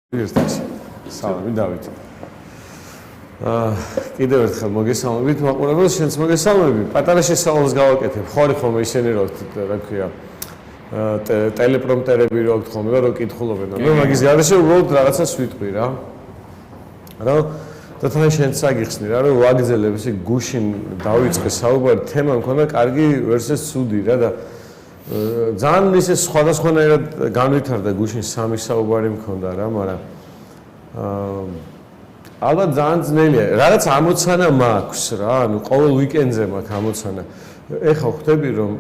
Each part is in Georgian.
Salami David. კიდევ ერთხელ მოგესალმებით მაყურებელს, შენც მოგესალმები. პატარა შესწავლას გავაკეთებ. ხორი ხოლმე ისინი რა ქვია, ტელეპრომპტერები რა აქვს ხოლმე, რომ კითხულობენ. მე მაგის გარეშე უბრალოდ რაღაცას ვიტყვი რა. და თან შენც აგიხსნი რა, რომ ვაგზელებ ისე გუშინ დავიწყე საუბარი, თემა მქონდა კარგი ვერსეს ცუდი რა და ძალიან ისე სხვადასხვანაირად განვითარდა გუშინ სამი საუბარი მქონდა რა, მაგრამ ალბათ ძალიან ძნელია. რაღაც ამოცანა მაქვს რა, ანუ ყოველ ვიკენდზე მაქვს ამოცანა. ეხლა ხვდები რომ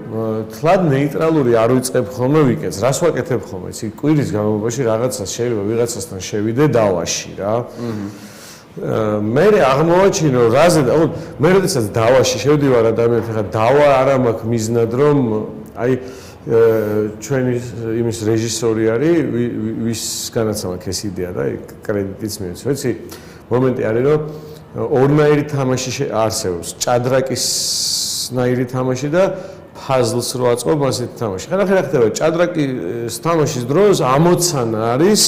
თლად ნეიტრალური არ ვიწყებ ხოლმე ვიკენდს. რას ვაკეთებ ხოლმე? იცი, კვირის განმავლობაში რაღაცას შეიძლება ვიღაცასთან შევიდე დავაში რა. მე აღმოვაჩინო რაზე და მე როდესაც დავაში შევდივარ ადამიანთან, ხა დავა არა მაქვს მიზნად რომ აი ჩვენი იმის რეჟისორი არის, ვისგანაც მაქვს ეს იდეა და კრედიტიც მიეცი. ვიცი, მომენტი არის რომ ორნაირი თამაში არსებობს, ჭადრაკისნაირი თამაში და ფაზლს რო აწყობ ასეთი თამაში. ხერახერა ხდება ჭადრაკის თამაშის დროს ამოცანა არის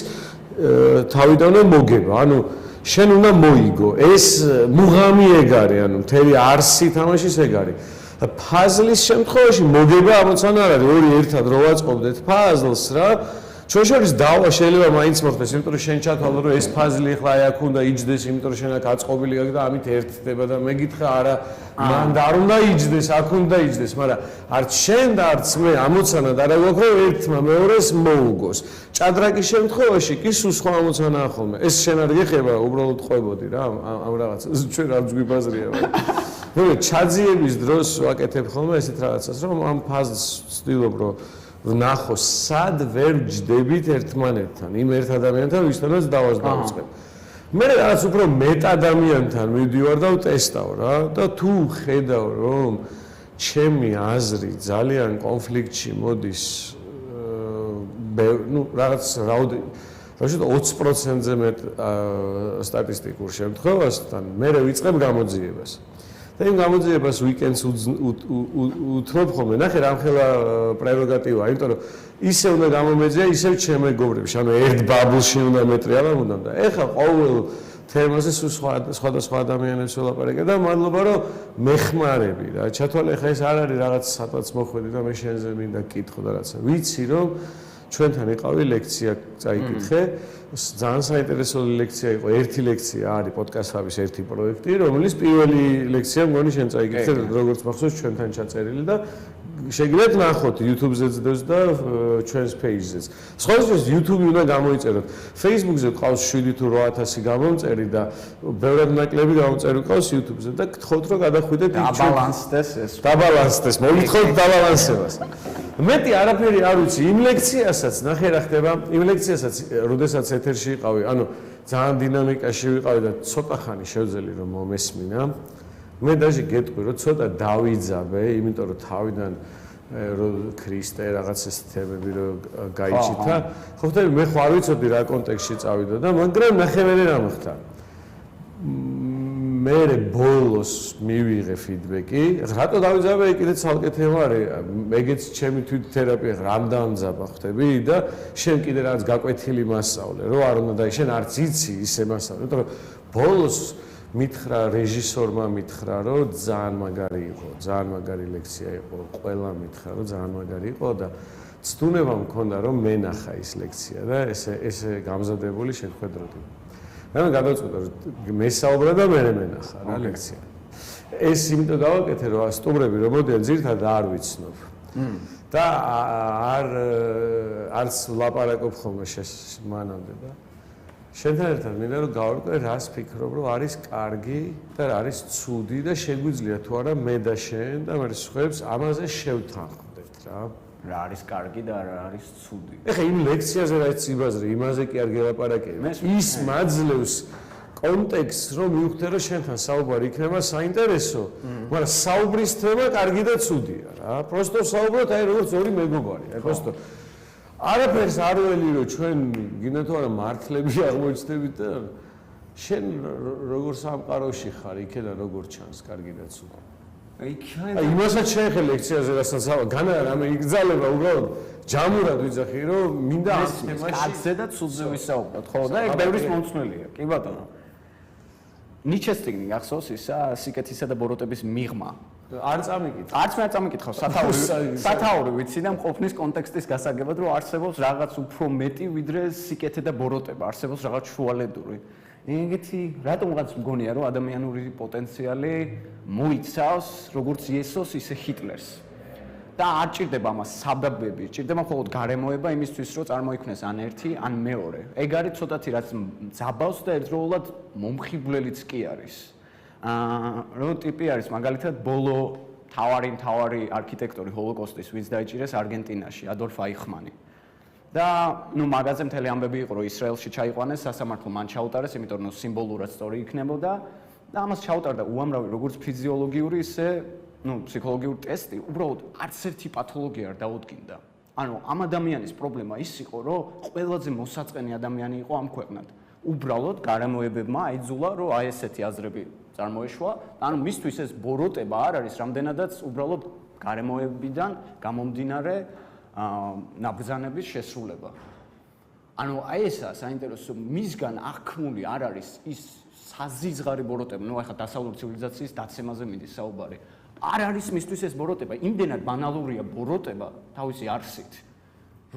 თავიდანვე მოგება, ანუ შენ უნდა მოიგო. ეს მუღამი ეგ არის, ანუ მთელი არსი თამაშის ეგ არის. ფაზლის შემთხვევაში მოგება ამოცანა არ არის, ორი ერთად რო ვაწყობდეთ ფაზლს რა. ჩვენ შორის დავა შეიძლება მაინც მოხდეს, იმიტომ რომ შენ ჩათვალე რომ ეს ფაზლი ახლა აი აქ უნდა იჯდეს, იმიტომ რომ შენ აქ აწყობილი გაქვს და ამით ერთდება და მე გითხრა არა, მან და არ უნდა იჯდეს, აქ უნდა იჯდეს, მაგრამ არც შენ და არც მე ამოცანა და არა გვაქვს რომ ერთმა მეორეს მოუგოს. ჭადრაკის შემთხვევაში კი სულ სხვა ამოცანაა ხოლმე. ეს შენ არ გეხება, უბრალოდ ყვებოდი რა ამ რაღაცას. ჩვენ არ გვიბაზრია. მე ჩაძიების დროს ვაკეთებ ხოლმე ესეთ რაღაცას, რომ ამ ფაზლს ვცდილობ რომ ვნახო სად ვერ ჯდებით ერთმანეთთან, იმ ერთ ადამიანთან, ვისთანაც დავას დავიწყებ. მე რაღაც უფრო მეტ ადამიანთან მივდივარ და ვტესტავ რა და თუ ხედავ რომ ჩემი აზრი ძალიან კონფლიქტში მოდის, ნუ რაღაც რაოდენობით 20%-ზე მეტ სტატისტიკურ შემთხვევასთან მე ვიწყებ გამოძიებას. და იმ გამოძიებას ვიკენდს უთმობ ხოლმე. ნახე რამხელა პრეროგატივაა, იმიტომ რომ ისე უნდა გამომეძია, ისევ ჩემ მეგობრებში, ანუ ერთ ბაბლში უნდა მეტრიალა უნდა და ეხლა ყოველ თემაზე სხვადასხვა ადამიანებს ველაპარაკე და მადლობა რომ მეხმარები რა. ჩათვალე ეხლა ეს არ არის რაღაც სადღაც მოხვედი და მე შენზე მინდა გკითხო და რაცა. ვიცი რომ ჩვენთან იყავი ლექცია წაიკითხე. ძალიან საინტერესო ლექცია იყო. ერთი ლექცია არის პოდკასტების ერთი პროექტი, რომლის პირველი ლექცია მგონი შენ წაიკითხე, როგორც მახსოვს ჩვენთან ჩაწერილი და შეგიძლიათ ნახოთ YouTube-ზეც და ჩვენს page-ზეც. სხვადასხვა YouTube-ი უნდა გამოიწეროთ. Facebook-ზე ყავს 7 თუ 8000 გამომწერი და ბევრად ნაკლები გამომწერი ყავს YouTube-ზე და გთხოვთ რომ გადახვიდეთ დაბალანსდეს ეს. დაბალანსდეს, მოგითხოვთ დაბალანსებას. მეტი არაფერი არ ვიცი იმ ლექციასაც, ნახე რა ხდება, იმ ლექციასაც, როდესაც ეთერში იყავი, ანუ ძალიან დინამიკაში ვიყავი და ცოტა ხანი შევძელი რომ მომესმინა. მე даже გეტყვი რომ ცოტა დავიძაბე, იმიტომ რომ თავიდან რომ ქრისტე რაღაც ეს თემები რომ გაიჩითა. ხო ხტები მე ხო არ ვიცოდი რა კონტექსტში წავიდა და მაგრამ ნახევარი რა მოხდა. მე ბოლოს მივიღე ფიდბექი, რატო დავიძაბე კიდე ცალკე თემა არის, ეგეც ჩემი თვით თერაპია რამ დამძაბა ხტები და შენ კიდე რაღაც გაკვეთილი მასწავლე, რომ არ უნდა და შენ არც იცი ისე მასწავლე, იმიტომ რომ ბოლოს მითხრა რეჟისორმა მითხრა რომ ძალიან მაგარი იყო, ძალიან მაგარი ლექცია იყო, ყველა მითხრა რომ ძალიან მაგარი იყო და ცდუნება მქონდა რომ მენახა ის ლექცია და ესე გამზადებული შეხვედროდი. მე გადავწყვიტე რომ მესაუბრა და მე მენახა რა ლექცია. ეს იმიტომ გავაკეთე რომ სტუმრები რომ მოდიან ძირითადად არ ვიცნობ. და არც ლაპარაკობ ხოლმე მანამდე და შენთან ერთად მინდა რომ გავარკვე რას ფიქრობ რომ არის კარგი და არის ცუდი და შეგვიძლია თუ არა მე და შენ და მე სხვებს ამაზე შევთანხმდეთ რა. რა არის კარგი და რა არის ცუდი. ეხლა იმ ლექციაზე რაც იბაზრი, იმაზე კი არ გელაპარაკე. ის მაძლევს კონტექსტს, რომ მივხვდე რომ შენთან საუბარი იქნება საინტერესო, მაგრამ საუბრის თემა კარგი და ცუდია რა. პროსტო საუბრობთ აი როგორც ორი მეგობარი. აი პროსტო არაფერს არ ველი რომ ჩვენ გინდა თუ არა მართლები აღმოჩნდებით და შენ როგორ სამყაროში ხარ, იქიდან როგორ ჩანს კარგი და ცუდი. აი იმასაც შეეხე ლექციაზე რასაც განა რამე იგზალება უბრალოდ ჯამურად ვიძახი, რომ მინდა ამ თემაში კაცზე და ცუდზე ვისაუბროთ, ხო და ეგ ბევრის მომწნელია. კი ბატონო. ნიჩეს წიგნი გახსოვს ისა სიკეთისა და ბოროტების მიღმა. არ წამიკითხე. არც მე არ წამიკითხავ სათაური ვიცი და მყოფნის კონტექსტის გასაგებად რომ არსებობს რაღაც უფრო მეტი ვიდრე სიკეთე და ბოროტება, არსებობს რაღაც შუალედური. ეგეთი რატომღაც მგონია რომ ადამიანური პოტენციალი მოიცავს როგორც იესოს ისე ჰიტლერს. და არ ჭირდება ამას საბაბები, ჭირდება მხოლოდ გარემოება იმისთვის რომ წარმოიქმნეს ან ერთი, ან მეორე. ეგ არის ცოტათი რაც ძაბავს და ერთდროულად მომხიბვლელიც კი არის. რო ტიპი არის მაგალითად ბოლო თავარი არქიტექტორი ჰოლოკოსტის ვინც დაიჭირეს არგენტინაში, ადოლფ აიხმანი. და ნუ მაგაზე მთელი ამბები იყო რომ ისრაელში ჩაიყვანეს სასამართლო მან ჩაუტარეს, იმიტომ რომ სიმბოლურად სწორი იქნებოდა და ამას ჩაუტარდა უამრავი როგორც ფიზიოლოგიური ისე ფსიქოლოგიური ტესტი, უბრალოდ არც ერთი პათოლოგია არ დაუდგინდა. ანუ ამ ადამიანის პრობლემა ის იყო, რომ ყველაზე მოსაწყენი ადამიანი იყო ამ ქვეყნად. უბრალოდ გარემოებებმა აიძულა, რომ აი ესეთი აზრები წარმოეშვა, ანუ მისთვის ეს ბოროტება არ არის რამდენადაც უბრალოდ გარემოებიდან გამომდინარე ნაბრძანების შესრულება. ანუ აი ესაა საინტერესო, მისგან აღქმული არ არის ის საზიზღარი ბოროტება, ნუ ახლა დასავლური ცივილიზაციის დაცემაზე მიდის საუბარი. არ არის მისთვის ეს ბოროტება, იმდენად ბანალურია ბოროტება თავისი არსით,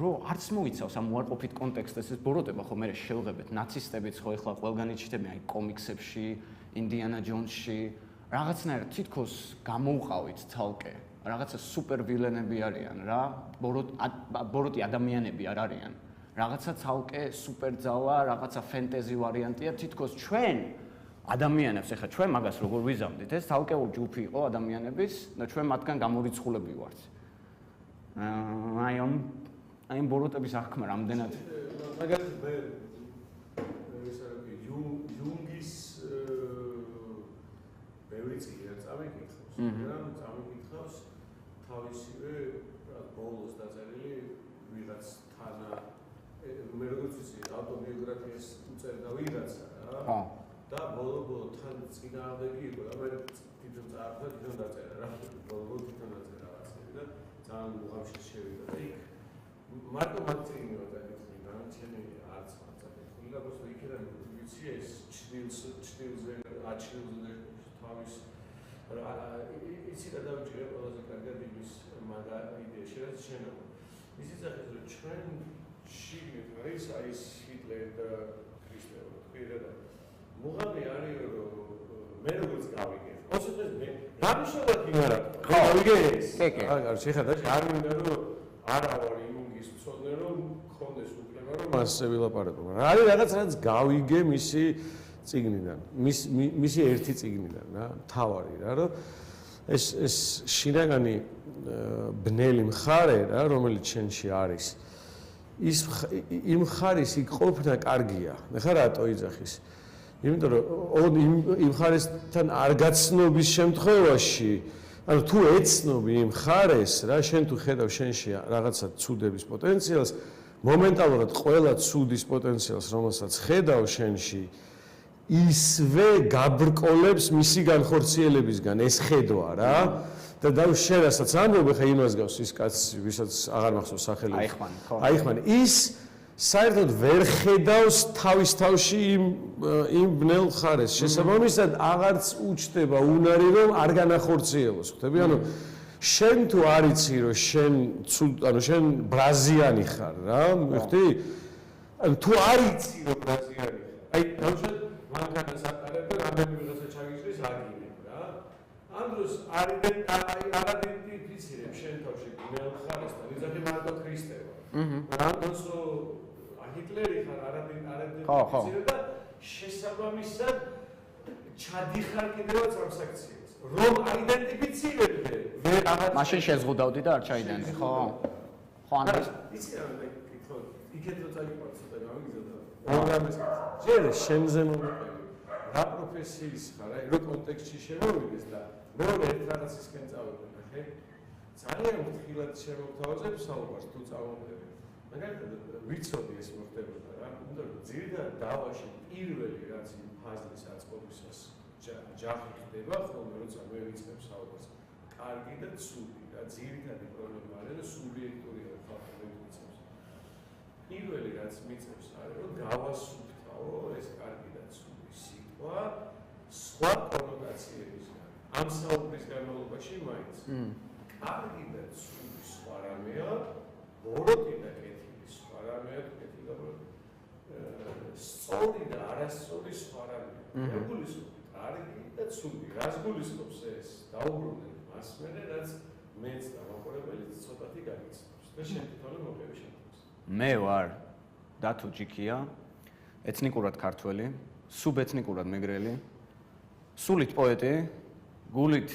რომ არც მოიცავს ამ უარყოფით კონტექსტს ეს ბოროტება, ხო მე შევღებეთ ნაცისტებიც ხო ეხლა ყველგან იჩიტებიან აი კომიქსებში, ინდიანა ჯონსში, რაღაცნაირად თითქოს გამოვყავით თალკე, რაღაცა სუპერ ვილენები არიან რა, ბოროტი ადამიანები არ არიან. რაღაცა თალკე სუპერ ძალა, რაღაცა ფენტეზი ვარიანტია, თითქოს ჩვენ ადამიანებს, ეხლა ჩვენ მაგას როგორ ვიზამდით, ეს თალკეულ ჯგუფი იყო ადამიანების და ჩვენ მათგან გამორიცხულები ვართ. აი ამ ბოროტების აღქმა რამდენად მაგალითად მე ვისაუბრე იუნგის ბევრი წიგნი წამიკითხავს. და წამიკითხავს თავისივე ბოლოს დაწერილი ვიღაც თანა მე როგორც ვიცი ავტობიოგრაფიას უწერდა ვიღაცა რა. და ბოლო თან წინააღმდეგი იყო და მე თვითონ წაართვა თვითონ დაწერა რა. ბოლო თვითონ დაწერა რაღაცები და ძალიან უღამში შევიდა და იქ მარტო მათ წიგნი ვაკეთე და ჩემი არც მაწაკეთული და просто იქიდან ვიცი ეს ჩtildeზე აჩილზე თავის რა ისი და დავჭირე ყველაზე კარგად იმის მაგა იდეაში რაც შენობა ისიც ახლა რომ ჩვენ შიგნით არის აი ეს ჰიტლერი და ქრისტე თქვი და მუღამი არის რომ მე როგორც გავიგე ოსეთეს მე რა მნიშვნელობა იმარა ხო გავიგე ეს არა შეხედა არ მინდა რომ არა ვარ იუნგის მცოდნე რომ ხონდეს უფლება რომ მასზე ვილაპარაკო მაგრამ არის რაღაც რაც გავიგე მისი წიგნიდან მისი ერთი წიგნიდან რა თავარი რა რომ ეს შინაგანი ბნელი მხარე რა რომელიც შენში არის ის იმ მხარის იქ ყოფნა კარგია ნახა რატო იძახის იმიტომ რომ იმ მხარესთან არ გაცნობის შემთხვევაში ანუ თუ ეცნობი იმ მხარეს რა შენ თუ ხედავ შენში რაღაცა ცუდების პოტენციალს მომენტალურად ყველა ცუდის პოტენციალს რომელსაც ხედავ შენში ისვე გაბრკოლებს მისი განხორციელებისგან ეს ხედვა რა და შენ რასაც ამბობ ხა იმას გავს ის კაცი ვისაც აღარ მახსოვს სახელი აიხმანი ის საერთოდ ვერ ხედავს თავის თავში იმ ბნელ მხარეს შესაბამისად აღარც უჩნდება უნარი რომ არ განახორციელოს ხვდები ანუ შენ თუ არიცი რომ შენ ბრაზიანი ხარ რა მიხდი ანუ თუ არიცი რომ ბრაზიანი აი დავუშვათ მანქანას ატარებ და რამდენი ვიღაცა ჩაგიჭრის აგინებ რა ამ დროს არ იდენტიფიცირებ შენ თავში ბნელ მხარესთან იზრდება მარტო ქრისტევა რამოსო ჰიტლერი ხარ არ იდენტიფიცირებ და შესაბამისად ჩადიხარ კიდევაც ამ საქციელს რომ აიდენტიფიცირებდე ვერ აღარ მაშინ შეზღუდავდი და არ ჩაიდანდი ხო ხო ანუ იცი რა მეკითხო იქეთ რო წაიყვარ ცოტა გამიგზავნა პროგრამის ჯერ შენზე მომიყევი რა პროფესიის ხარ აი რო კონტექსტში შემოვიდეს და მეორე ერთ რაღაცისკენ წავედი ნახე ძალიან ფრთხილად შემოგთავაზებ საუბარს თუ წავომდები მაგალითად ვიცოდი ეს მოხდებოდა რა იმიტომ რომ ძირითადად დავაში პირველი რაც იმ ფაზის აწყობისას ჯახი ხდება ხოლმე როცა მე ვიწყებ საუბარს კარგი და ცუდი რა ძირითადი პრობლემა არის რომ სუბიექტურია ფაქტორი მიწევს. პირველი რაც მიწევს არის რომ გავასუფთავო ეს კარგი და ცუდი სიტყვა სხვა კონოტაციებისგან. ამ საუბრის განმავლობაში მაინც კარგი და ცუდი სხვა რამეა, ბოროტი და კეთილი სხვა რამეა, კეთილი და ბოროტი სწორი და არასწორი სხვა რამეა. გულისხმობ კარგი და ცუდი. რას გულისხმობს ეს? დაუბრუნდეთ მას მერე, რაც მეც და მაყურებელიც ცოტათი გაგიცნობს და შენ თვითონ მოგები შემთხვევას. მე ვარ დათო ჯიქია, ეთნიკურად ქართველი, სუბეთნიკურად მეგრელი, სულით პოეტი, გულით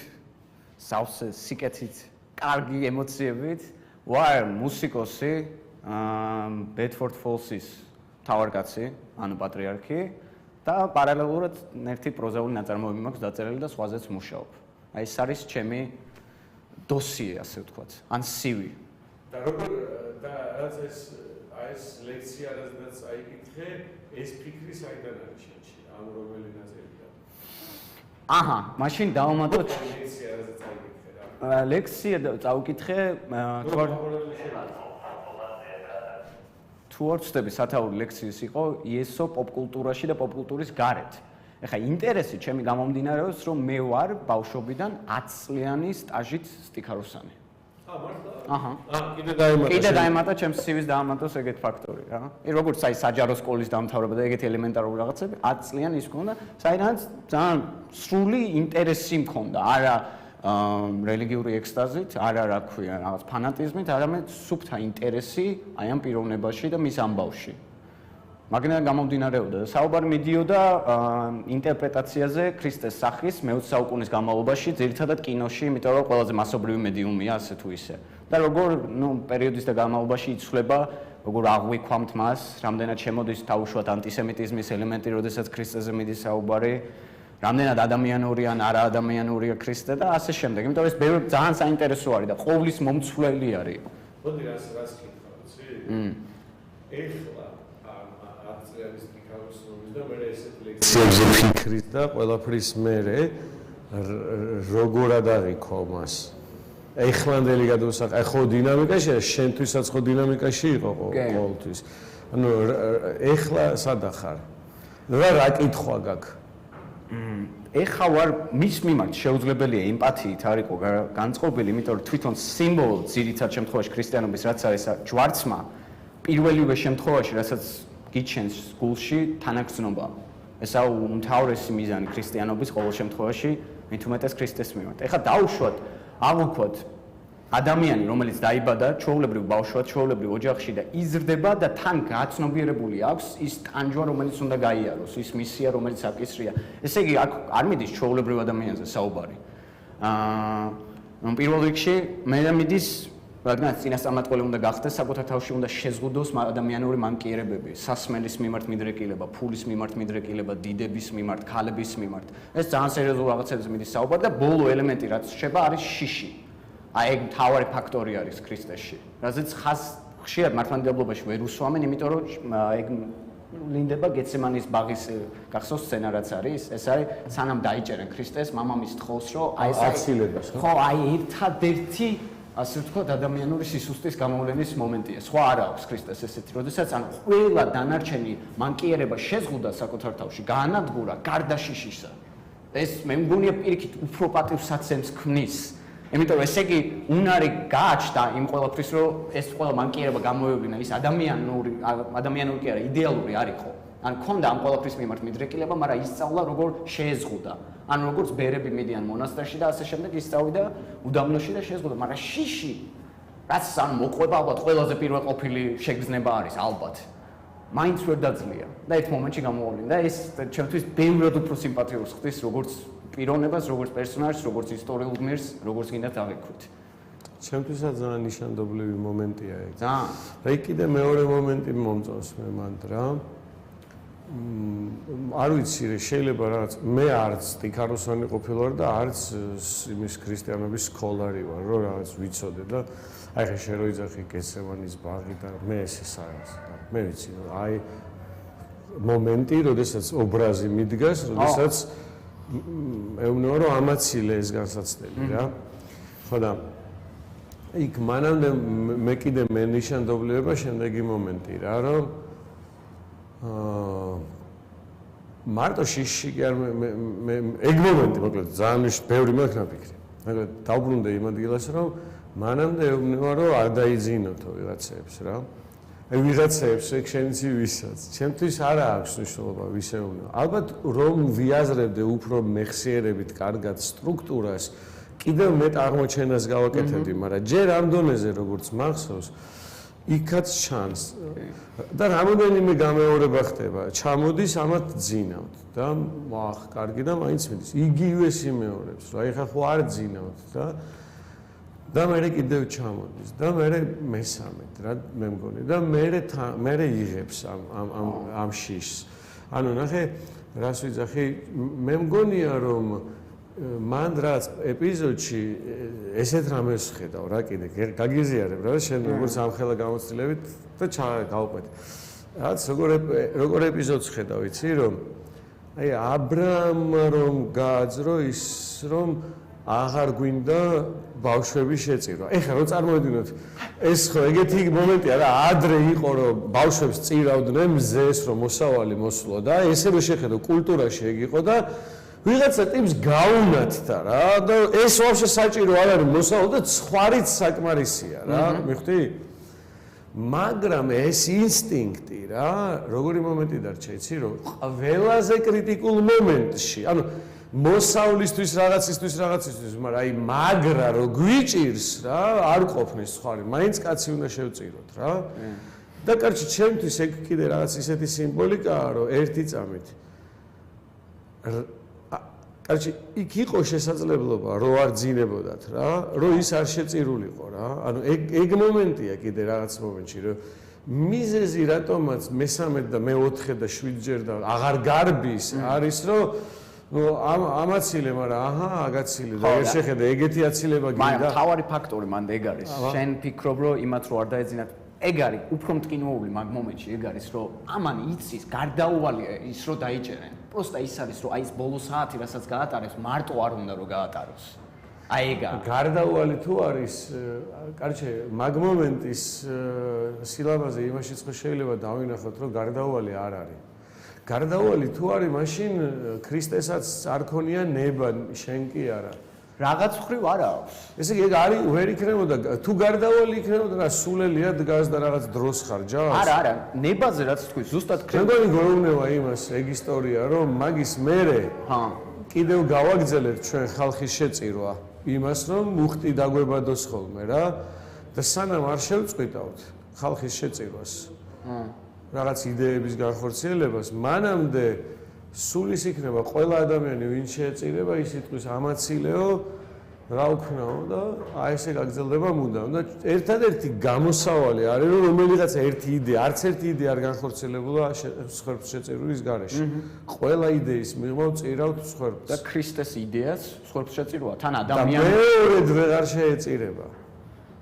სავსე სიკეთით, კარგი ემოციებით, ვარ მუსიკოსი, ბედფორდ ფოლსის მთავარკაცი, ანუ პატრიარქი და პარალელურად ერთი პროზაული ნაწარმოები მაქვს დაწერილი და სხვაზეც მუშაობ. აი ეს არის ჩემი დოსიე, ასე ვთქვათ, ან CV. და როგორ და რაც ეს ლექცია რაც აიკითხე, ეს ფიქრი საიდან არის შენში? ამ რომელი ნაწილიდან? აჰა, მაშინ დავამატოთ ლექცია რაც აიკითხე რა. ლექსია წავკითხე თუ არ ვწდები სათაური ლექსიის იყო იესო პოპკულტურაში და პოპკულტურის გარეთ. ეხლა ინტერესი ჩემი გამომდინარეობს რომ მე ვარ ბავშვობიდან 10 წლიანი სტაჟით სტიქაროსანი. მართლა? აჰა. კიდე დაემატა ჩემს CV-ს დაამატოს ეგეთ ფაქტორი რა. როგორც აი საჯარო სკოლის დამთავრება და ეგეთი ელემენტარული რაღაცები 10 წლიანი ის მქონდა, საიდანაც ძალიან სრული ინტერესი მქონდა, არა რელიგიური ექსტაზით, არა რა ქვია, რაღაც ფანატიზმით, არამედ სუფთა ინტერესი აი ამ პიროვნებაში და მის ამბავში. მაგნიდან გამომდინარეობდა და საუბარი მიდიოდა ინტერპრეტაციაზე ქრისტეს სახის მე-20 საუკუნის განმავლობაში, ძირითადად კინოში, იმიტომ რომ ყველაზე მასობრივი მედიუმია ასე თუ ისე. და როგორ, პერიოდის და განმავლობაში იცვლება, როგორ აღვიქვამთ მას, რამდენად შემოდის თავშუათ ანტისემიტიზმის ელემენტი, როდესაც ქრისტეზე მიდის საუბარი, რამდენად ადამიანური ან არაადამიანურია ქრისტე და ასე შემდეგ. იმიტომ რომ ეს ძალიან საინტერესო არის და ყოვლის მომცვლელი არის. მოდი რას კითხავ, იცი? ეხლა და მე ესეთ ლექციებზე ფიქრით და ყველაფრის მერე როგორ ადაღიქო მას. ეხლანდელი გადმოსახ, ხო დინამიკაში, შენთვისაც ხო დინამიკაში იყო ყოველთვის. ანუ ეხლა სად ახარ? რა კითხვა გაქვს? ეხლა ვარ მის მიმართ შეუძლებელია ემპათიით არისო განწყობილი, იმიტომ რომ თვითონ სიმბოლო ძირითად შემთხვევაში ქრისტიანობის რაც არის ჯვარცმა პირველივე შემთხვევაში, რასაც გიჩენს გულში თანაგრძნობა. ესა უმთავრესი მიზანი ქრისტიანობის ყოველ შემთხვევაში, მით უმეტეს ქრისტეს მიმართ. ეხლა დაუშვათ, აღვიქვათ ადამიანი, რომელიც დაიბადა ჩვეულებრივ ბავშვად, ჩვეულებრივ ოჯახში და იზრდება და თან გაცნობიერებული აქვს ის ტანჯვა, რომელიც უნდა გაიაროს, ის მისია, რომელიც აკისრია. ესე იგი, აქ არ მიდის ჩვეულებრივ ადამიანზე საუბარი. პირველ რიგში მე მიდის რადგან წინასწარმეტყველი უნდა გახდეს, საკუთარ თავში უნდა შეზღუდოს ადამიანური მანკიერებები, სასმელის მიმართ მიდრეკილება, ფულის მიმართ მიდრეკილება, დიდების მიმართ, ქალების მიმართ. ეს ძალიან სერიოზულ რაღაცებზე მიდის საუბარი და ბოლო ელემენტი რაც შეება არის შიში. აი ეგ მთავარი ფაქტორი არის ქრისტეში. რაზეც ხშირად მართლმადიდებლობაში ვერ უსვამენ, იმიტომ რომ ეგ ლინდება გეცემანის ბაღის გახსოვს სცენა რაც არის, ეს არის სანამ დაიჭერენ ქრისტეს, მამამის თხოვს, რომ აი ეს აცილებას, ხო, აი ერთადერთი ასე ვთქვათ, ადამიანური სისუსტის გამოვლენის მომენტია. სხვა არ აქვს ქრისტეს ესეთი, როდესაც ან ყველა დანარჩენი მანკიერება შეზღუდა საკუთარ თავში, გაანადგურა გარდა შიშისა. ეს მე მგონია პირიქით უფრო პატივსაცემს ქმნის. იმიტომ რომ ესე იგი უნარი გააჩნდა იმ ყველაფრის, რომ ეს ყველა მანკიერება გამოევლინა, ის ადამიანური კი არა, იდეალური არისო. ან ქონდა ამ ყველაფრის მიმართ მიდრეკილება, მაგრამ ისწავლა როგორ შეეზღუდა. ან როგორც ბერები მიდიან მონასტერში და ასე შემდეგ ისწავლიდა უდაბნოში და შეზღუდა, მაგრამ შიში რაც ან მოყვება ალბათ ყველაზე პირველყოფილი შეგრძნება არის ალბათ. მაინც ვერ დაძლია და ერთ მომენტში გამოვლინდა და ეს ჩემთვის ბევრად უფრო სიმპათიურს ხდის როგორც პიროვნებას, როგორც პერსონაჟს, როგორც ისტორიულ გმირს, როგორც გინდათ აღიქვით. ჩემთვისაც ძალიან ნიშანდობლივი მომენტია ეგ. ძალიან. და კიდე მეორე მომენტი მომწონს მე მანდ რა. არ ვიცი, შეიძლება რაღაც მე არც სტიქაროსანი ყოფილვარ და არც იმის ქრისტიანობის სკოლარი ვარ, რომ რაღაც ვიცოდე და აი ხე შენ რო იძახი გესემანის ბაღი და მე ეს არის. მე ვიცი, რომ აი მომენტი, როდესაც ობრაზი მიდგას, როდესაც ეუბნება რომ ამაცილე ეს განსაცდელი რა. ხო და იქ მანამდე მე კიდე მე ნიშანდობლივება შემდეგი მომენტი რა რომ მარტო შიში კი არ მე ეგ მომენტი მოკლედ ძალიან ბევრი მაქვს ნაფიქრი მაგრამ დავბრუნდე იმ ადგილას რომ მანამდე ეუბნება რომ არ დაიძინოთო ვიღაცებს რა აი ვიღაცებს ეგ შენიცი ვისაც ჩემთვის არა აქვს მნიშვნელობა ვის ეუბნება ალბათ რომ ვიაზრებდე უფრო მეხსიერებით კარგად სტრუქტურას კიდევ მეტ აღმოჩენას გავაკეთებდი მაგრამ ჯერ ამ დონეზე როგორც მახსოვს იქაც ჩანს და რამოდენიმე გამეორება ხდება ჩამოდის ამათ ძინავთ და ვახ კარგი და მაინც მიდის იგივე სიმეორებს რა ეხა ხო არ ძინავთ და მე კიდევ ჩამოდის და მე მესამედ რა მე მგონი და მე იღებს ამ შიშს ანუ ნახე რას ვიძახი მე მგონია რომ მან რაც ეპიზოდში ესეთ რამეს ხედავ რა კიდე გაგიზიარებ რა შენ როგორც ამხელა გამოცდილებით და გავყვეთ რაც როგორ ეპიზოდს ხედავ იცი რომ აი აბრაამ რომ გააძრო ის რომ აღარ გვინდა ბავშვები შეწირვა ეხლა რო წარმოვიდგინოთ ეს ხო ეგეთი მომენტია რა ადრე იყო რომ ბავშვებს წირავდნენ მზეს რომ მოსავალი მოსულა და ესე რო შეხედო კულტურაში ეგ იყო და ვიღაცა ტიპს გაუნათდა რა და ეს ვაფშე საჭირო არ არის მოსავალ და ცხვარიც საკმარისია რა მიხდი მაგრამ ეს ინსტინქტი რა როგორი მომენტი დარჩა იცი რომ ყველაზე კრიტიკულ მომენტში ანუ მოსავლისთვის რაღაცისთვის მაგრამ აი მაგრა რო გვიჭირს რა არ ყოფნის ცხვარი მაინც კაცი უნდა შევწიროთ რა და კარჩი ჩემთვის ეგ კიდე რაღაც ისეთი სიმბოლიკაა რომ ერთი წამით კარჩი იქ იყო შესაძლებლობა რომ არ ძინებოდათ რა რომ ის არ შეწირულიყო რა ანუ ეგ მომენტია კიდე რაღაც მომენტში რომ მიზეზი რატომაც მე-13 და მე-4 და 7 ჯერ და აღარ გარბის არის რომ ნუ ამაცილე მაგრამ აჰა აგაცილე და ეს შეხედე ეგეთი აცილება გინდა მაგრამ თავარი ფაქტორი მანდ ეგ არის შენ ფიქრობ რომ იმათ რო არ დაეძინათ ეგ არის უფრო მტკინვეული მაგ მომენტში ეგ არის რომ ამან იცის გარდაუვალია ის რომ დაიჭერენ პროსტა ის არის რომ აი ეს ბოლო საათი რასაც გაატარებს მარტო არ უნდა რომ გაატაროს აი ეგა გარდაუვალი თუ არის კარჩე მაგ მომენტის სილამაზე იმაშიც ხო შეიძლება დავინახოთ რომ გარდაუვალი არ არის გარდაუვალი თუ არის მაშინ ქრისტესაც არ ქონია ნება შენ კი არა რაღაც ხრივ არა აქვს ესე იგი ეგ არის ვერ იქნებოდა თუ გარდაუვალი იქნებოდა რა სულელია დგას და რაღაც დროს ხარჯავს არა ნებაზე რაც თქვი ზუსტად მეგონი გეუბნება იმას ეგ ისტორია რომ მაგის მერე კიდევ გავაგრძელეთ ჩვენ ხალხის შეწირვა იმას რომ მუხტი დაგვებადოს ხოლმე რა და სანამ არ შევწყვიტავთ ხალხის შეწირვას რაღაც იდეების განხორციელებას მანამდე სულის იქნება ყველა ადამიანი ვინ შეეწირება ის იტყვის ამაცილეო რა ვქნაო და აი ესე გაგრძელდება მუდამ და ერთადერთი გამოსავალი არის რომ რომელიღაც ერთი იდეა არც ერთი იდეა არ განხორციელებულა სხვერპს შეწირვის გარეშე ყველა იდეის მიღმა წირავთ სხვერპს და ქრისტეს იდეას სხვერპს შეწირვა თან ადამიანი და მეორედ ვეღარ შეეწირება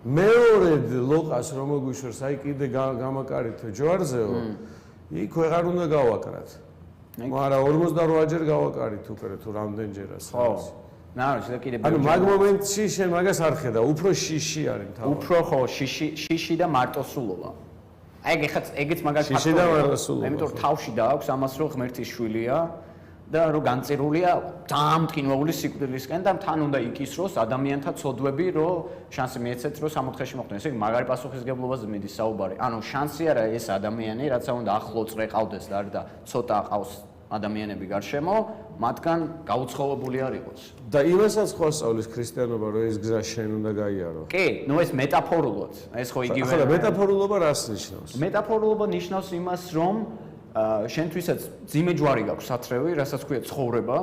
მეორედ ლოყას რომ მოგვიშვერს აი კიდე გამაკარით ჯვარზეო იქ ვეღარ უნდა გავაკრათ მაგრამ 48 ჯერ გავაკარით უკვე თუ რამდენჯერაც ხო ნაიში და კიდე ანუ მაგ მომენტში შენ მაგას არ ხედავ უფრო შიში არის თავი უფრო ხო შიში და მარტოსულობა აი ეგეც მაგას შიში და მარტოსულობა ამიტომ თავში დააქვს ამას რომ ღმერთის შვილია და რომ განწირულია ძალიან მტკინვეული სიკვდილისკენ და თან უნდა იკისროს ადამიანთა ცოდვები რომ შანსი მიეცეთ რომ სამოთხეში მოხდეს ესე იგი მაგარი პასუხისგებლობაზე მიდის საუბარი ანუ შანსი არა ეს ადამიანი რაცა უნდა ახლო წრე ყავდეს და ცოტა ყავს ადამიანები გარშემო მათგან გაუცხოვებული არ იყოს და იმასაც ხო ასწავლის ქრისტიანობა რომ ეს გზა შენ უნდა გაიარო კი ნუ ეს მეტაფორულად ეს ხო იგივე ახლა მეტაფორულობა რას ნიშნავს მეტაფორულობა ნიშნავს იმას რომ შენთვისაც ძიმე ჯვარი გაქვს სათრევი, რასაც ქვია ცხოვრება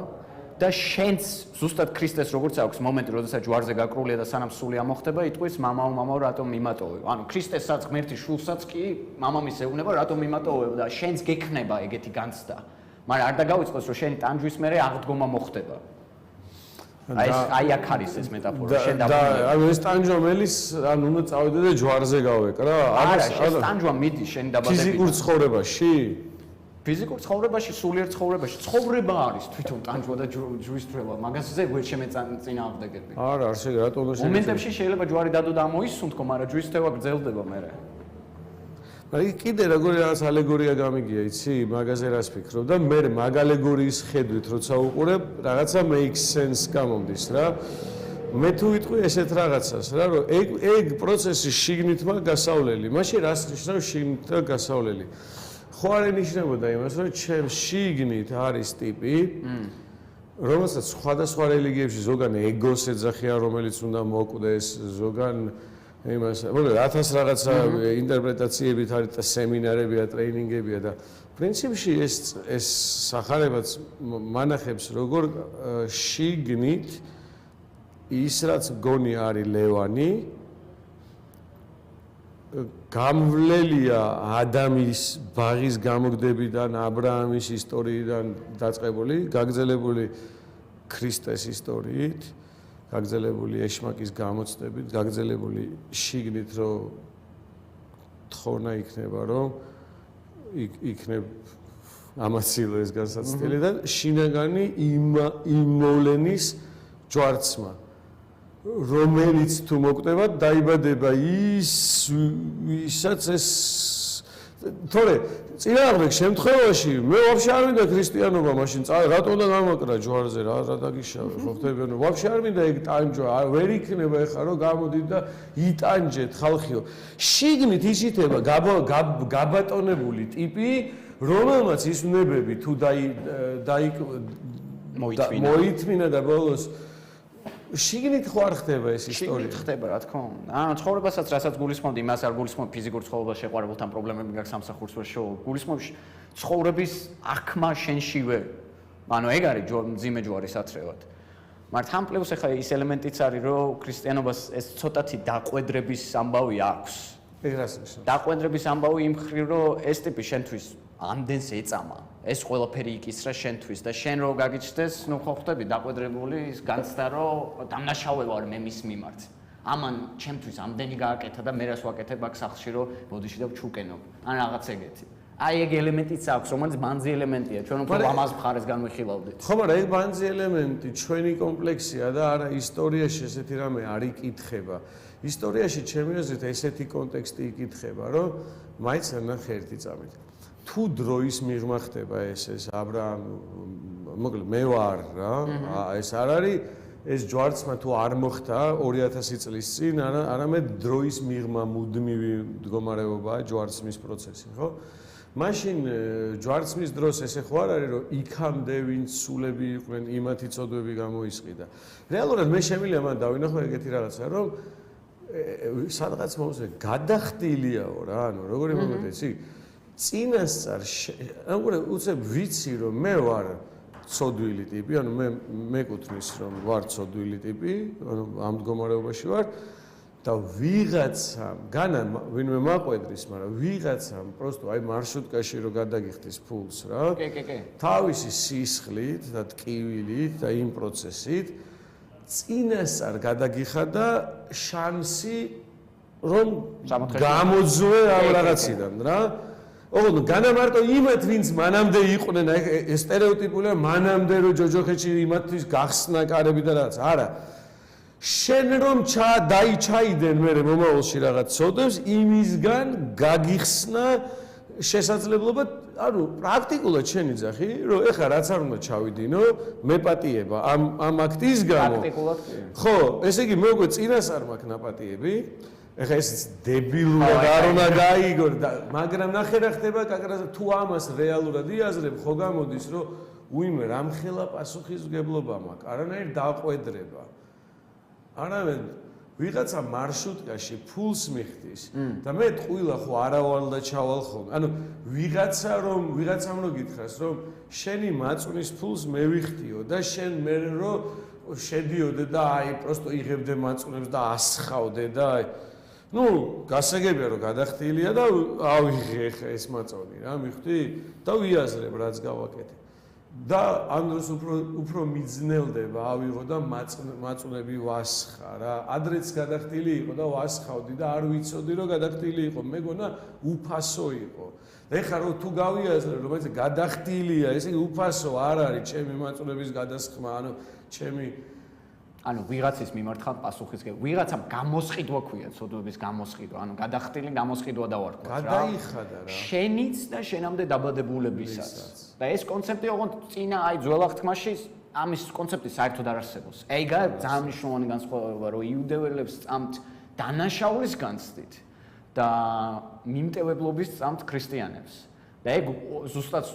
და შენც ზუსტად ქრისტეს როგორც აქვს მომენტი, როდესაც ჯვარზე გაკრულია და სანამ სული ამოხდება, იტყვის მამაო რატომ მიმატოვებ. ანუ ქრისტესაც ღმერთის შულსაც კი მამამის ეუბნება რატომ მიმატოვებ და შენც გექნება ეგეთი განცდა. მაგრამ არ დაგავიწყოს რომ შენი ტანჯვის მერე აღდგომა მოხდება. აი აქ არის ეს მეტაფორა შენ და ანუ ეს ტანჯვამელის ანუ უნდა წავიდე და ჯვარზე გავეკრა. არა, ეს ტანჯვა მიდის შენ დაბადებით. ფიზიკურ ცხოვრებაში ფიზიკურ ცხოვრებაში, სულიერ ცხოვრებაში ცხოვრება არის თვითონ ტანჯვა და ჯვისტრევა, მაგაზე ვერ შემეწინააღმდეგები. არა, არ შეიძლება რატომ უნდა მომენტებში შეიძლება ჯვარი დადო და ამოისუნთქო, მაგრამ ჯვისტრევა გრძელდება მერე. აი კიდე როგორი რაღაც ალეგორია გამიგია, იცი, მაგაზე რას ფიქრობ და მე მაგ ალეგორიის ხედვით როცა უყურებ, რაღაცა makes sense გამომდის რა. მე თუ ვიტყვი ესეთ რაღაცას რა, რომ ეგ პროცესი შიგნით მაგ გასავლელი. მაშინ რას ნიშნავს შიგნით და გასავლელი? ხო არ ენიშნებოდა იმას, რომ ჩემ შიგნით არის ტიპი, რომელსაც სხვადასხვა რელიგიებში ზოგან ეგოს ეძახიან, რომელიც უნდა მოკვდეს, ზოგან იმას, მოგეთ 1000 რაღაცა ინტერპრეტაციებით არის და სემინარებია, ტრეინინგებია და პრინციპში ეს სახარებაც მანახებს როგორ შიგნით ის რაც გონი არის ლევანი გამვლელია ადამის ბაღის გამოგდებიდან, ა ブラ ამის ისტორიიდან დაწყებული, გაგრძელებული ქრისტეს ისტორიით, გაგრძელებული ეშმაკის გამოცდებით, გაგრძელებული შიგნით რომ თხოვნა იქნება რომ იქნებ ამაცილო ეს განსაცდელი და შინაგანი იმოვლენის ჯვარცმა რომელიც თუ მოკვდება დაიბადება ისაც ეს თორე წინააღმდეგ შემთხვევაში მე ვაფშე არ მინდა ქრისტიანობა მაშინ რატომ უნდა გამოკრა ჯვარზე რა დაგიშავე ხო ხდებიან ვაფშე არ მინდა ეგ ტანჯვა ვერ იქნება ეხლა რომ გამოდით და იტანჯეთ ხალხიო შიგნით ისითება გაბატონებული ტიპი რომელმაც ის უნებები თუ მოითმინა და ბოლოს შიგნით ხო არ ხდება ეს ისტორია? შიგნით ხდება, რა თქმა უნდა. ანუ ცხოვრებასაც რასაც გულისხმობდი, იმას არ გულისხმობ ფიზიკურ ცხოვრებას შეყვარებულთან პრობლემები გაქვს სამსახურს ვერ შოუ. გულისხმობ ცხოვრების აღქმა შენშივე. ანუ ეგ არის მძიმე ჯვარის ათრევად. მაგრამ ამ პლუს ახლა ის ელემენტიც არის, რომ ქრისტიანობას ეს ცოტათი დაყვედრების ამბავი აქვს. ეგ რას ნიშნავს? დაყვედრების ამბავი იმ მხრივ, რომ ეს ტიპი შენთვის ამდენს ეწამა. ეს ყველაფერი იკისრა შენთვის და შენ რო გაგიჩნდეს, ნუ ხო ხდები დაყვედრებული, ის განცდა რომ დამნაშავე ვარ მე მის მიმართ. ამან ჩემთვის ამდენი გააკეთა და მე რას ვაკეთებ აქ სახლში რომ ბოდიში და ვჩუკენობ. ან რაღაც ეგეთი. აი ეგ ელემენტიც აქვს, რომელიც ბანძი ელემენტია, ჩვენ უფრო ამას მხარეს განვიხილავდით. ხო, მაგრამ ეგ ბანძი ელემენტი ჩვენი კომპლექსია და არა ისტორიაში ესეთი რამე არ იკითხება. ისტორიაში ჩემი აზრით ესეთი კონტექსტი იკითხება, რომ მაინც არ ნახე ერთი წამით. თუ დროის მიღმა ხდება ეს ა ブラ მოკლედ მე ვარ რა ეს არ არის ეს ჯვარცმა თუ არ მოხდა 2000 წლის წინ არამედ დროის მიღმა მუდმივი მდგომარეობაა ჯვარცმის პროცესი ხო მაშინ ჯვარცმის დროს ესე ხო არ არის რომ იქამდე ვინც სულები იყვნენ იმათი წოდები გამოისყიდა რეალურად მე შემიძლია მან დავინახო ეგეთი რაღაცა რომ სადღაც მომზე გადახდილიაო რა ანუ როგორი მომენტი იცი წინასწარ ანუ უცებ ვიცი რომ მე ვარ ცოდვილი ტიპი ანუ მე მეკუთვნის რომ ვარ ცოდვილი ტიპი ანუ ამ მდგომარეობაში ვარ და ვიღაცამ განა ვინმე მაყვედრის მაგრამ ვიღაცამ პროსტო აი მარშრუტკაში რომ გადაგიხდის ფულს რა კი თავისი სისხლით და ტკივილით და იმ პროცესით წინასწარ გადაგიხადა შანსი რომ გამოძვე ამ რაღაციდან რა ოღონდ განა მარტო იმათ ვინც მანამდე იყვნენ ეს სტერეოტიპულია მანამდე რომ ჯოჯოხეთში იმათთვის გახსნა კარები და რაღაც არა შენ რომ დაიჩაიდენ მე მომავალში რაღაც ცოდებს იმისგან გაგიხსნა შესაძლებლობა ანუ პრაქტიკულად შენი ძახი რომ ეხლა რაც არ უნდა ჩავიდინო მეპატიება ამ აქტის გამო პრაქტიკულად ხო ესე იგი მე უკვე წინასწარ მაქვს ნაპატიები ეხა ეს დებილურად არ უნდა გაიგო მაგრამ ნახე რა ხდება კაკრაზე თუ ამას რეალურად იაზრებ ხო გამოდის რომ უიმე რამხელა პასუხისმგებლობა მაქვს არანაირ დაყვედრება არამედ ვიღაცა მარშრუტკაში ფულს მიხდის და მე ტყუილა ხო არავალ და ჩავალ ხოლმე ანუ ვიღაცამ რო გითხრას რომ შენი მაწვნის ფულს მე ვიხდიო და შენ მე რო შედიოდე და აი პროსტო იღებდე მაწვნებს და ასხავდე და აი ну გასაგებია რომ გადახდილია და ავიღე ხა ეს მაწონი რა მიხდი და ვიაზრებ რაც გავაკეთე და ამ დროს უფრო მიძნელდება ავიღო და მაწუნები ვასხა რა. ადრეც გადახდილი იყო და ვასხავდი და არ ვიცოდი რომ გადახდილი იყო. მეგონა უფასო იყო. და ეხლა რომ თუ გავიაზრე რომ ეს გადახდილია, ესე იგი უფასო არ არის ჩემი მაწუნების გადასხმა, ჩემი ვიღაცის მიმართ პასუხისგება, ვიღაცამ გამოსყიდვა ქვია, ცოდვების გამოსყიდვა, გადახდილი გამოსყიდვა დავარქვა რა. გადაიხადა რა. შენიც და შენამდე დაბადებულებისაც. და ეს კონცეფტი ოღონდ წინა ძველ აღთქმაში ამის კონცეფტი საერთოდ არ არსებობს. ეგა ძალიან მნიშვნელოვანი განსხვავება, რომ იუდეველებს წამთ დანაშაულის განცდით და მიმტევებლობის წამთ ქრისტიანებს. და ეგ ზუსტად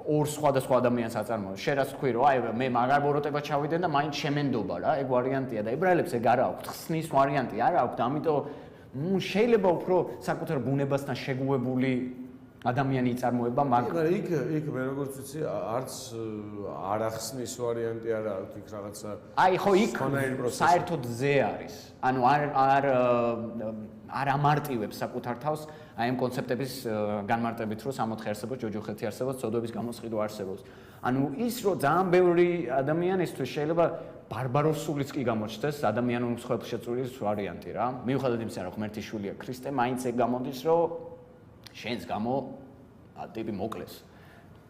ორ სხვადასხვა ადამიანს აწარმოებს. შენ რაც თქვი, რომ აი მე მაგარ ბოროტება ჩავიდენ და მაინც შემენდობა რა, ეგ ვარიანტია და ებრაელებს ეგ არ აქვთ, ხსნის ვარიანტი არ აქვთ, ამიტომ შეიძლება უფრო საკუთარ ბუნებასთან შეგუებული ადამიანი იწარმოება, მაგრამ იქ მე როგორც ვიცი, არც არ ახსნის ვარიანტი არ აქვს იქ რაღაცა. აი ხო იქ საერთოდ ზე არის. არ ამარტივებს საკუთარ თავს აი ამ კონცეფტების განმარტებით, რომ 60 არსებობს, ჯოჯოხეთი არსებობს, ცოდვების გამოსყიდვა არსებობს. ის რომ ძალიან ბევრი ადამიანისთვის შეიძლება ბარბაროსულიც კი გამოჩნდეს ადამიანური მსხვერპლშეწულის ვარიანტი რა. მიუხედავად იმისა, რომ ღმერთი შვილია ქრისტე, მაინც ეგ გამოდის, რომ შენს გამო ტიპი მოკლეს.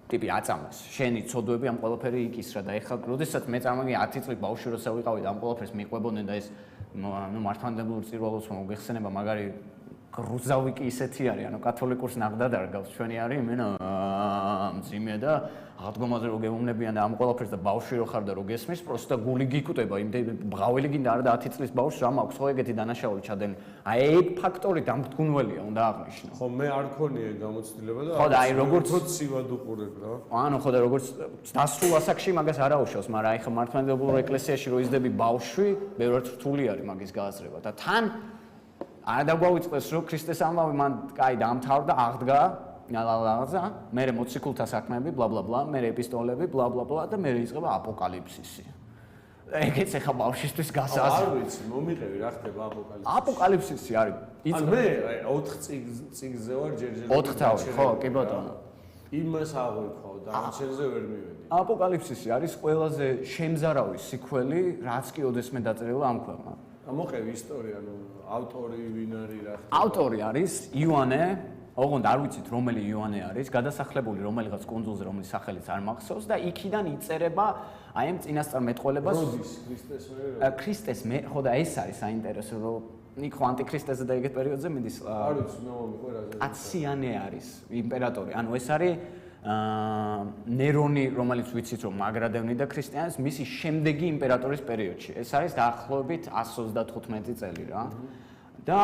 ტიპი აწამეს. შენი ცოდვები ამ ყველაფერი იკისრა და ეხლა როდესაც მე წარმოგიდგენია 10 წლის ბავშვი როცა ვიყავი და ამ ყველაფერს მიყვებოდნენ და ეს მართლმადიდებლური წირვალოსმა მოგეხსენება მაგარი გრუზავი კი ისეთი არის, კათოლიკურს ნაღდად არ გავს, ჩვენი არის იმენა მძიმე და აღდგომაზე რო გეუბნებიან და ამ ყველაფერს და ბავშვი რო ხარ და რო გესმის, პროსტა გული გიკვდება, იმდენი ბღაველი გინდა არა და 10 წლის ბავშვს რა მაქვს, ხო ეგეთი დანაშაული ჩადენი. აი ეგ ფაქტორი დამდგუნველია, უნდა აღნიშნო. ხო მე არ ქონია გამოცდილება და ხო და აი როგორც ცივად უყურებ რა. ხო და როგორც დასრულ ასაკში მაგას არ აუშავს, მაგრამ აი ხა მართლმადიდებლურ ეკლესიაში რო იზრდები ბავშვი, ბევრად რთული არის მაგის გააზრება და თან არ დაგვაუწყდეს რომ ქრისტეს ამბავი მან კაი დაამთავრდა, აღდგა რაღაცა, მერე მოციქულთა საქმეები, ბლა ბლა ბლა, მერე ეპისტოლები, ბლა ბლა ბლა და მერე იწყება აპოკალიფსისი. ეგეც ახლა ბავშვისთვის გასაზრდა. არ ვიცი, მომიყევი რა ხდება აპოკალიფსისი. აპოკალიფსისი არის. მე 4 წიგნზე ვარ ჯერჯერ. 4 თავი, ხო, კი ბატონო. იმას აღვიქავ და ამჩენზე ვერ მივედი. აპოკალიფსისი არის ყველაზე შემზარავი სიკველი, რაც კი ოდესმე დაწერილა ამ ქვეყანაში. მოყევი ისტორია, ავტორი ვინ არის რა ხდება? ავტორი არის იოანე, ოღონდ არ ვიცით რომელი იოანე არის, გადასახლებული რომელიღაც კუნძულზე, რომლის სახელიც არ მახსოვს და იქიდან იწერება აი ამ წინასწარმეტყველებას. როდის ქრისტეს ქრისტეს ხო და ეს არის საინტერესო, რომ იქ ხო ანტიქრისტეზე და ეგეთ პერიოდზე მიდის. არ ვიცი, მე მომიყვე რაზე. აციანე არის იმპერატორი. ანუ ეს არის ნერონი, რომელიც ვიცით რომ მაგრადევნიდა ქრისტიანს, მისი შემდეგი იმპერატორის პერიოდში. ეს არის დაახლოებით 135 წელი რა. და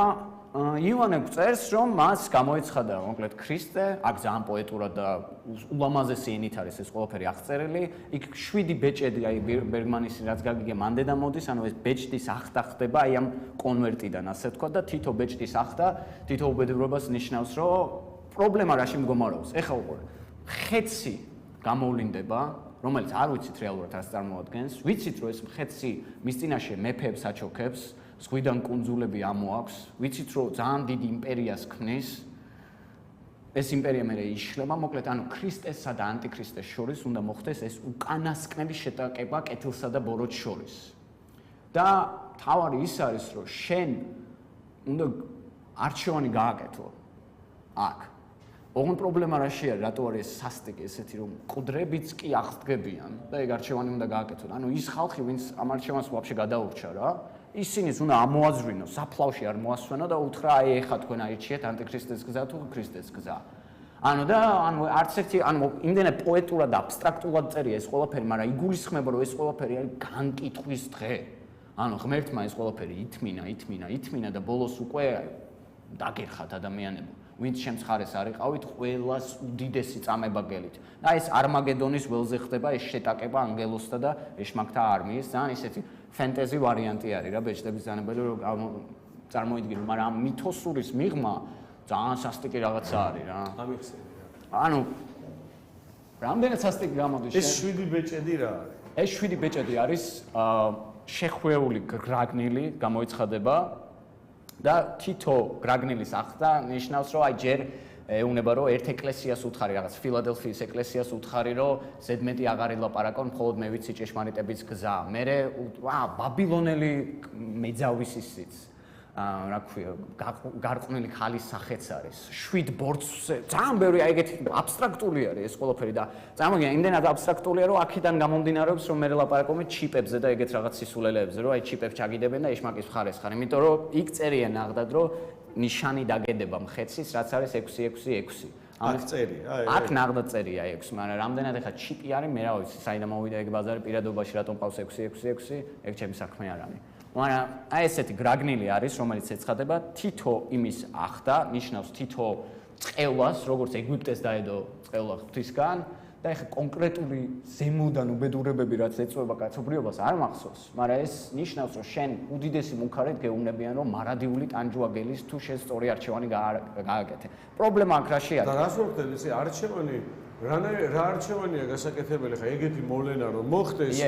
იოანე წერს, რომ მას გამოეცხადა მოკლედ ქრისტე, აქ ძალიან პოეტურად და ულამაზესი ენით არის ეს ყველაფერი აღწერილი. იქ 7 ბეჭედი, აი ბერგმანის რაც გაგიგე მანდედა მოდის, ანუ ეს ბეჭდის ახდა ხდება აი ამ კონვერტიდან, ასე თქვა და თითო ბეჭდის ახდა, თითო უბედურებას ნიშნავს, რომ პრობლემა რაში მდგომარეობს. ეხლა უყურე. ხეცი გამოვლინდება, რომელიც არ ვიცით რეალურად რას წარმოადგენს. ვიცით, რომ ეს ხეცი მის წინაშე მეფეებს აჩოქებს, ზღვიდან კუნძულები ამოაქვს. ვიცით, რომ ძალიან დიდი იმპერიას ქმნის. ეს იმპერია მერე იშლება, მოკლედ, ანუ ქრისტესა და ანტიქრისტეს შორის უნდა მოხდეს ეს უკანასკნელი შეტაკება კეთილსა და ბოროტს შორის. და თავარი ის არის, რომ შენ უნდა არჩევანი გააკეთო. აქ ოღონდ პრობლემა რაში არის, რატო არის ეს სასტიკი ესეთი, რომ მკვდრებიც კი აღდგებიან და ეგ არჩევანი უნდა გააკეთონ. ანუ ის ხალხი, ვინც ამ არჩევანს ვაფშე გადაურჩა რა, ისინიც უნდა ამოაზრინო, საფლავში არ მოასვენო და უთხრა, აი ეხა თქვენ აირჩიეთ ანტიქრისტეს გზა თუ ქრისტეს გზა. ანუ არც ერთი, იმდენად პოეტურად და აბსტრაქტულად წერია ეს ყველაფერი, მაგრამ იგულისხმება, რომ ეს ყველაფერი არის განკითხვის დღე. ანუ ღმერთმა ეს ყველაფერი ითმინა და ბოლოს უკვე დაგერხათ ადამიანებო. ვინც ჩემს ხარეს არ იყავით, ყველას უდიდესი წამება გელით. და ეს არმაგედონის ველზე ხდება ეს შეტაკება ანგელოსთა და ეშმაკთა არმიის, ძალიან ისეთი ფენტეზი ვარიანტი არის რა, ბეჭდების ძანებელი რომ წარმოიდგინო, მაგრამ ამ მითოსურის მიღმა ძალიან სასტიკი რაღაცა არის რა. ამიხსენი რა. ანუ რამდენად სასტიკი გამოდის ეს 7 ბეჭედი რა არის? ეს 7 ბეჭედი არის შეხვეული გრაგნილი გამოიცხადება და თითო გრაგნილის ახდა ნიშნავს, რომ აი ჯერ ეუნება რომ ერთ ეკლესიას უთხარი რაღაც ფილადელფიის ეკლესიას უთხარი რომ ზედმეტი აღარ ელაპარაკონ მხოლოდ მე ვიცი ჭეშმარიტების გზა მე ბაბილონელი მეძავისისიც რა ქვია გარყვნილი ხალის სახეც არის 7 ბორცვზე ძალიან ბევრი აი ეგეთი აბსტრაქტული არის ეს ყველაფერი და წარმოგიდგენ იმდენად აბსტრაქტულია რომ აქედან გამომდინარეობს რომ მე ლაპარაკობ ჩიპებზე და ეგეთ რაღაც სისულელეებზე რომ აი ჩიპებს ჩაგიდებენ და ეშმაკის მხარეს ხარ იმიტომ რომ იქ წერიან აღდად რომ ნიშანი დაგედება მხეცის რაც არის 666 აქ წერია აქ ნაღდად წერია 6 მაგრამ რამდენად ეხა ჩიპი არის მე რა ვიცი საიდან მოვიდა ეგ ბაზარი პირადობაში რატომ ყავს 666 ეგ ჩემი საქმე არ არის მაგრამ აი ესეთი გრაგნილი არის რომელიც ეცხადება თითო იმის ახდა ნიშნავს თითო წყევას როგორც ეგვიპტეს დაედო წყევა ღვთისგან და ეხა კონკრეტული ზემოდან უბედურებები რაც ეწובה კაცობრიობას არ მახსოვს მაგრამ ეს ნიშნავს რომ შენ უდიდესი მუქარით გეუბნებიან რომ მარადიული ტანჯვაგელის თუ შენ სწორი არჩევანი გააკეთე პრობლემა აქ რაში არის და რას ვხდები ეს არჩევანი რა არჩევანია გასაკეთებელი ხა ეგეთი მოვლენა რომ მოხდეს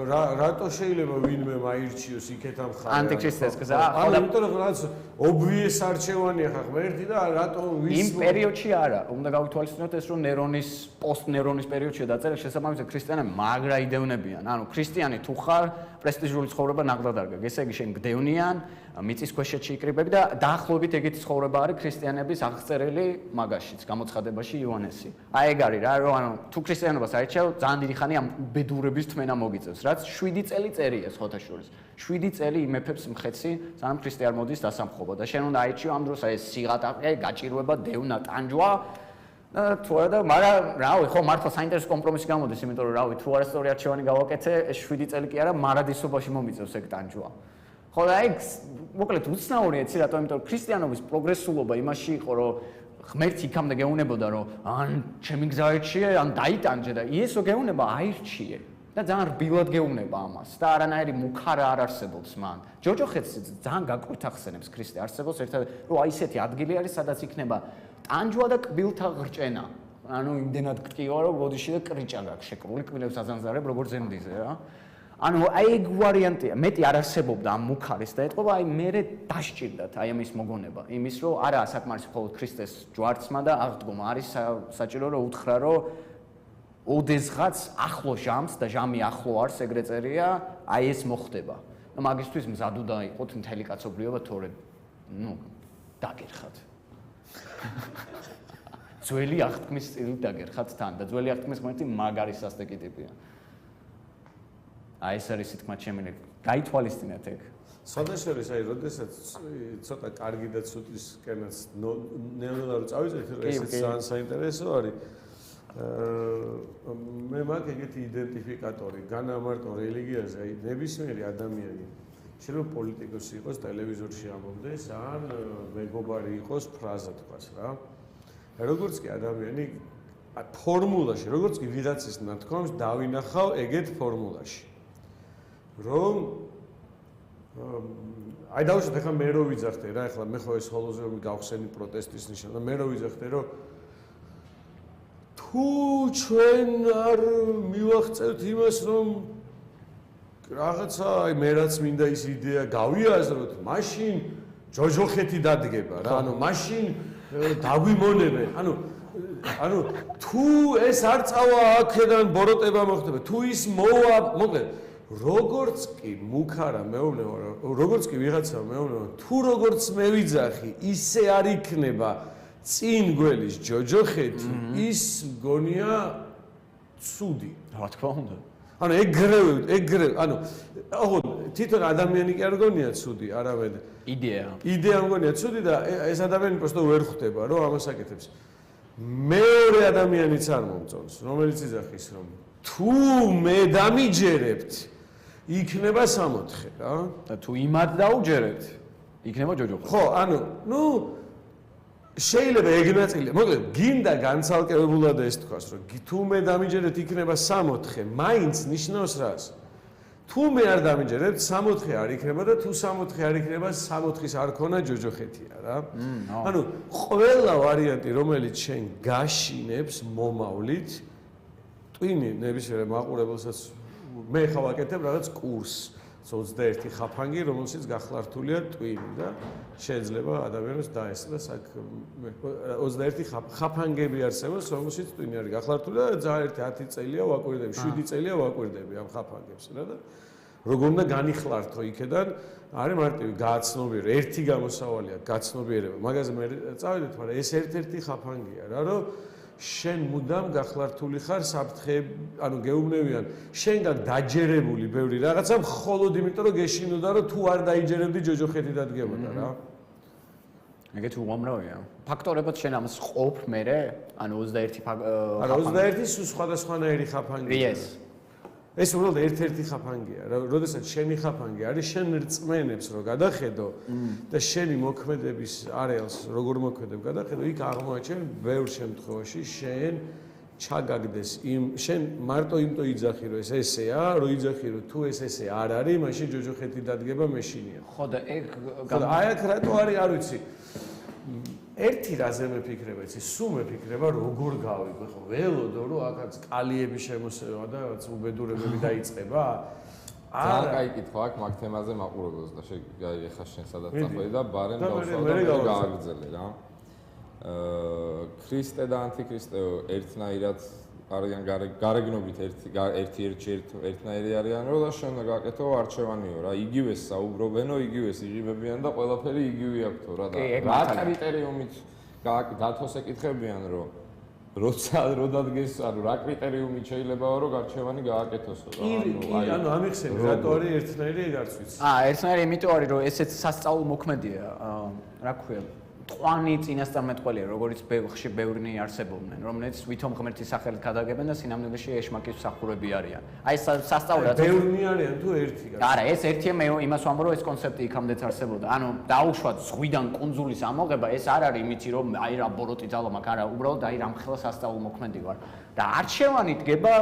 რატო შეიძლება ვინმე მაირჩიოს იქეთ ამ ხარ ანტიქრისტეს გზა ანუ იმიტომ რომ რაც obvious არჩევანია ხა ღმერთი და რატო ვის იმ პერიოდში არა უნდა გავითვალისწინოთ ეს რომ ნერონის პოსტ-ნერონის პერიოდში დაწერა შესაბამისად ქრისტიანები მაგრა იდევნებიან ანუ ქრისტიანი თუ ხარ პრესტიჟული ცხოვრება ნაღდად არ გაქვს ესე იგი შენ გდევნიან მიწისქვეშეთში იკრიბები და დაახლოებით ეგეთი ცხოვრება არის ქრისტიანების აღწერილი მაგაშიც გამოცხადებაში იოანესი აი ეგ არის რა რომ ანუ თუ ქრისტიანობას აირჩევ ძალიან დიდი ხანი ამ უბედურების თმენა მოგიწევს რაც 7 წელი წერია ხოთაშორის 7 წელი იმეფებს მხეცი სანამ ქრისტე არ მოდის დასამხობა და შენ უნდა აირჩიო ამ დროს აი ეს სიღატაკე გაჭირვება დევნა ტანჯვა და თუ არა და მაგრამ რავი ხო მართლა საინტერესო კომპრომისი გამოდის იმიტომ რომ რავი თუ არა სწორი არჩევანი გავაკეთე ეს 7 წელი კი არა მარადისობაში მომიწევს ეგ ტანჯვა ხო და ეგ მოკლედ უცნაურია იცი რატომ იმიტომ რომ ქრისტიანობის პროგრესულობა იმაში იყო რომ ღმერთი იქამდე გეუნებოდა რომ ან ჩემი გზა ერჩიე ან დაიტანჯე და იესო გეუნება აირჩიე და ძალიან რბილად გეუნება ამას და არანაირი მუქარა არ არსებობს მან ჯოჯოხეთს ძალიან გაკვირთ ახსენებს ქრისტე არსებობს ერთად რომ აი ესეთი ადგილი არის სადაც იქნება ტანჯვა და კბილთა ղრჭენა ანუ იმდენად კრკივა რომ ბოდიში და კრიჭა გაქვს შეკრული კბილებს აზანზარებ როგორც ზემდიზე რა ანუ აი ეგ ვარიანტია მეტი არ არსებობდა ამ მუქარის და ეთყობა აი მე დასჭირდათ აი ამის მოგონება იმის რომ არა საკმარისი მხოლოდ ქრისტეს ჯვარცმა და აღდგომა არის საჭირო რომ უთხრა რომ ოდესღაც ახლო ჟამს და ჟამი ახლო არის ეგრე წერია აი ეს მოხდება და მაგისთვის მზად უნდა იყოთ მთელი კაცობრიობა თორე ნუ დაგერხათ ძველი აღთქმის სტილით დაგერხათ თან და ძველი აღთქმის ღმერთი მაგარი სასტიკი ტიპია აი ეს არის თქმა შემიძლია გაითვალისწინეთ ეგ სხვადასხვა აი როდესაც ცოტა კარგი და ცუდისკენაც ნეონალურ წავიწყეთ რომ ესეც ძალიან საინტერესო არის მე მაგ ეგეთი იდენტიფიკატორი განამარტო რელიგიაზე აი ნებისმიერი ადამიანი შეიძლება პოლიტიკოსი იყოს ტელევიზორში ამბობდეს ან მეგობარი იყოს ფრაზა თქვას რა როგორც კი ადამიანი ფორმულაში როგორც კი ვიღაცის ნათქვამს დავინახავ ეგეთ ფორმულაში რომ აი დავუშვათ ახლა მე რო ვიძახდე რა ახლა მე ხო ეს ხოლოზე გავხსენი პროტესტის ნიშანი და მე რო ვიძახდე რომ თუ ჩვენ არ მივახცევთ იმას რომ რაღაცა აი მე რაც მინდა ის იდეა გავიაზროთ მაშინ ჯოჯოხეთი დადგება რა ანუ მაშინ დაგვიმონებენ ანუ თუ ეს არ წავა აქედან ბოროტება მოხდება თუ ის მოვა მოკლედ როგორც კი მუქარა მეუბნება როგორც კი ვიღაცა მეუბნება თუ როგორც მე ვიძახი ისე არ იქნება წინ გველის ჯოჯოხეთი ის მგონია ცუდი რა თქმა უნდა ანუ ეგრევე ანუ ხო თვითონ ადამიანი კი არ გონია ცუდი არამედ იდეა მგონია ცუდი და ეს ადამიანი просто ვერ ხვდება რომ ამას აკეთებს მეორე ადამიანიც არ მომწონს რომელიც იძახის რომ თუ მე დამიჯერებთ იქნება 64 რა და თუ იმად დაუჯერებთ იქნება ჯოჯოხეთი ხო ანუ ნუ შეიძლება ეგ ნაწილი მოკლედ გინდა განცალკევებულად ეს თქვას რომ თუ მე დამიჯერებთ იქნება 64 მაინც ნიშნავს რას თუ მე არ დამიჯერებთ 64 არ იქნება და თუ 64 არ იქნება 64-ის არ ქონა ჯოჯოხეთია რა ანუ ყველა ვარიანტი რომელიც შენ გაშინებს მომავლით ტვინი ნებისმიერ მაყურებელსაც მე ხავ აკეთებ რაღაც კურსს 21 ხაფანგი, რომელშიც გახლართულია ტვინი და შეიძლება ადამიანს დაესწროს აქ 21 ხაფანგები არსებობს, რომელშიც ტვინი არის გახლართული და ძალიან 10 წელია ვაკვირდები, 7 წელია ვაკვირდები ამ ხაფანგებს რა და როგორ უნდა განიხლართო იქედან არის მარტივი გააცნობიერო, ერთი გამოსავალია გაცნობიერება. მაგაზე მე წავიდეთ, მაგრამ ეს ერთ-ერთი ხაფანგია რა, რომ შენ მუდამ გახლართული ხარ საფრთხეები, ანუ გეუბნებიან, შენგან დაჯერებული ბევრი რაღაცა, მხოლოდ იმიტომ რომ გეშინოდა, რომ თუ არ დაიჯერებდი ჯოჯოხეთი დადგებოდა რა. ეგეთი უამრავია. ფაქტორებად შენ ამას ყოფ მერე, ანუ 21 არა 21 სულ სხვადასხვანაირი ხაფანგია. ეს ეს უბრალოდ ერთ-ერთი ხაფანგია. როდესაც შენი ხაფანგი არის, შენ რწმენებს რომ გადახედო და შენი მოქმედების არეალს როგორ მოქმედებ გადახედო, იქ აღმოაჩენ ბევრ შემთხვევაში შენ ჩაგაგდეს შენ მარტო იმიტომ იძახი რომ ეს ესეა, რომ იძახი რომ თუ ეს ესე არ არის, მაშინ ჯოჯოხეთი დადგება მეშინია. ხო და ეგ აი აქ რატო არის, არ ვიცი. ერთი რაზე მეფიქრება, იცი, სულ მეფიქრება როგორ გავიგო, ხო, ველოდო რომ აქაც კალიები შემოსევა და რაც უბედურებები დაიწყება. არა, კაი კითხვა აქ მაგ თემაზე მაყურებელს და შეგვიგი ეხა შენ სადაც წახვედი და ბარემ დავსვლა და გააგრძელე რა. ქრისტე და ანტიქრისტე ერთნაირად არიან გარეგნობით ერთნაირი არიანო და შენ გააკეთო არჩევანიო რა. იგივეს საუბრობენო, იგივეს იღებებიან და ყველაფერი იგივე აქვთო რა და რა კრიტერიუმით დათოს ეკითხებიან რომ როცა რო დადგეს, ანუ რა კრიტერიუმით შეიძლებაო რომ არჩევანი გააკეთოსო რა. ანუ ამიხსენე რატო არის ერთნაირი ეგ არც ვიცი. ერთნაირი იმიტომ არის რომ ესეც სასწავლო მოქმედია, რა ქვია ყვანი წინასწარმეტყველია, როგორც ხშირ ბევრნი არსებობდნენ, რომლებიც ვითომ ღმერთის სახელით გადაგებენ და სინამდვილეში ეშმაკის მსახურები არიან. აი სასწაულად ბევრნი არიან თუ ერთი? არა, ეს ერთია, მე იმას ვამბობ, რომ ეს კონცეფტი იქამდეც არსებობდა. ანუ დაუშვათ ზღვიდან კუნძულის ამოღება, ეს არ არის იმითი, რომ აი რა ბოროტი ძალა მაქვს, არა, უბრალოდ აი რამხელა სასწავლო მოქმედი ვარ. და არჩევანი დგება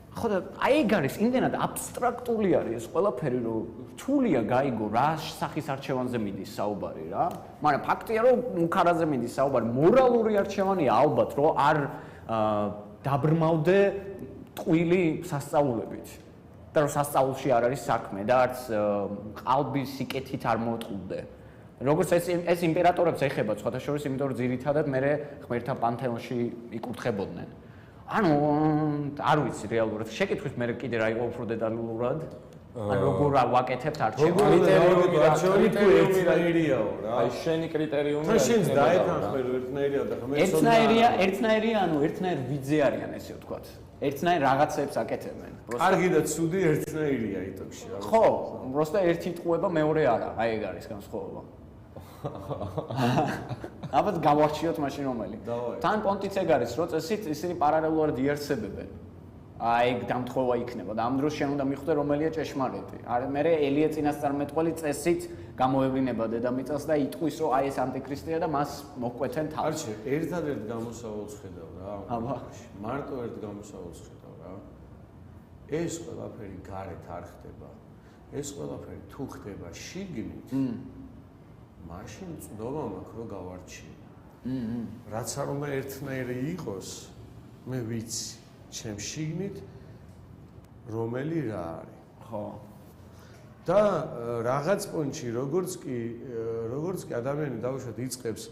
ხო და აი ეგ არის იმდენად აბსტრაქტული არის ეს ყველაფერი, რომ რთულია გაიგო რა სახის არჩევანზე მიდის საუბარი რა. მაგრამ ფაქტია რომ უქარაზე მიდის საუბარი, მორალური არჩევანია ალბათ, რომ არ დაბრმავდე ტყვილი სასწაულებით. და რომ სასწაულში არ არის საქმე და არც ყალბის სიკეთით არ მოტყუდე. როგორც ეს იმპერატორებს ეხება სხვათა შორის, იმიტომ რომ ძირითადად მე ღმერთთა პანთეონში იკურთხებოდნენ. ანუ არ ვიცი რეალურად შეკითხვის მე კიდე რა იყო უფრო დეტალურად ან როგორ ვაკეთებთ არჩევანს არჩევანი თუ ერთნაირიაო რა აი შენი კრიტერიუმი და შენს დაეთანხმე რომ ერთნაირია და ხომ ერთნაირია ანუ ერთნაირ ვიძე არიან ესე ვთქვათ ერთნაირ რაღაცებს აკეთებენ კარგი და ცუდი ერთნაირია იტოქში რა ხო просто ერთი ტყუება მეორე არა აი ეგ არის განსხვავება აბა გავარჩიოთ მაშინ რომელი თან პონტიც ეგ არის რომ წესით ისინი პარალელურად იარსებებენ აი დამთხოვა იქნება და ამ დროს შენ უნდა მიხვდე რომელია ჭეშმარიტი არა მე ელია წინასწარმეტყველი წესით გამოევლინება დედამიწას და იტყვის რომ აი ეს ანტიქრისტია და მას მოყვეთენ თავს არჩე ერთადერთ გამოსავალს ხედავ რა აბა მარტო ერთ გამოსავალს ხედავ რა ეს ყველაფერი გარეთ არ ხდება ეს ყველაფერი თუ ხდება შიგნით მაშინ წვდომა მაქვს რომ გავარჩიო რაც არ უნდა ერთნაირი იყოს მე ვიცი ჩემ შიგნით რომელი რა არის ხო და რაღაც პონჩი როგორც კი ადამიანი დაუშვათ იწყებს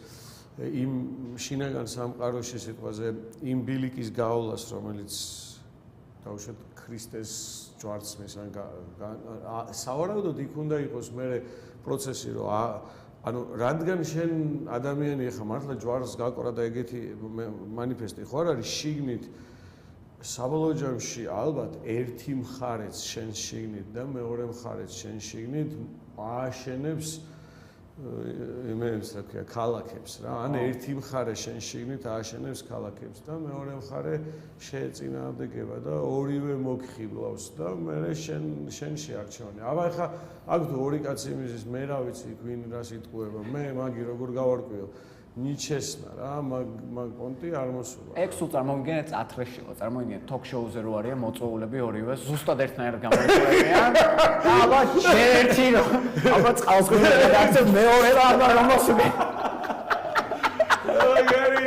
იმ შინაგან სამყაროში სიტყვაზე იმ ბილიკის გაავლას რომელიც დაუშვათ ქრისტეს ჯვარცმის ან სავარაუდოდ იქ უნდა იყოს მე პროცესი რომ ანუ რადგან შენ ადამიანი ხარ მართლა ჯვარს გაკვრა და ეგეთი მანიფესტი ხო არ არის შიგნით საბოლოო ჯამში ალბათ ერთი მხარეც შენ შიგნით და მეორე მხარეც შენ შიგნით ააშენებს იმებს რა ქვია ქალაქებს რა ან ერთი მხარე შენ შიგნით ააშენებს ქალაქებს და მეორე მხარე შეეწინააღმდეგება და ორივე მოგხიბლავს და მე შენში არჩევანი აბა ხა აქ თუ ორი კაცი მიზის მე რა ვიცი ვინ რას იტყუება მე მაგი როგორ გავარკვიო ნიჩესნა რა მაგ პონტი არ მოსულა ეგ სულ წარმოვიდგინეთ ათრეშილა წარმოვიდგინეთ ток-შოუზე რო არიან მოწვეულები ორივე ზუსტად ერთნაირად გამოიყურებიან და აბა ერთი რომ აბა წყალსგუნდა გადააქცევ მეორე რა არ მოსული აგარი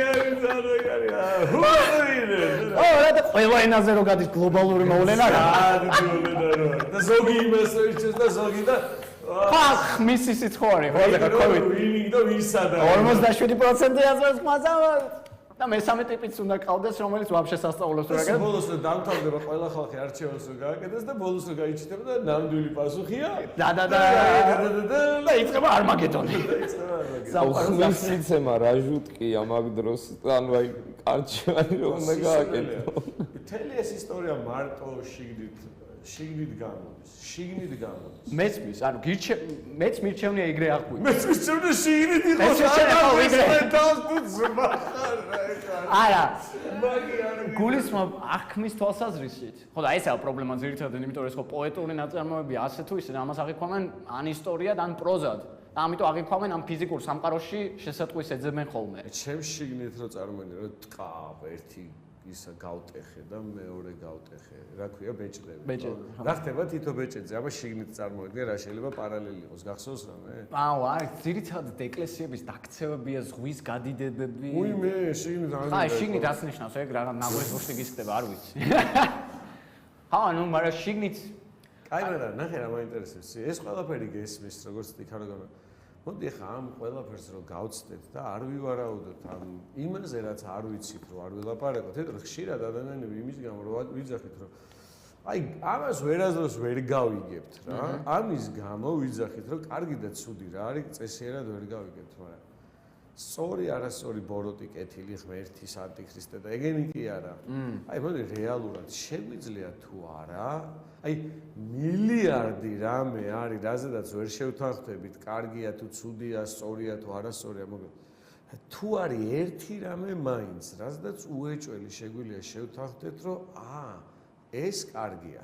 რა და ყველა ენაზე რო გადის გლობალური მოვლენა რა. და ზოგი იმას ვიჩეს და ზოგი და ხახ მისი სიცხოარი ხო და COVID ვინინგ და ვისადა 57% აზრს ხმაცა და მესამე ტიპიც უნდა ყავდეს რომელიც ვაფშე სასწაულოს რა გაკეთებს. ბოლოს დამთავრდება ყველა ხალხი არჩევანს რო გააკეთეს და ბოლოს რო გაიჩიტება და ნამდვილი პასუხია და იწყება არმაგედონი. ხმის მიცემა რა ჟუტკია მაგ დროს ანუ აი არჩევანი რომ უნდა გააკეთო. მთელი ეს ისტორია მარტო შიგნით გამოდის. მეცმის, ანუ მეც მირჩევნია ეგრე აღვი. მეც მირჩევნია შიგნით იყოს. არა. გულისხმობ აღქმის თვალსაზრისით. ხო და ესაა პრობლემა ძირითადად, იმიტომ რომ ეს ხო პოეტური ნაწარმოებია, ასე თუ ისე ამას აღიქვამენ ან ისტორიად, ან პროზად. და ამიტომ აღიქვამენ ამ ფიზიკურ სამყაროში შესატყვის ეძებენ ხოლმე. ჩემს შიგნით რო წარმოვიდგინე, რომ ტყავ ერთი ისა გავტეხე და მეორე გავტეხე. რა ქვია ბეჭდები. რა ხდება თითო ბეჭედზე? აბა შიგნით წარმოვიდგინე, რა შეიძლება პარალელი იყოს. გახსოვს რამე? აუ, აი, ძირითადად ეკლესიების დაქცევებია, ზღვის გადიდებები. მე შიგნით არ აი, შიგნით ას ნიშნავს ეგ რა ნაგვრის გუშტი გისხდება, არ ვიცი. ჰა, ნუ მაგრამ შიგნით აი, მაგრამ ნახე რა მაინტერესებს. ეს ყველაფერი გესმის, როგორც ტიქაროგონა. მოდი ახლა ამ ყველაფერს რო გავცდეთ და არ ვივარაუდოთ ამ იმაზე, რაც არ ვიცით, რომ არ ვილაპარაკოთ, ეთქ ხშირად ადამიანები იმის გამო რომ ვიძახით, რომ აი, ამას ვერასდროს ვერ გავიგებთ რა. ამის გამო ვიძახით, რომ კარგი და ცუდი რა არის, წესიერად ვერ გავიგებთ, მაგრამ სწორი არასწორი ბოროტი კეთილი ღმერთის ანტიქრისტე და ეგენი კი არა. აი, მოდი რეალურად შეგვიძლია თუ არა აი მილიარდი რამე არის, რაზედაც ვერ შევთანხმდებით, კარგია თუ ცუდია, სწორია თუ არასწორია, მაგრამ თუ არის ერთი რამე მაინც, რაზედაც უეჭველი შეგვიძლია შევთანხმდეთ, რომ ეს კარგია.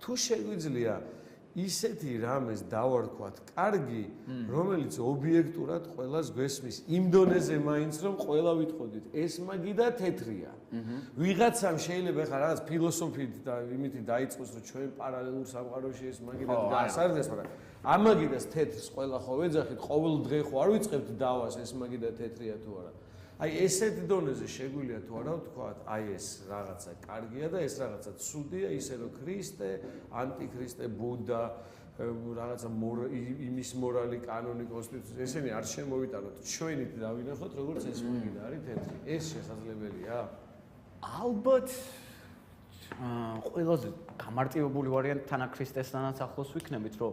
თუ შეგვიძლია ისეთი რამეს დავარქვათ კარგი, რომელიც ობიექტურად ყველას გვესმის, იმ დონეზე მაინც რომ ყველა ვიტყოდით, ეს მაგი და თეთრია. ვიღაცამ შეიძლება ხა რაღაც ფილოსოფიით და იმითი დაიწყოს, რომ ჩვენ პარალელურ სამყაროში ეს მაგი და გასარდეს, მაგრამ ამაგიდას თეთრს ყველა ხო ვეძახით, ყოველ დღე ხო არ ვიწყებთ დავას ეს მაგი და თეთრია თუ არა. აი ესეთ დონეზე შეგვიძლია თუ არა ვთქვათ, აი ეს რაღაცა კარგია და ეს რაღაცა ცუდია, ისე რომ ქრისტე, ანტიქრისტე, ბუდა, რაღაცა იმის მორალი, კანონი, კონსტიტუცია, ესენი არ შემოვიტანოთ, ჩვენით დავინახოთ, როგორც ეს მაგიდა არის თეთრი. ეს შესაძლებელია? ალბათ ყველაზე გამარტივებული ვარიანტი თანაქრისტესთანაც ახლოს ვიქნებით, რომ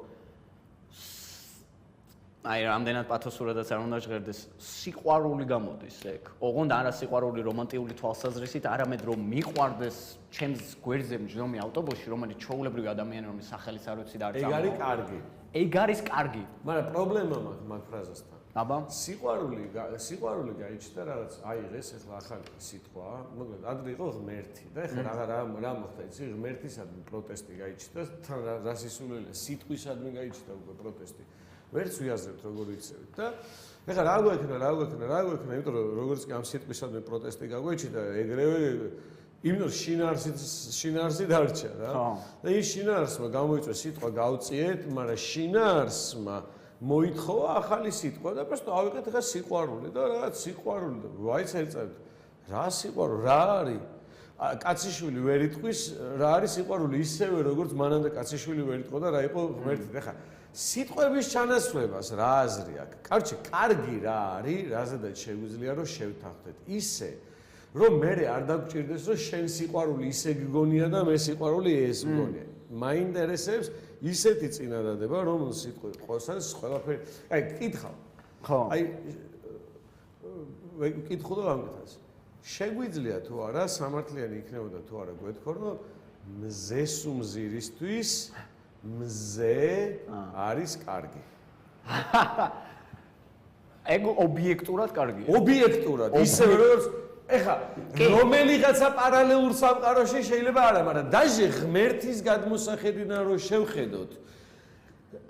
აი რამდენად პათოსურადაც არ უნდა ჟღერდეს, სიყვარული გამოდის ეგ. ოღონდ არა სიყვარული რომანტიული თვალსაზრისით, არამედ რომ მიყვარდეს ჩემს გვერდზე მჯდომი ავტობუსში, რომელიც ჩვეულებრივი ადამიანი, რომელიც სახელის არ ვიცი და არ ეგ არის კარგი. ეგ არის კარგი. მაგრამ პრობლემა მაქვს მაგ ფრაზასთან. აბა, სიყვარული გაიჩნდა რაღაც აიღეს ახლა ახალი სიტყვა, მოკლედ ადრე იყო ღმერთი და ახლა რა მოხდა იცი ღმერთისადმი პროტესტი გაიჩნდა, თან რა სისულელია სიტყვისადმი გაიჩნდა უკვე პროტესტი. ვერც ვიაზრებთ როგორ ვიცევით და ეხლა რა გვექნა, იმიტომ რომ როგორც კი ამ სიტყვისადმი პროტესტი გაგვეჩნდა, ეგრევე იმიტომ შინაარსი დარჩა რა. და ის შინაარსმა გამოიწვია სიტყვა გავწიეთ, მაგრამ შინაარსმა მოითხოვა ახალი სიტყვა და просто ავიღეთ ახლა სიყვარული და რაღაც სიყვარული და ვაიცერწევთ. რა სიყვარული, რა არის? კაციშვილი ვერ იტყვის, რა არის სიყვარული, ისევე როგორც მანამდე კაციშვილი ვერ იტყვა და რა იყო ღმერთი. ეხლა სიტყვების ჩანაცვლებას რა აზრი აქვს? კარჩე, კარგი რა არის, რაზედაც შეგვიძლია რომ შევთანხმდეთ. ისე რომ მე არ დაგჭირდეს რომ შენ სიყვარული ისე გგონია და მე სიყვარული ეს მგონია. მაინტერესებს ისეთი წინადადება, რომ სიტყვი ყოსანს ყველაფერი. აი, კითხავ. ხო. აი კითხულობ ამითაც. შეგვიძლია თუ არა სამართლიანი იქნებოდა თუ არა გვეთქო, რომ მზესუმზირისთვის მზე არის კარგი. ეგ ობიექტურად კარგია. ობიექტურად, ისევე როგორც ეხა რომელიღაცა პარალელურ სამყაროში შეიძლება არა, მაგრამ დაჟე ღმერთის გადმოსახედიდან რო შევხედოთ.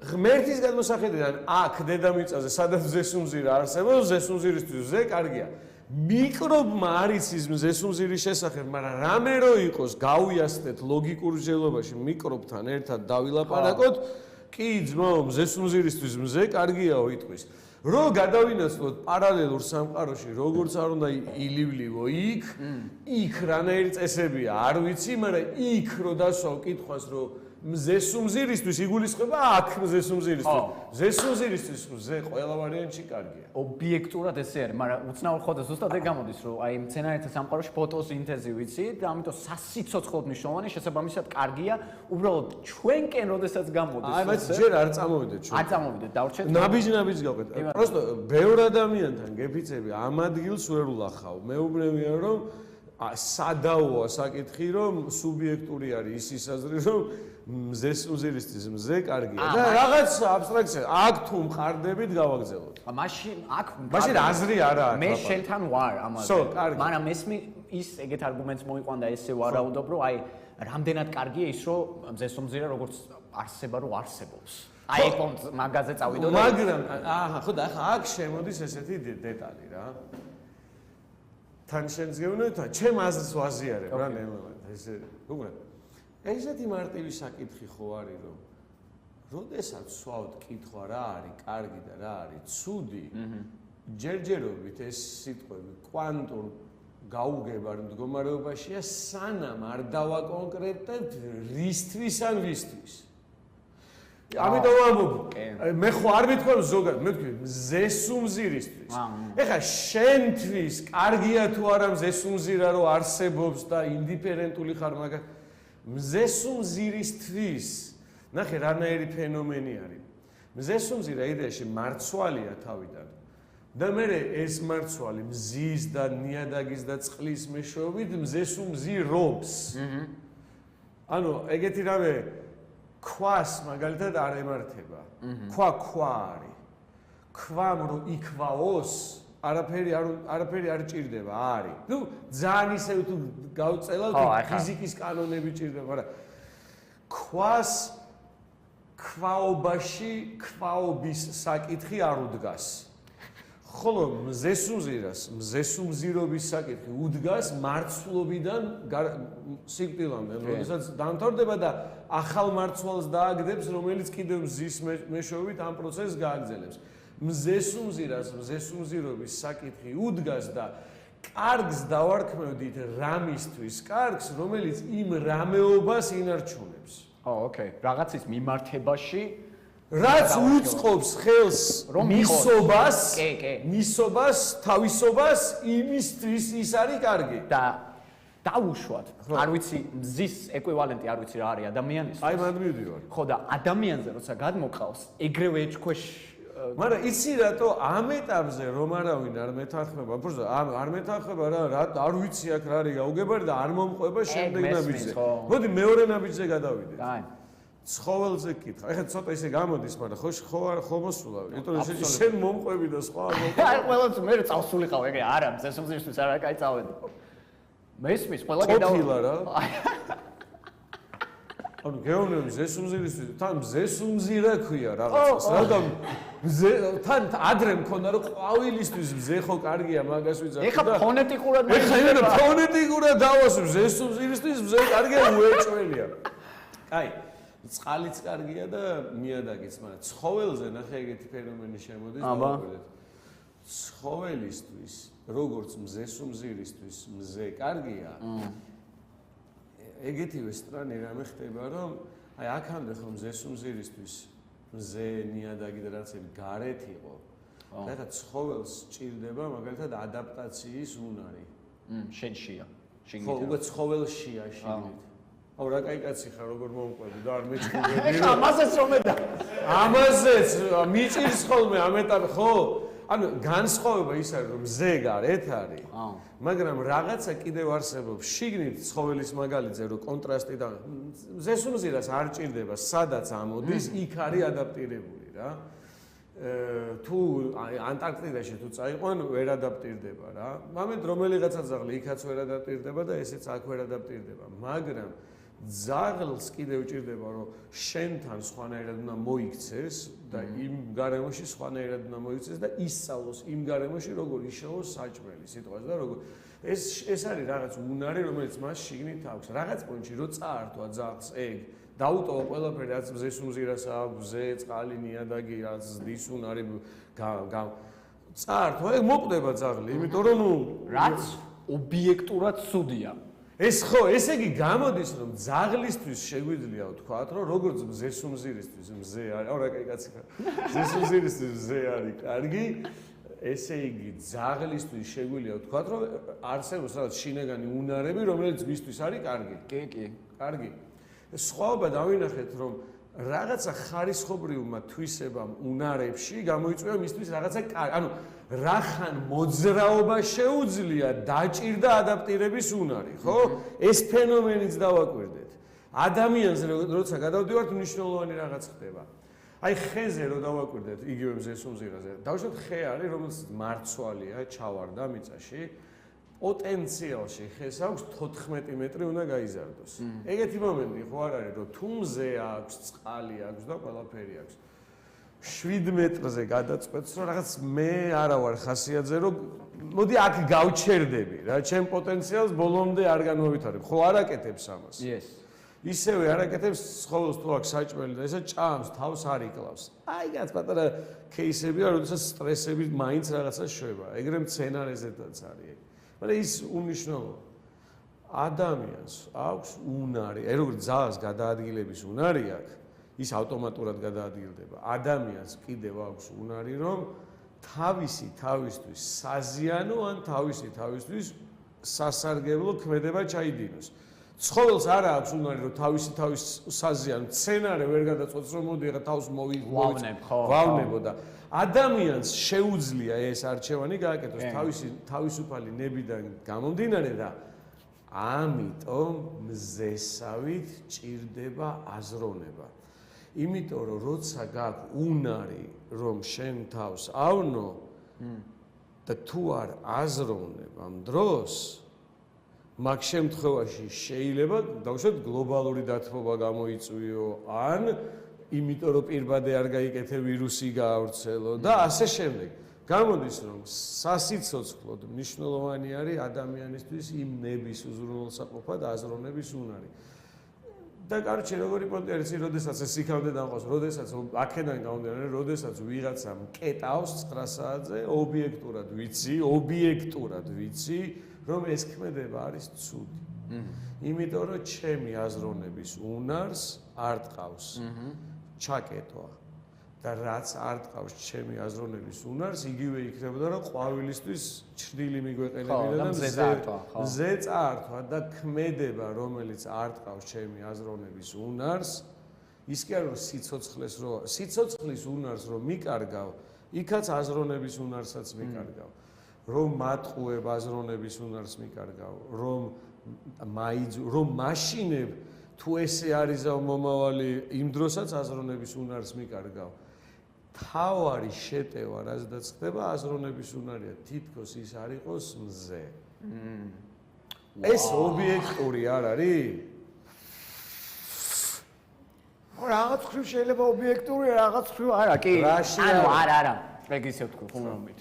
ღმერთის გადმოსახედიდან აქ დედამიწაზე, სადაც ზესუმზირა არსებობს, ზესუმზირისთვის ზე კარგია. მიკრობმა არის ის მზესუმზირის შესახებ, მაგრამ რამე რო იყოს, გავიასწრეთ ლოგიკურ მსჯელობაში მიკრობთან ერთად დავილაპარაკოთ, კი ძმაო, მზესუმზირისთვის მზე კარგიაო იტყვის. რო გადავინაცვლოთ პარალელურ სამყაროში, როგორც არ უნდა ილივლიო იქ რანაირი წესებია, არ ვიცი, მაგრამ იქ რო დასვავ კითხვას, რომ მზესუმზირისთვის იგულისხმება აქ მზესუმზირისთვის. მზესუმზირისთვის მზე ყველა ვარიანტში კარგია. ობიექტურად ესე არის, მაგრამ უცნაურ ხოდა ზუსტად ეგ გამოდის, რომ აი მცენარეთა სამყაროში ფოტოსინთეზი ვიცი და ამიტომ სასიცოცხლოდ მნიშვნელოვანი, შესაბამისად კარგია, უბრალოდ ჩვენკენ როდესაც გამოდის. აი, բայց ჯერ არ წამოვიდეთ ჩვენ. არ წამოვიდეთ, დავრჩეთ. ნაბიჯ გავყეთ. პროსტო ბევრ ადამიანთან გეფიცები ამ ადგილს ვერ ვლახავ. მეუბნებიან რომ სადაოა საკითხი, რომ სუბიექტური არის ის ისაზრი, რომ მზესუმზირისთვის მზე კარგია და რაღაც აბსტრაქცია აქ თუ მყარდებით გავაგზავნოთ. მაშინ აზრი არა აქვს. მე შენთან ვარ ამაზე. სო, კარგი. მაგრამ მესმი ის ეგეთ არგუმენტს მოიყვანდა ესე ვარაუდობ, რომ აი რამდენად კარგია ის, რომ მზესუმზირე როგორც არსება რო არსებობს. აი ეგ მაგაზე წავიდო და მაგრამ ხო და ახლა აქ შემოდის ესეთი დეტალი რა. თან შენს გეუბნები თან ჩემ აზრს ვაზიარებ რა ნელ-ნელა ესე უბრალოდ ესეთი მარტივი საკითხი ხო არის რომ როდესაც სვავთ კითხვა რა არის კარგი და რა არის ცუდი ჯერჯერობით ეს სიტყვები კვანტურ გაუგებარ მდგომარეობაშია სანამ არ დავაკონკრეტებთ რისთვის ან ვისთვის ამიტომ ამბობ მე ხო არ მithქვი ზოგადად მე ვთქვი მზესუმზირისთვის ეხლა შენთვის კარგია თუ არა მზესუმზირა რომ არსებობს და ინდიფერენტული ხარ მაგას მზესუმზირისთვის ნახე რანაირი ფენომენი არის მზესუმზირა იდეაში მარცვალია თავიდან და მე ეს მარცვალი მზის და ნიადაგის და წყლის მეშვეობით მზესუმზირობს ანუ ეგეთი რამე ქვას მაგალითად არ ემართება. ქვა არის. ქვამ რო იქვაოს, არაფერი არ ჭირდება, არის. ნუ ძალიან ისე თუ გავწელავთ ფიზიკის კანონები ჭირდება, მაგრამ ქვას ქვაობაში ქვაობის საკითხი არ უდგას. ხოლო მზესუმზირობის საკითხი უდგას მარცვლობიდან სიკვდილამდე, როდესაც დამთავრდება და ახალ მარცვალს დააგდებს, რომელიც კიდევ მზის მეშვეობით ამ პროცესს გააგრძელებს. მზესუმზირობის საკითხი უდგას და კარგს დავარქმევდით რამისთვის კარგს, რომელიც იმ რამეობას ინარჩუნებს. ოკეი, რაღაცის მიმართებაში რაც უწყობს ხელს მისობას, თავისობას იმისთვის ის არის კარგი. და დაუშვათ, არ ვიცი, მზის ეკვივალენტი არ ვიცი რა არის ადამიანის. აი მანდ მივდივარ. ხო და ადამიანზე როცა გადმოყავს, ეგრევე ეჭქვეშ მაგრამ იცი რატო ამ ეტაპზე რომ არავინ არ მეთანხმება, просто არ მეთანხმება რა, არ ვიცი აქ რა არის გაუგებარი და არ მომყვება შემდეგ ნაბიჯზე. მოდი მეორე ნაბიჯზე გადავიდეთ. აი ცხოველზე კითხა. ეხლა ცოტა ისე გამოდის, მაგრამ ხო მოსულა. იმიტომ რომ შენ მომყვები და სხვა აი ყველაც მე წავსულიყავ, ეგ არა, მზესუმზირისთვის არა, კაი წავედი. მესმის, ყველა კიდევ ყოფილა რა. ანუ გეუბნები მზესუმზირისთვის, თან მზესუმზირა ქვია რაღაცას. რადგან თან ადრე მქონდა რომ ყვავილისთვის მზე ხო კარგია, მაგას ვიძახი და ეხლა ფონეტიკურად ეხლა ფონეტიკურად დავასვი მზესუმზირისთვის მზე კარგია უეჭველია. კაი წყალიც კარგია და ნიადაგიც, მაგრამ ცხოველზე ნახე ეგეთი ფენომენი შემოდის დავაკვირდეთ. ცხოველისთვის, როგორც მზესუმზირისთვის მზე კარგია. ეგეთივე სტრანი რამე ხდება, რომ აი აქამდე ხო მზესუმზირისთვის მზე ნიადაგი და რაღაცები გარეთ იყო. და ცხოველს ჭირდება მაგალითად ადაპტაციის უნარი. შენშია. ხო, უკვე ცხოველშია შიგნით. აუ რა კაი კაცი ხარ როგორ მომყვები და არ მეჭირდება. ეხლა ამაზეც რომედა. ამაზეც მიჭირს ხოლმე ამ ეტაპზე, ხო? ანუ განსხვავება ის არის რომ მზე გარეთ არის. მაგრამ რაღაცა კიდევ არსებობს შიგნით ცხოველის მაგალითზე რომ კონტრასტი და მზესუმზირას არ ჭირდება, სადაც ამოდის, იქ არის ადაპტირებული რა. თუ ანტარქტიდაში თუ წაიყვან ვერ ადაპტირდება რა. მომენტ რომელიღაცა ძაღლი იქაც ვერ ადაპტირდება და ესეც აქ ვერ ადაპტირდება. მაგრამ ძაღლს კიდევ ჭირდება რომ შენთან სხვანაირად უნდა მოიქცეს და იმ გარემოში სხვანაირად უნდა მოიქცეს და ისწავლოს იმ გარემოში როგორ იშოვოს საჭმელი სიტყვას და როგორ ეს არის რაღაც უნარი რომელიც მას შიგნით აქვს რაღაც პონჩი რო წაართვა ძაღლს ეგ დაუტოვა ყველაფერი, რაც მზეს უმზირას აქვს, მზე, წყალი, ნიადაგი, რაც ზდის უნარი წართ, აი მოკვდება ძაღლი, იმიტომ რომ რაც ობიექტურად ცუდია. ეს ხო, ესე იგი გამოდის რომ ძაღლისთვის შეგვიძლია ვთქვათ, რომ როგორც მზეს უმზირისთვის მზე არის, აუ რა კაი კაცი ხარ. მზეს უმზირისთვის მზე არის კარგი. ესე იგი ძაღლისთვის შეგვიძლია ვთქვათ, რომ არსებობს რაღაც შინაგანი უნარები, რომელიც მისთვის არის კარგი. კი. კარგი. სხვაობა დავინახეთ, რომ რაღაცა ხარისხობრივმა თვისებამ უნარებში გამოიწვია მისთვის რაღაცა კარგი. ანუ რახან მოძრაობა შეუძლია დაჭირდა ადაპტირების უნარი, ხო? ეს ფენომენიც დავაკვირდეთ. ადამიანს როცა გადავდივართ, მნიშვნელოვანი რაღაც ხდება. აი ხეზე რო დავაკვირდეთ, იგივე მზეს უმზირაზე. დავუშვათ ხე არის, რომელიც მარცვალია, ჩავარდა მიწაში. პოტენციალში ხეს აქვს 14 მეტრი უნდა გაიზარდოს. ეგეთი მომენტი ხო არ არის, რომ თუ მზე აქვს, წყალი აქვს და ყველაფერი აქვს. 7 მეტრზე გადაწყვეტს, რომ რაღაც მე არა ვარ ხასიათზე, რომ მოდი აქ გავჩერდები რა, ჩემ პოტენციალს ბოლომდე არ განმოვითარებ. ხო არ აკეთებს ამას. Yes. ისევე არ აკეთებს ხოლოს თუ აქვს საჭმელი და ესა ჭამს, თავს არ იკლავს. აი რაც პატარა кейსებია, როდესაც სტრესები მაინც რაღაცა შვება. ეგრე მცენარეზედაც არის ეგ. მაგრამ ის უნიშნელოა. ადამიანს აქვს უნარი, აი როგორც ძალას გადაადგილების უნარი აქვს, ის ავტომატურად გადაადგილდება. ადამიანს კიდევ აქვს უნარი, რომ თავისთვის საზიანო ან თავისთვის სასარგებლო ქმედება ჩაიდინოს. ცხოველს არა აქვს უნარი, რომ თავის საზიანო მცენარე ვერ გადაწყვეტს, რომ მოდი ახლა თავს ვავნებო და ადამიანს შეუძლია ეს არჩევანი გააკეთოს თავისუფალი ნებიდან გამომდინარე და ამიტომ მზესავით ჭირდება აზროვნება. იმიტომ რომ როცა გაქვს უნარი, რომ შენ თავს ავნო და თუ არ აზროვნებ ამ დროს, მაგ შემთხვევაში შეიძლება დავუშვათ გლობალური დათბობა გამოიწვიო, ან იმიტომ რომ პირბადე არ გაიკეთე ვირუსი გაავრცელო და ასე შემდეგ. გამოდის რომ სასიცოცხლოდ მნიშვნელოვანი არის ადამიანისთვის იმ ნების უზრუნველსაყოფად აზროვნების უნარი. და კარჩი როგორი პონტი არის, როდესაც ეს იქამდე დამყავს, როდესაც აქედან გამომდინარე, როდესაც ვიღაცა მკეტავს 9 საათზე, ობიექტურად ვიცი, რომ ეს ქმედება არის ცუდი. იმიტომ რომ ჩემი აზროვნების უნარს არ ტყავს. ჩაკეტვა. და რაც არ ტყავს ჩემი აზროვნების უნარს, იგივე იქნებოდა რომ ყვავილისთვის ჩრდილი მიგვეყენებინა და მზე წაართვა და ქმედება, რომელიც არ ტყავს ჩემი აზროვნების უნარს, ის კი არა რომ სიცოცხლის უნარს რომ მიკარგავ, იქაც აზროვნების უნარსაც მიკარგავ. რომ მატყუებ აზროვნების უნარს მიკარგავ, რომ მაშინებ თუ ესე არის მომავალი, იმ დროსაც აზროვნების უნარს მიკარგავ. თავარი შეტევა, რაზედაც ხდება აზროვნების უნარია, თითქოს ის არ იყოს მზე. ეს ობიექტური არ არის? რაღაც ხრივ შეიძლება ობიექტური, რაღაც ხრივ არა, კი. ანუ არა. ეგ ისე ვთქვი ხუმრობით.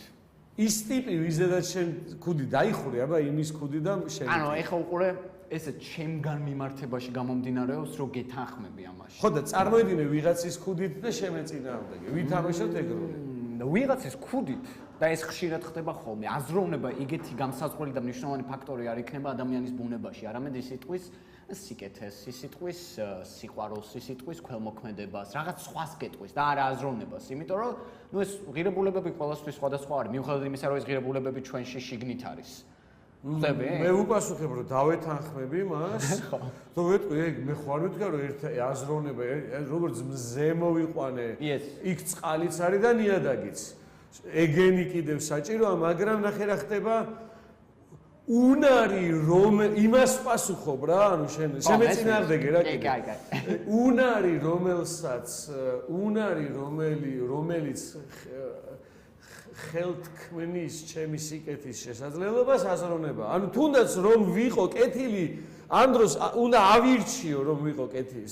ის ტიპი ვიზედაც შენ ქუდი დაიხურე, აბა იმის ქუდი და შენ. ანუ ეხა უყურე ესე ჩემგან მიმართებაში გამომდინარეობს, რომ გეთანხმები ამაში. ხო და წარმოიდგინე ვიღაცის ქუდით და შემეწინააღმდეგე. ვითამაშოთ ეგრევე. ვიღაცის ქუდით და ეს ხშირად ხდება ხოლმე. აზროვნება იგეთი გამსაზღვრელი და მნიშვნელოვანი ფაქტორი არ იქნება ადამიანის ბუნებაში, არამედ ის იტყვის სიკეთეს, ის იტყვის სიყვარულს, ის იტყვის ქველმოქმედებას, რაღაც სხვას გეტყვის და არა აზროვნებას, იმიტომ რომ ეს ღირებულებები ყველასთვის სხვადასხვა არის, მიუხედავად იმისა, რომ ეს ღირებულებები ჩვენში შიგნით არის. ხდები? მე უპასუხებ, რომ დავეთანხმები მას. თუ ვეტყვი, მე ხوار ვიტყვი, რომ ერთ აზროვნება, როგორც მზე მოვიყვანე, იქ წყალიც არის და ნიადაგიც. ეგენი კიდევ საჭიროა, მაგრამ ნახე რა ხდება. უნარი რომ იმას პასუხობ რა, ანუ შენ შემეწინააღმდეგე რა კიდე. უნარი რომელიც ხელთქმნის ჩემი სიკეთის შესაძლებლობას აზროვნება. ანუ თუნდაც რომ ვიყო კეთილი, ამ დროს უნდა ავირჩიო რომ ვიყო კეთილი.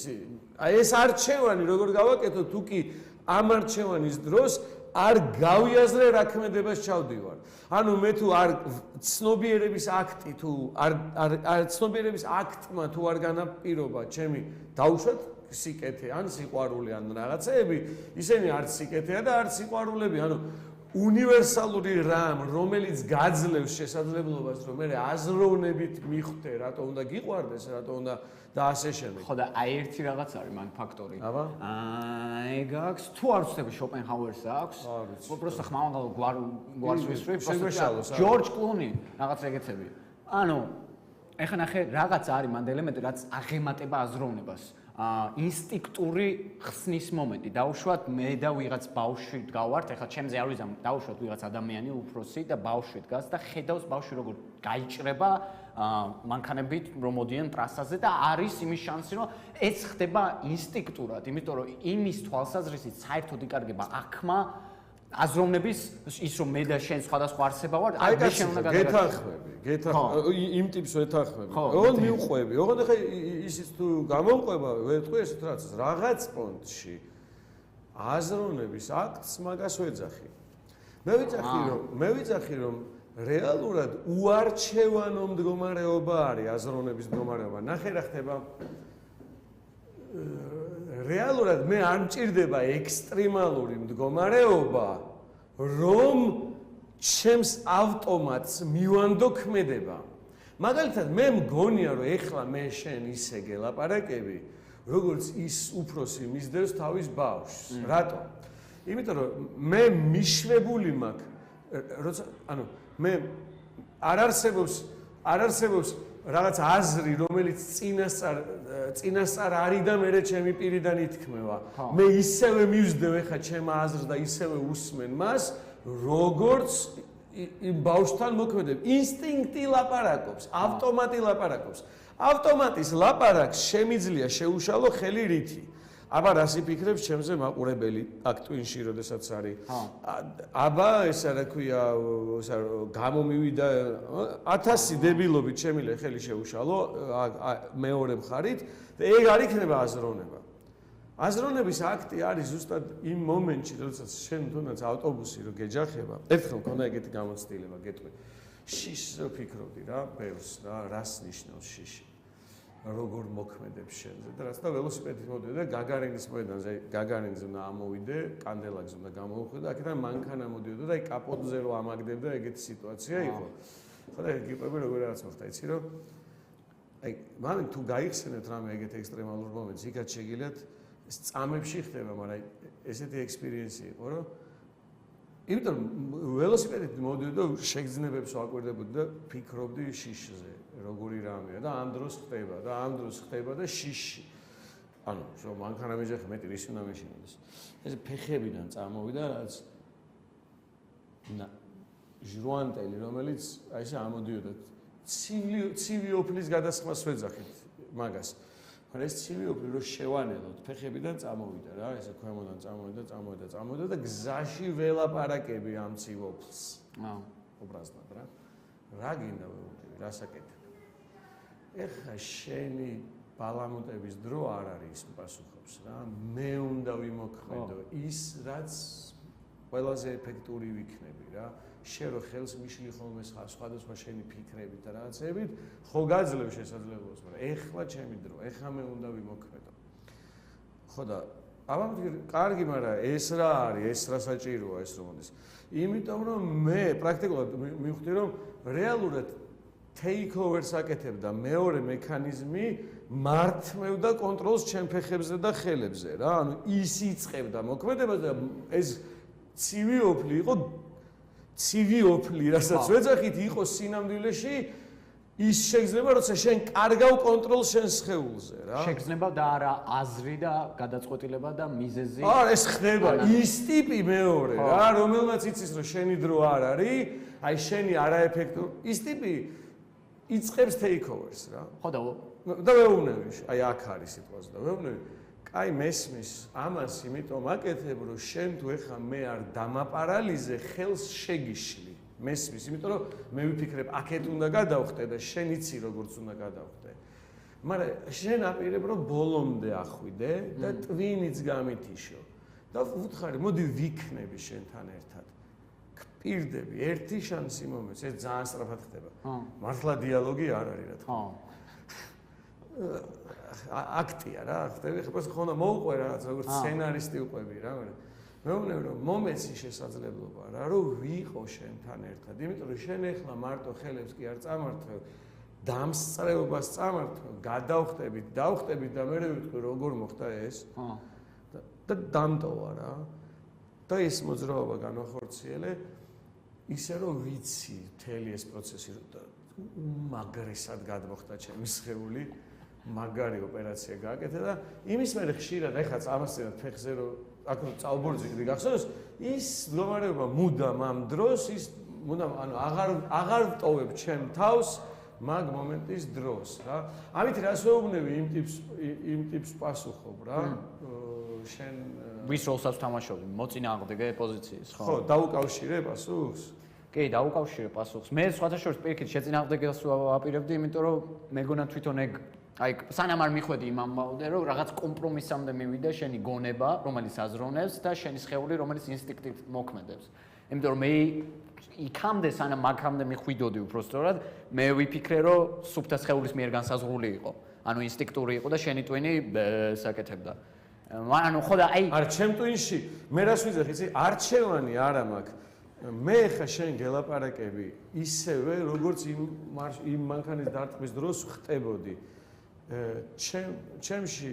აი ეს არჩევანი როგორ გავაკეთო, თუ კი ამ არჩევანის დროს არ გავიაზრე რა ქმედებას ჩავდივარ. ანუ მე თუ არ ცნობიერების აქტმა თუ არ განაპირობა ჩემი დაუშვათ სიკეთე, ან სიყვარული, ან რაღაცეები, ისინი არც სიკეთეა და არც სიყვარულები, ანუ უნივერსალური რამ, რომელიც გაძლევს შესაძლებლობას, რომ მე აზროვნებით მიხვდე, რატო უნდა გიყვარდეს, რატო უნდა და ასე შემდეგ. ხო და აი ერთი რაღაც არის მან ფაქტორი. აბა? ეგ აქვს, თუ არ ვცდები შოპენჰაუერს აქვს. просто ხმამაღალ გვარს ვისვრებ, შეგვეშალოს. ჯორჯ კლუნი, რაღაც ეგეთები. ანუ ეხლა ნახე რაღაც არის მან ელემენტი, რაც აღემატება აზროვნებას. ინსტინქტური ხსნის მომენტი. დაუშვათ მე და ვიღაც ბავშვი დგავართ, ეხლა ჩემზე არ ვიზამ, დაუშვათ ვიღაც ადამიანი უფროსი და ბავშვი დგას და ხედავს ბავშვი როგორ გაიჭრება მანქანებით რომ მოდიან ტრასაზე და არის იმის შანსი რომ ეს ხდება ინსტინქტურად, იმიტომ რომ იმის თვალსაზრისით საერთოდ იკარგება აქმა აზროვნების ის რომ მე და შენ სხვადასხვა არსება ვარ, აი შენ უნდა გეთანხმები, იმ ტიპს ვეთანხმები. ოღონდ მიუყვები, ოღონდ ხა ისიც თუ გამომყვება, ვეთქვი ესეთ რაღაც პონტში აზროვნების აქტს მაგას ვეძახი. მე ვიცახი რომ რეალურად უარჩევანო მდგომარეობა არის აზროვნების მდგომარეობა. ნახე რა ხდება. რეალურად მე არ მჭირდება ექსტრემალური მდგომარეობა, რომ ჩემს ავტომატს მივანდო ქმედება. მაგალითად, მე მგონია, რომ ეხლა მე შენ ისე გელაპარაკები, როგორც ის უფროსი მისდევს თავის ბავშვს. რატო? იმიტომ რომ მე მიშვებული მაქვს, როცა ანუ მე არ არსებობს რაღაც აზრი, რომელიც წინასწარ არის და მე ჩემი პირიდან ითქმევა. მე ისევე მივსდევ ეხა ჩემ აზრს და ისევე უსმენ მას, როგორც იმ ბავშვთან მოქმედებ. ინსტინქტი ლაპარაკობს, ავტომატი ლაპარაკობს. ავტომატის ლაპარაკს შემიძლია შეუშალო ხელი რითი. აბა რას იფიქრებს ჩემზე მაყურებელი აქ ტვინში, როდესაც არის. აბა ესა რა ქვია, გამომივიდა 1000 დებილობით შემიძლია ხელი შეუშალო მეორე მხარით და ეგ არ იქნება აზროვნება. აზროვნების აქტი არის ზუსტად იმ მომენტში, როდესაც შენ თუნდაც ავტობუსი რო გეჯახება, ერთხელ მქონდა ეგეთი გამოცდილება, გეტყვი. შიშს რო ფიქრობდი რა, ბევრს რა, რას ნიშნავს შიში? როგორ მოქმედებს შენზე და რაც და ველოსიპედით მოდიოდა გაგარინის მოედანზე, გაგარინზე უნდა ამოვიდე, კანდელაკზე უნდა გამოვიხედა, აქედან მანქანა მოდიოდა და აი კაპოტზე რო ამაგდებდა, ეგეთი სიტუაცია იყო. ხო და გიყვები როგორ რაღაც მოხდა, იცი რომ აი მან თუ გაიხსენებთ რამე ეგეთ ექსტრემალურ მომენტს, იქაც შეგიძლიათ ეს წამებში ხდება, მაგრამ ესეთი ექსპერიენსი იყო, რომ იმიტომ ველოსიპედით მოდიოდა შეგრძნებებს ვაკვირდებოდი და ფიქრობდი შიშზე, როგორი რამეა და ამ დროს ხდება და შიში. ანუ რომ მანქანა მიჯახე, მეტი რის უნდა მეშინოდეს. ეს ფეხებიდან წამოვიდა, რაც ჟრუანტელი, რომელიც აი ესე ამოდიოდა ცივი ოფლის გადასხმას ვეძახით მაგას. მაგრამ ეს ცივი ოფლი რო შევანელოთ, ფეხებიდან წამოვიდა რა, ესე ქვემოდან წამოვიდა და გზაში ველაპარაკები ამ ცივ ოფლს. უბრალოდ რა. რა გინდა ვეუბნები, რა საკეთებ? ეხა შენი ბალამუტების დრო არ არის პასუხობს რა. მე უნდა ვიმოქმედო ის, რაც ყველაზე ეფექტური ვიქნები რა. შენ რო ხელს მიშლი ხოლმე სხვადასხვა შენი ფიქრებით და რაღაცებით, ხო გაძლევ შესაძლებლობას, მაგრამ ეხლა ჩემი დრო, ეხლა მე უნდა ვიმოქმედო. ხო და აბა კარგი, მაგრამ ეს რა არის, ეს რა საჭიროა ეს რომ მოდის. იმიტომ რომ მე პრაქტიკულად მივხვდი რომ რეალურად take over-ს აკეთებდა მეორე მექანიზმი მართმევდა კონტროლს ჩემ ფეხებზე და ხელებზე რა. ანუ ის იწყებდა მოქმედებას და ეს ცივი ოფლი იყო ცივი ოფლი, რასაც ვეძახით, იყო სინამდვილეში ის შეგრძნება, როცა შენ კარგავ კონტროლს შენს სხეულზე რა. შეგრძნება და არა აზრი და გადაწყვეტილება და მიზეზი. ეს ხდება ის ტიპი მეორე რა, რომელმაც იცის რომ შენი დრო არ არის, აი შენი არაეფექტური ის ტიპი იწყებს take over-ს რა. ხო და ვეუბნები, აი აქ არის სიტყვაზე და ვეუბნები, კაი მესმის ამას იმიტომ აკეთებ, რომ შენ თუ ეხა მე არ დამაპარალიზე, ხელს შეგიშლი. მესმის, იმიტომ რომ მე ვიფიქრებ, აქეთ უნდა გადავხტე და შენ იცი როგორც უნდა გადავხტე. მაგრამ შენ აპირებ რომ ბოლომდე ახვიდე და ტვინიც გამითიშო. და ვუთხარი, მოდი ვიქნები შენთან ერთად. გპირდები, ერთი შანსი მომეც, ეს ძალიან სწრაფად ხდება. მართლა დიალოგი არ არის რა თქმა უნდა. აქტია რა, ხტები, ხება ხონა მოუყვე რაღაც როგორც სცენარისტი უყვები რა, მეუბნები რომ მომეცი შესაძლებლობა რა, რომ ვიყო შენთან ერთად, იმიტომ რომ შენ ეხლა მარტო ხელებს კი არ წამართვევ, დამსწრეობას წამართვევ, გადავხტებით, დავხტებით და მე ვიტყვი როგორ მოხდა ეს? და დამტოვა რა. და ეს მოძრაობა განვახორციელე ისე რომ ვიცი მთელი ეს პროცესი უმაგრესად გადმოხდა ჩემი სხეული, მაგარი ოპერაცია გააკეთა და იმის მერე ხშირად ეხაც ამასწინათ ფეხზე რომ აქ წალბორძიდი გახსოვს ის მდგომარეობა მუდამ ამ დროს ის მუდამ ანუ აღარ ვტოვებ ჩემ თავს მაგ მომენტის დროს რა ამით რას ვეუბნები იმ ტიპს პასუხობ რა შენ ვის როლსაც თამაშობდი მოწინააღმდეგე პოზიციის ხო ხო დაუკავშირე პასუხს კი დაუკავშირე პასუხს მე სხვათა შორის პირიქით შეწინააღმდეგეს ვაპირებდი იმიტომ რომ მეგონა თვითონ ეგ აი სანამ არ მიხვედი იმ ამბავზე რომ რაღაც კომპრომისამდე მივიდე შენი გონება რომელიც აზროვნებს და შენი სხეული რომელიც ინსტინქტივით მოქმედებს იმიტომ რომ მე იქამდე სანამ მაგამდე მიხვიდოდი უბრალოდ მე ვიფიქრე რომ სუფთა სხეულის მიერ განსაზღვრული იყო ანუ ინსტინქტური იყო და შენი ტვინი საკეთებდა ანუ ხო და აი არ ჩემ ტვინში მე რას ვიძახ იცი არჩევანი არა მაქვს მე ხა შენ გელაპარაკები ისევე როგორც იმ მანქანის დარტყმის დროს ხტებოდი ჩემში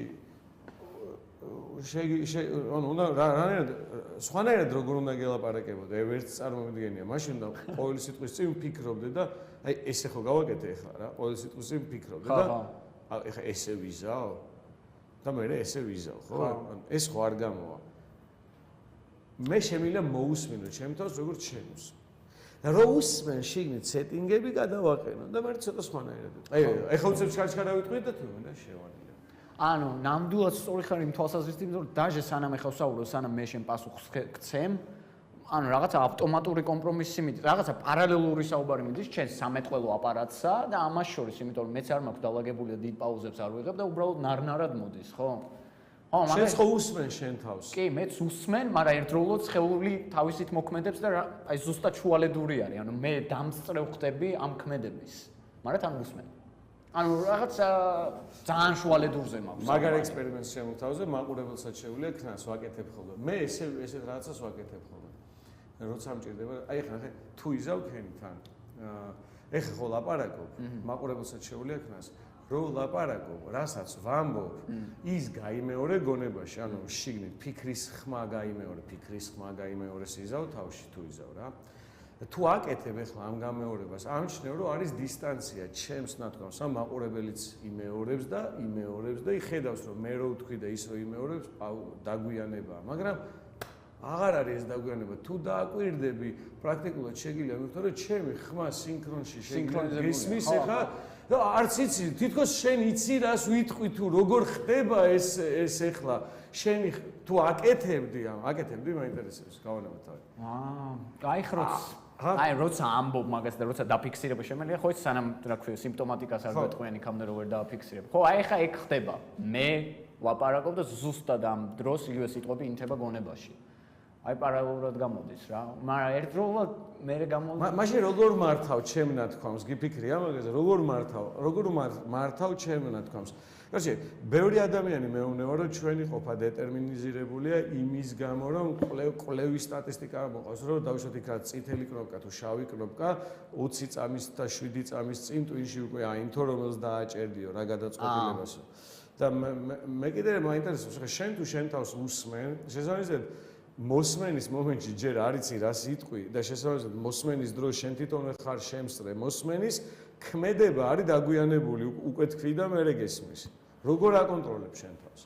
ანუ რანაირად სხვანაირად როგორ უნდა გელაპარაკებოდე ვერც წარმომიდგენია მაშინ და ყოველი სიტყვის წინ ვფიქრობდე და აი ესე ხო გავაკეთე ახლა რა ყოველი სიტყვის წინ ვფიქრობდე და ახლა ესე ვიზაო და მე ესე ვიზაო ხო ეს ხო არ გამოვა მე შემიძლია მოусმინო ჩემთავს როგორც ჩემს და რო უსმენ შიგნით სეტინგები გადავაყენო და მე ცოტა სხვანაირად აი ეხლა უცებ ჩქარჩქარა ვიტყვი და თვითონ და შევარდია ანუ ნამდვილად სწორი ხარ იმ თვალსაზრისით იმიტომ რომ დაჟე სანამ ეხლა ვსაუბრობ სანამ მე შენ პასუხს გცემ ანუ რაღაცა ავტომატური კომპრომისი მიდის რაღაცა პარალელური საუბარი მიდის ჩემს სამეთყველო აპარატსა და ამას შორის იმიტომ რომ მეც არ მაქვს დალაგებული და დიდ პაუზებს არ ვიღებ და უბრალოდ ნარნარად მოდის ხო შენს ხო უსმენ შენ თავს კი მეც უსმენ მაგრამ ერთდროულად სხეული თავისით მოქმედებს და აი ზუსტად შუალედური არის ანუ მე დამსწრევ ხტები ამ ქმედების მაგრამ თან უსმენ ანუ რაღაცა ძალიან შუალედურზე მაქვს მაგარ ექსპერიმენტს შემოთავაზე მაყურებელსაც შეუძლია ქნას ვაკეთებ ხოლმე მე ესეთ რაღაცას ვაკეთებ ხოლმე როცა მჭირდება აი ხა თუ იზავ ქენთან ეხა ხო ლაპარაკობ მაყურებელსაც შეუძლია ქნას რო ლაპარაკობ, რასაც ვამბობ, ის გაიმეორე გონებაში, ანუ შიგნით ფიქრის ხმა გაიმეორეს იზავ თავში თუ იზავ რა. თუ აკეთებ ახლა ამ გამეორებას, ამჩნევ რომ არის დისტანცია ჩემს ნათქვამს, ამ მაყურებელიც იმეორებს და იხედავს რომ მე რო ვთქვი და ის რო იმეორებს, დაგვიანებაა, მაგრამ აღარ არის ეს დაგვიანება. თუ დააკვირდები, პრაქტიკულად შეგიძლია მივხვდე რომ ჩემი ხმა სინქრონში შეგიძლია გესმის ახლა და არც იცი, თითქოს შენ იცი რას ვიტყვი თუ როგორ ხდება ეს ახლა შენი თუ აკეთებდი მაინტერესებს გავანებოთ თავი. აი ხროც აი როცა ამბობ მაგას და როცა დაფიქსირება შემიძლია ხო ის სანამ რა ქვია სიმპტომატიკას არ გვეტყვიან იქამდე რომ ვერ დააფიქსირებ. ხო აი ხა ეგ ხდება. მე ვაპარაკობ და ზუსტად ამ დროს იგივე სიტყვები ინთება გონებაში. აი პარალელურად გამოდის რა. მაგრამ ერთდროულად მე გამოდის. მაშინ როგორ მართავ ჩემ ნათქვამს? გიფიქრე ამაზე როგორ მართავ ჩემ ნათქვამს? კარგი, ბევრი ადამიანი მეუბნება რომ ჩვენი ყოფა დეტერმინიზირებულია იმის გამო რომ კვლევის სტატისტიკა მოყავს რომ დავუშვათ იქ რა წითელი კნოპკა თუ შავი კნოპკა 20 წამის და 7 წამის წინ ტვინში უკვე აინთო რომელს დააჭერდიო რა გადაწყვეტილებასო. და მე კიდე მაინტერესებს ხა შენ თუ შენ თავს უსმენ შესაბამისად მოსმენის მომენტში ჯერ არ იცი რას იტყვი და შესაბამისად მოსმენის დროს შენ თვითონ ხარ შემსწრე მოსმენის ქმედება არის დაგვიანებული უკვე თქვი და მე გესმის როგორ აკონტროლებ შენ თავს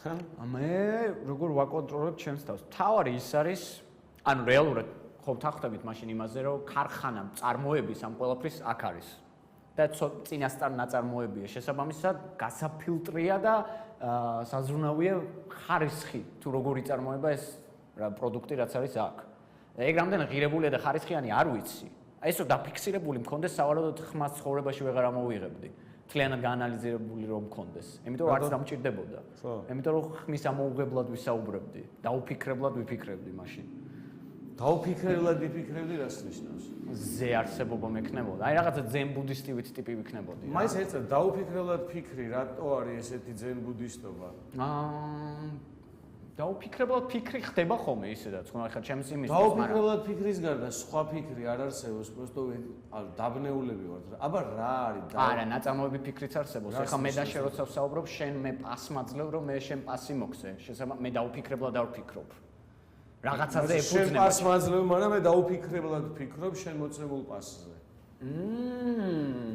ხა მე როგორ ვაკონტროლებ ჩემს თავს თავარი ის არის ანუ რეალურად ხო ვთანხმდებით მაშინ იმაზე რომ ქარხანა წარმოების ამ ყველაფრის აქ არის და წინასწარ ნაწარმოებია შესაბამისად გასაფილტრია და საზრუნავია ხარისხი თუ როგორი წარმოება ეს პროდუქტი რაც არის აქ. ეგ რამდენი ღირებულია და ხარისხიანი არ ვიცი. აი ესო დაფიქსირებული მქონდეს სავარაუდოდ ხმას ცხოვრებაში ვეღარ ამოვიღებდი. მთლიანად გაანალიზირებული რომ მქონდეს. იმიტომ რომ არც დამჭირდებოდა. იმიტომ რომ ხმის ამოუღებლად ვისაუბრებდი. დაუფიქრებლად ვიფიქრებდი მაშინ. დაუფიქრებლად იფიქრებდი რას ნიშნავს? ზე არსებობა მექნებოდა. აი რაღაცა ძენ ბუდისტივით ტიპი ვიქნებოდი. მაინც ეცა დაუფიქრებლად ფიქრი, რატო არის ესეთი ძენ ბუდისტობა? დაუფიქრებლად ფიქრი ხდება ხოლმე ისედაც, ხო, ახლა ჩემს იმის დაუფიქრებლად ფიქრის გარდა სხვა ფიქრი არ არსებობს, просто დაბნეულები ვართ. აბა რა არის? არა, ნაწარმოები ფიქრიც არსებობს. ახლა მე და შენ როცა ვსაუბრობ, შენ მე პას მაძლევ, რომ მე შენ პასი მოგცე. შესაბამისად მე დაუფიქრებლად არ ვფიქრობ. რაღაცაზე ეფუძნება. შენ პას მაძლევ, მაგრამ მე დაუფიქრებლად ვფიქრობ შენ მოცემულ პასზე.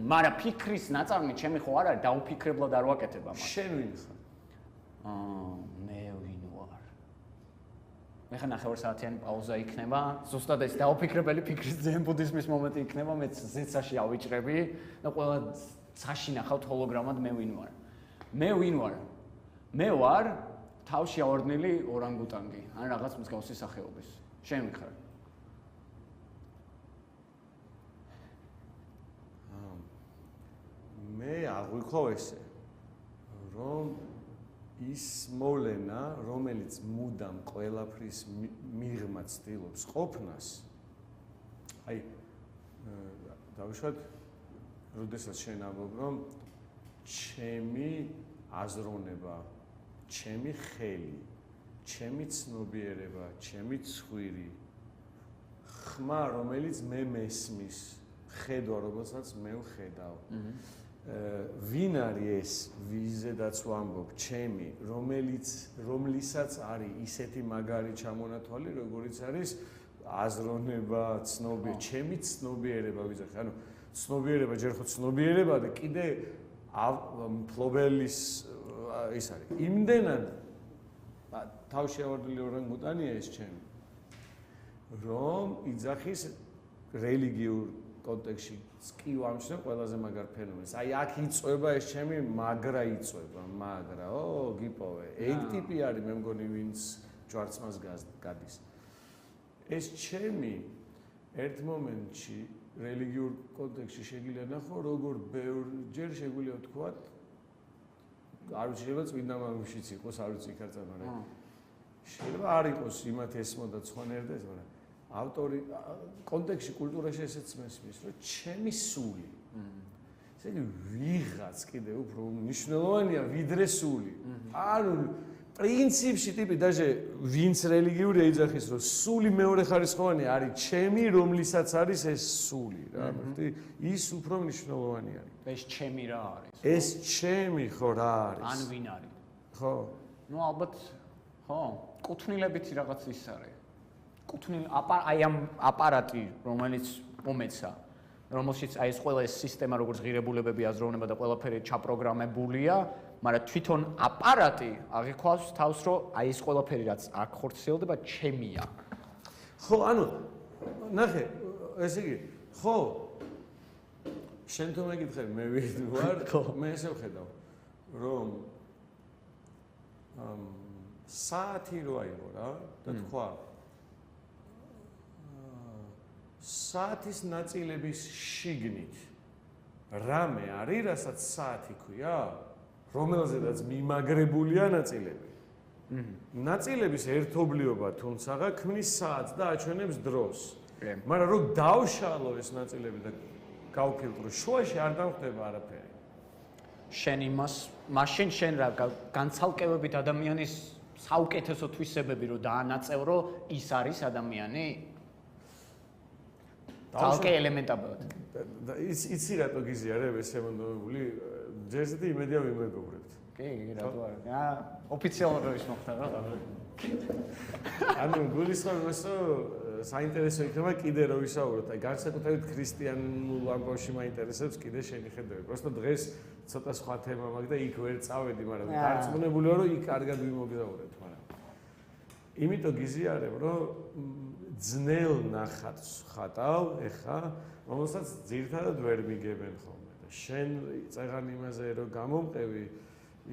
მაგრამ ფიქრის ნაწარმი ჩემი ხო არ არის, დაუფიქრებლად არ ვაკეთებ ამას. შენ ვინ ხარ? მე ვინ ვარ? მე ხან 9 საათიანი პაუზა იქნება. ზუსტად ეს დაუფიქრებელი ფიქრის ძენ ბუდიზმის მომენტი იქნება, მე ზეცაში ავიჭრები და ყველა ცაში ნახავთ ჰოლოგრამად მე ვინ ვარ. მე ვინ ვარ? მე ვარ თავში ავარდნილი ორანგუტანგი, ან რაღაც მსგავსი სახეობის. შენ ვინ ხარ? მე აღვიქო ესე, რომ ის მოვლენა, რომელიც მუდამ ყველაფრის მიღმა ცდილობს ყოფნას, აი დავუშვათ, როდესაც შენ ამბობ, რომ ჩემი აზროვნება, ჩემი ხელი, ჩემი ცნობიერება, ჩემი ცხვირი, ხმა, რომელიც მე მესმის, ხედვა, რომელსაც მე ვხედავ. ვინ არის ეს, ვიზედაც ვამბობ, ჩემი, რომლისაც არის ისეთი მაგარი ჩამონათვალი, როგორიც არის აზროვნება, ცნობიერება, ჩემი ცნობიერება ვიზახი. ანუ ცნობიერება ჯერ ხო ცნობიერება და კიდე მფლობელის ის არის. იმდენად თავში ავარდნილი ორანგუტანია ეს ჩემი, რომ იძახის რელიგიურ კონტექსტში კი ვამჩნევ ყველაზე მაგარ ფენომენს. აი აქ იწובה ეს ჩემი მაგრა იწובה, მაგრა. გიპოვე. ეგ ტიპი არის მე მგონი ვინც ჯვარცმას გადის. ეს ჩემი ერთ მომენტში რელიგიურ კონტექსტში შეგვიძლია ნახო, როგორ ბევრჯერ შეგვიძლია ვთქვათ, არ ვიცი, შეიძლება წმინდა მამიშიც იყოს, არ ვიცი იქ არ წამარა. შეიძლება არ იყოს იმათ ესმოდა ცხონერდა ეს, მაგრამ ავტორი კონტექსტში კულტურაში ესეც მესმის, რომ ჩემი სული. ესე იგი ვიღაც კიდე უფრო მნიშვნელოვანია ვიდრე სული. ანუ პრინციპში ტიპი დაჟე ვინც რელიგიური ეძახის, რომ სული მეორე ხარისხოვანი არის ჩემი, რომლისაც არის ეს სული, რა, მერტი? ის უფრო მნიშვნელოვანი არის. ეს ჩემი რა არის? ეს ჩემი ხო რა არის? ან ვინ არის? ხო. ნუ ალბათ ხო, კუთვნილებითი რაღაც ის არის. აი ამ აპარატი, რომელიც მომეცა, რომელშიც აი ეს ყველა ეს სისტემა, როგორც ღირებულებები, აზროვნება და ყველაფერი ჩაპროგრამებულია, მაგრამ თვითონ აპარატი აღიქვავს თავს, რომ აი ეს ყველაფერი რაც აქ ხორციელდება, ჩემია. ხო, ანუ ნახე, ესე იგი, ხო. შენ თუ მეკითხე, მე ვინ ვარ, მე ესე ვხედავ, რომ საათი რო აიღო რა და თქვა საათის ნაწილების შიგნით რამე არის, რასაც საათი ქვია, რომელზედაც მიმაგრებულია ნაწილები. ნაწილების ერთობლიობა თუმცაღა ქმნის საათს და აჩვენებს დროს. მაგრამ რო დავშალო ეს ნაწილები და გავფილტრო, შუაში არ დამხვდება არაფერი. შენ იმას, მაშინ შენ რა განცალკევებით ადამიანის საუკეთესო თვისებები რო დაანაწევრო, ის არის ადამიანი? თალკე ელემენტად. იცი რატო გიზიარებ ეს ემონდობებული? ჯერზეთი იმედია ვიმეგობრებთ. კი, რატო არა? ოფიციალურად ის მოხდა რა. ანუ გულისხმობს, რომ საინტერესო იქნება კიდე რო ვისაუბროთ. აი განსაკუთრებით ქრისტიანულ ამბავში მაინტერესებს კიდე შენი ხედვები. просто დღეს ცოტა სხვა თემა მაქვს და იქ ვერ წავედი, მაგრამ დარწმუნებული ვარ, რომ იქ კარგად ვიმოგზაურებთ, მაგრამ იმიტომ გიზიარებ, რომ ძნელ ნახატს ხატავ ეხა, რომელსაც ძირთადად ვერ მიგებენ ხოლმე და შენ წეღან იმაზე რომ გამომყევი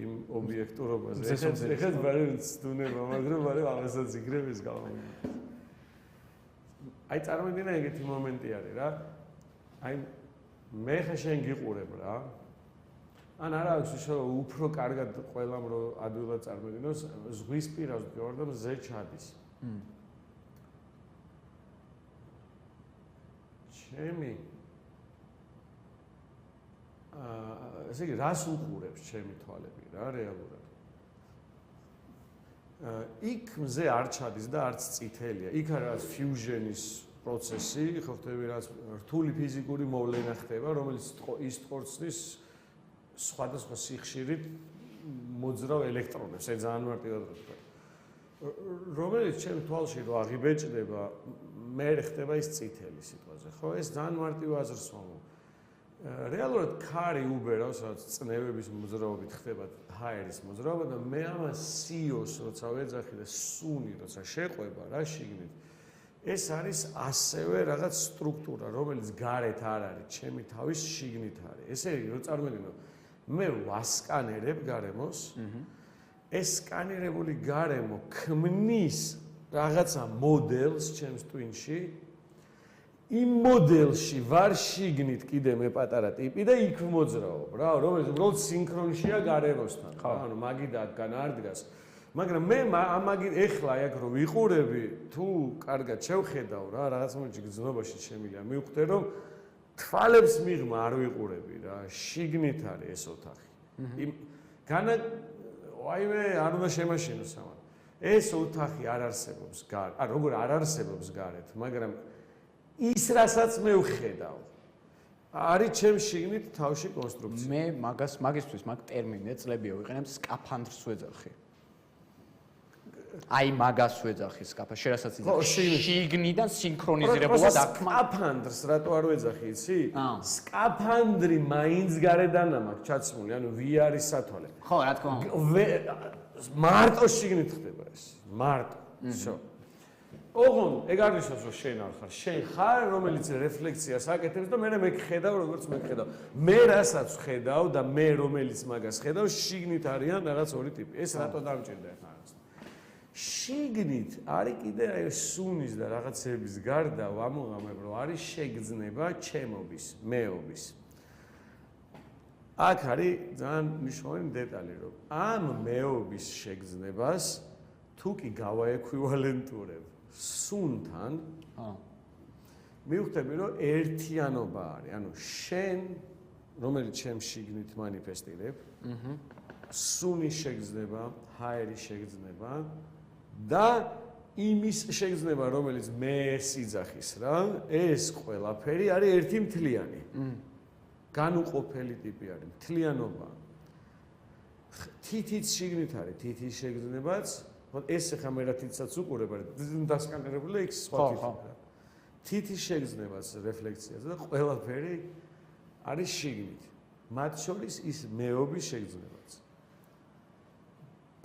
იმ ობიექტურობაზე. ეხლა ბარემ ცდუნება, მაგრამ ბარემ ამასაც იგრებს გამომიყევი. აი წარმოგიდგენია ეგეთი მომენტი არის რა. აი მე ხა შენ გიყურებ რა. ან არა აქვს უშუალოდ უფრო კარგად ყველამ რო ადვილად წარმოგიდგენოს ზღვის პირას ვიყავ და მზე ჩადის. ჩემი ესე იგი რას უყურებს ჩემი თვალები რა რეალურად იქ მზე არ ჩადის და არც წითელია იქ არის ფიუჟენის პროცესი ხო ხდები რაც რთული ფიზიკური მოვლენა ხდება რომელიც ის ტყორცნის სხვადასხვა სიხშირით მოძრავ ელექტრონებს ეს ძალიან მარტივად ვთქვა რომელიც ჩემ თვალში რო აღიბეჭდება მე ხდება ის წითელი სიტყვაზე ხო ეს ძალიან მარტივ აზრს ვამბობ რეალურად ქარი უბერავს რაც წნევების მოძრაობით ხდება ჰაერის მოძრაობა და მე ამას სიოს როცა ვეძახი და სუნი როცა შეყვება რა შიგნით ეს არის ასევე რაღაც სტრუქტურა რომელიც გარეთ არ არის ჩემი თავის შიგნით არის ესე იგი რო წარმოგიდგენო მე ვასკანერებ გარემოს ეს სკანირებული გარემო ქმნის რაღაცა მოდელს ჩემს ტვინში იმ მოდელში ვარ შიგნით კიდე მე პატარა ტიპი და იქ მოძრაობ რა რომელიც უბრალოდ სინქრონშია გარემოსთან რა ანუ მაგიდაგან არ დგას მაგრამ მე ამაგი ეხლა აქ რო ვიყურები თუ კარგად შევხედავ რა რაღაც მომენტში გზნობაში შემილია მივხვდე რომ თვალებს მიღმა არ ვიყურები რა შიგნით არის ეს ოთახი იმ განა ვაიმე არ უნდა შემაშინოს ამან ეს ოთახი არ არსებობს გარეთ ან როგორ არ არსებობს გარეთ მაგრამ ის რასაც მე ვხედავ არის ჩემს შიგნით თავში კონსტრუქცია მე მაგისთვის მაგ ტერმინს ეწლებია ვიყენებ სკაფანდრს ვეძახი აი მაგას ვეძახი სკაფა შენ რასაც იცი შიგნიდან სინქრონიზირებულად აქმა სკაფანდრს რატო არ ვეძახი იცი სკაფანდრი მაინც გარედანა მაქვს ჩაცმული ანუ VR-ის სათვალე ხო რა თქმა უნდა მარტო შიგნით ხდება ეს მარტო всё ოღონ ეგ არ ნიშნავს რომ შენ არ ხარ შენ ხარ რომელიც რეფლექციას აკეთებს და მე ხედავ როგორც მე ხედავ მე რასაც ხედავ და მე რომელიც მაგას ხედავ შიგნით არიან რაღაც ორი ტიპი ეს რატო დამჭირდა ახლა შიგნით არის კიდე აი სუნის და რაღაცების გარდა ვამოღამებ რომ არის შეგრძნება ჩემობის მეობის აქ არის ძალიან მნიშვნელოვანი დეტალი რომ ამ მეობის შეგრძნებას თუ კი გავაექვივალენტურებ სუნთან მივხვდები რომ ერთიანობა არის ანუ შენ რომელიც ჩემ შიგნით მანიფესტირებ სუნის შეგრძნება ჰაერის შეგრძნება და იმის შეგრძნება რომელიც მე სიძახის რა ეს ყველაფერი არის ერთი მთლიანი განუყოფელი ტიპი არის მთლიანობა თითიც შიგნით არის თითის შეგრძნებაც ეს ახლა მე რა თითსაც უყურებ არის დასკანერებული და იქ სხვა თითის შეგრძნებაც რეფლექციაზე და ყველაფერი არის შიგნით მათ შორის ის მეობის შეგრძნებაც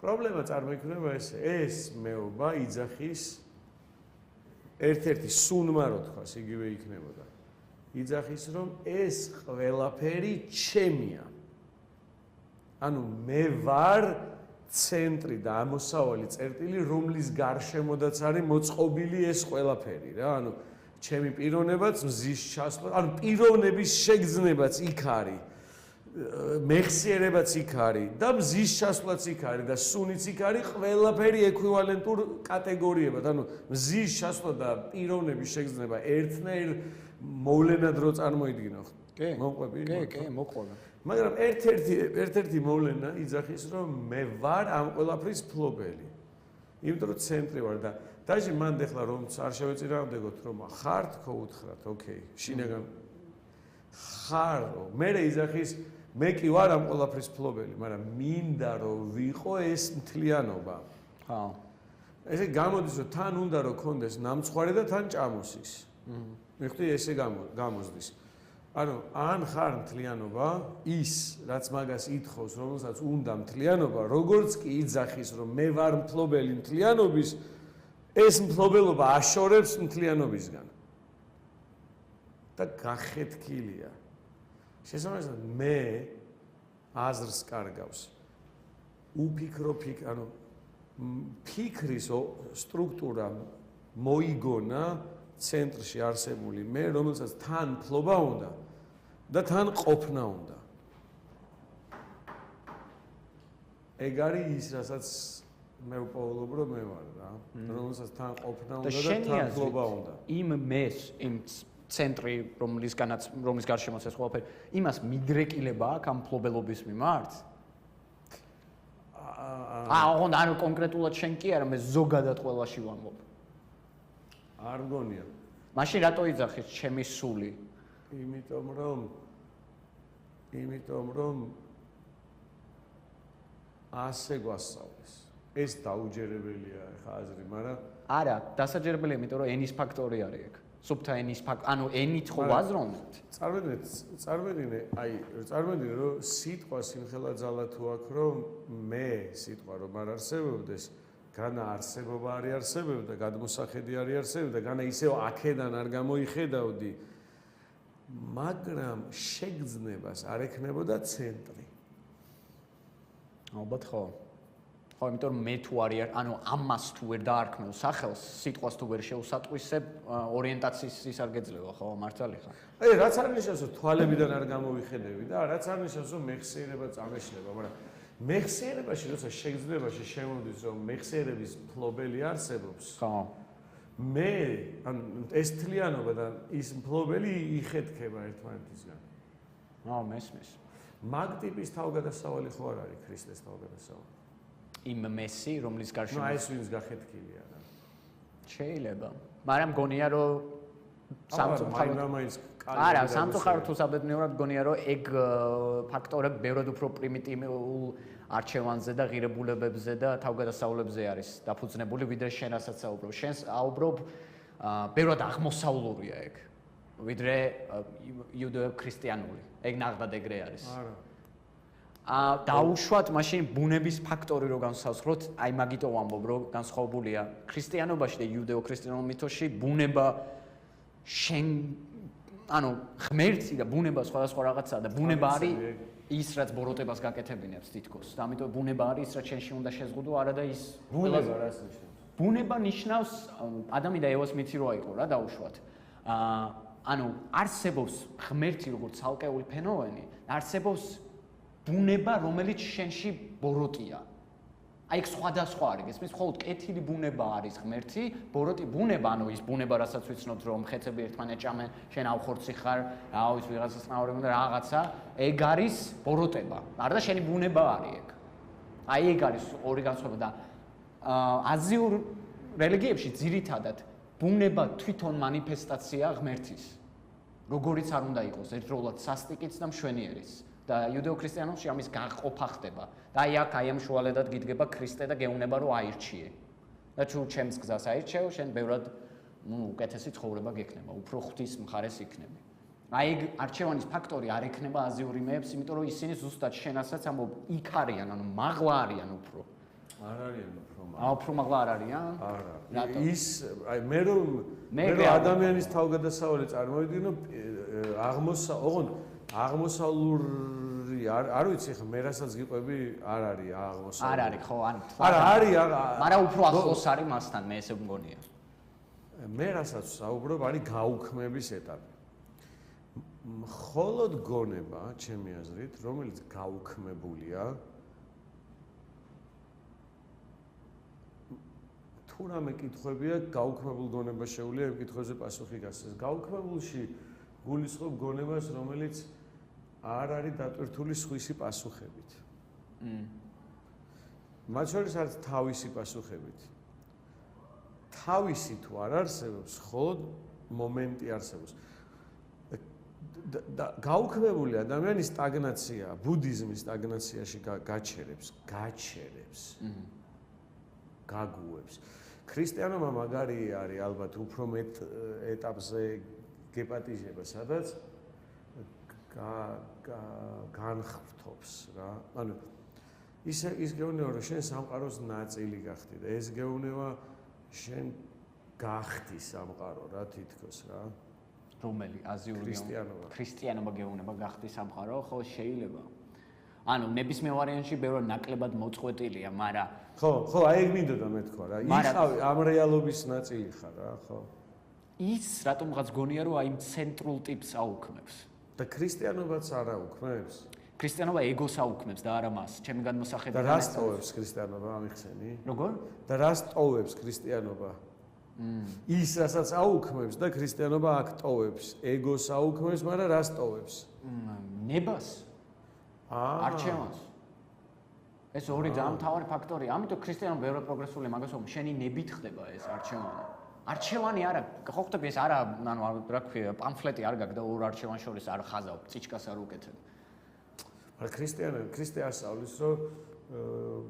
პრობლემა წარმოიქმნება ეს მეობა იძახის ერთ-ერთი სუნმა რო თქვას იგივე იქნებოდა იძახის რომ ეს ყველაფერი ჩემია ანუ მე ვარ ცენტრი და ამოსავალი წერტილი რომლის გარშემოდაც არის მოწყობილი ეს ყველაფერი რა ანუ ჩემი პიროვნებაც მზის ჩასვლა ანუ პიროვნების შეგრძნებაც იქ არის მეხსიერებაც იქ არის და მზის ჩასვლაც იქ არის და სუნიც იქ არის ყველაფერი ეკვივალენტურ კატეგორიებად ანუ მზის ჩასვლა და პიროვნების შეგრძნება ერთნაირ მოვლენად რო წარმოიდგინო კი მოყვები კი მოყვება მაგრამ ერთ-ერთი მოვლენა იძახის რომ მე ვარ ამ ყველაფრის ფლობელი იმიტომ რომ ცენტრი ვარ და დაჟე მანდ ახლა რომ არ შევეწირავდეგოთ რომ ხარ თქო უთხრათ ოკეი შინაგან ხარო მე იძახის მე კი ვარ ამ ყველაფრის ფლობელი მაგრამ მინდა რომ ვიყო ეს მთლიანობა ხო ესე გამოდის რომ თან უნდა რომ კონდეს ნამცხვარი და თან ჭამოსის მიხდი ესე გამოსდის ანუ ან ხარ მთლიანობა ის რაც მაგას ითხოვს რომელსაც უნდა მთლიანობა როგორც კი იძახის რომ მე ვარ მფლობელი მთლიანობის ეს მფლობელობა აშორებს მთლიანობისგან და გახეთქილია შესაბამისად მე აზრს კარგავს უფიქრო ანუ ფიქრის სტრუქტურა მოიგონა ცენტრში არსებული მე რომელსაც თან ფლობა უნდა და თან ყოფნა უნდა ეგ არის ის რასაც მე ვპოულობ რომ მე ვარ რა რომელსაც თან ყოფნა უნდა და თან ფლობა უნდა იმ მეს იმ ცენტრი, რომლის გარშემოც ეს ყველაფერი, იმას მიდრეკილება აქვს ამ მფლობელობის მიმართ? ოღონდ ანუ კონკრეტულად შენ კი არა, მე ზოგადად ყველაში ვამბობ. არ მგონია. მაშინ რატო იძახის ჩემი სული? იმიტომ რომ ასე გვასწავლეს. ეს დაუჯერებელია ხა აზრი, მაგრამ არა, დასაჯერებელია, იმიტომ რომ ენის ფაქტორი არის ეგ. სუფთა ენის ფაქტორი, ანუ ენით ხო ვაზროვნებთ? წარმოიდგინე, რომ სიტყვა სიმხელა ძალა თუ აქვს, რომ მე სიტყვა რომ არ არსებობდეს, განა არსებობა არ არსებობდა, გადმოსახედი არ არსებობდა, განა ისევ აქედან არ გამოიხედავდი, მაგრამ შეგრძნებას არ ექნებოდა ცენტრი. ალბათ ხო. ხო, იმიტომ რომ მე თუ არის, ანუ ამას თუ ვერ დაარქმევ სახელს, სიტყვას თუ ვერ შეუსატყვისებ, ორიენტაციის ის არ გეძლევა, ხო, მართალი ხარ. რაც არ ნიშნავს, რომ თვალებიდან არ გამოვიხედები და რაც არ ნიშნავს, რომ მეხსიერება წამეშლება, მაგრამ მეხსიერებაში, როცა შეგრძნებაში შემოდის, რომ მეხსიერების მფლობელი არსებობს, ხო. მე ან ეს თლიანობა და ის მფლობელი იხეთქება ერთმანეთისგან. მესმის. მაგ ტიპის თავგადასავალი ხო არ არის ქრისტეს თავგადასავალი? იმ მესი, რომლის გარშემო ეს ვინც გახეთქილია რა. შეიძლება. მაგრამ მგონია რომ არა, სამწუხაროდ თუ საბედნიეროდ მგონია რომ ეგ ფაქტორები ბევრად უფრო პრიმიტიულ არჩევანზე და ღირებულებებზე და თავგადასავლებზე არის დაფუძნებული, ვიდრე შენ რასაც საუბრობ. შენს აუბრობ ბევრად აღმოსავლურია ეგ, ვიდრე იუდეო-ქრისტიანული. ეგ ნახდად ეგრე არის. არა. დაუშვათ მაშინ ბუნების ფაქტორი რო განსაზღვროთ, აი მაგიტო ვამბობ, რომ განსხვავებულია ქრისტიანობაში და იუდეო-ქრისტიანულ მითოში ბუნება შენ ანუ ღმერთი და ბუნება სხვადასხვა რაღაცაა და ბუნება არის ის რაც ბოროტებას გაკეთებინებს თითქოს. და ამიტომ ბუნება არის ის რაც შენში უნდა შეზღუდო, არა და ის ბუნება რას ნიშნავს? ბუნება ნიშნავს ადამი და ევას მითი როა იყო რა დაუშვათ. ანუ არსებობს ღმერთი როგორც ცალკეული ფენომენი, არსებობს ბუნება, რომელიც შენში ბოროტია. აი ეს სხვადასხვა არის, ესმის მხოლოდ კეთილი ბუნება არის ღმერთი, ბოროტი ბუნება, ანუ ის ბუნება, რასაც ვიცნობთ, რომ ხეთები ერთმანეთს ჭამენ, შენ ავხორცი ხარ, ის ვიღაცას ნაურები და რაღაცა, ეგ არის ბოროტება. არა და შენი ბუნება არის ეგ. აი ეგ არის ორი განსხვავება და აზიურ რელიგიებში ძირითადად ბუნება თვითონ მანიფესტაცია ღმერთის. როგორიც არ უნდა იყოს, ერთდროულად სასტიკიც და მშვენიერიც. და იუდეო-ქრისტიანულში ამის გაყოფა ხდება. და აი აქ აი ამ შუალედად გიდგება ქრისტე და გეუბნება რომ აირჩიე. და თუ ჩემს გზას აირჩევ, შენ ბევრად უკეთესი ცხოვრება გექნება, უფრო ღვთის მხარეს იქნები. აი ეგ არჩევანის ფაქტორი არ ექნება აზიური მეებს, იმიტომ რომ ისინი ზუსტად შენასაც ამბობ, იქ არიან, ანუ მაღლა არიან უფრო. არ არიან უფრო მაღლა. უფრო მაღლა არ არიან? არა. ის აი მე რომ ადამიანის თავგადასავალი წარმოვიდგინო, ოღონდ აღმოსავლური არ ვიცი ხა მე რასაც გიყვები არ არის აღმოსავლური. არ არის ხო, ანუ არა არის, მაგრამ უფრო ახლოს არის მასთან, მე ესე მგონია. მე რასაც საუბრობ, არის გაუქმების ეტაპი. მხოლოდ გონება, ჩემი აზრით, რომელიც გაუქმებულია, თუ რამე კითხვებია, გაუქმებულ გონებას შეუძლია ამ კითხვებზე პასუხი გასცეს. გაუქმებულში გულისხმობ გონებას, რომელიც არ არის დატვირთული სხვისი პასუხებით. მათ შორის არის თავისი პასუხებით. თავისი თუ არ არსებობს, მხოლოდ მომენტი არსებობს. გაუქმებული ადამიანის სტაგნაცია, ბუდიზმის სტაგნაციაში გაჩერებს. გაგუებს. ქრისტიანობა მაგარი არის ალბათ უფრო მეტ ეტაპზე გეპატიჟება, სადაც განხრთობს რა. ანუ ის გეუბნება, რომ შენ სამყაროს ნაწილი გახდი და ეს გეუბნება შენ გახდი სამყარო რა თითქოს რა. რომელი აზიური ქრისტიანობა გეუბნება გახდი სამყარო, ხო შეიძლება. ანუ ნებისმიერ ვარიანტში ბევრად ნაკლებად მოწყვეტილია, მაგრამ ხო, აი ეგ მინდოდა მე თქვა რა. იხავი ამ რეალობის ნაწილი ხარ რა, ხო. ის რატომღაც გონია რომ აი ცენტრულ ტიპს აუქმებს და ქრისტიანობაც არ აუქმებს? ქრისტიანობა ეგოს აუქმებს და არა მას. ჩემი გადმოსახედი და რას ტოვებს ქრისტიანობა ამიხსენი? როგორ? და რას ტოვებს ქრისტიანობა? ის რასაც აუქმებს და ქრისტიანობა აქ ტოვებს, ეგოს აუქმებს, მაგრამ რას ტოვებს? ნებას. არჩევანს. ეს ორი ძალიან მთავარი ფაქტორია. ამიტომ ქრისტიანობა ბევრად პროგრესულია, მაგას ვამბობ, შენი ნებით ხდება ეს არჩევანი. არჩევანი არა, ხო ხტები ეს არა, ანუ რა ქვია, პამფლეტი არ გაქვს და ორ არჩევანს შორის არ ხაზავ, წიჩკას არ უკეთებ. მაგრამ ქრისტე ასწავლის, რომ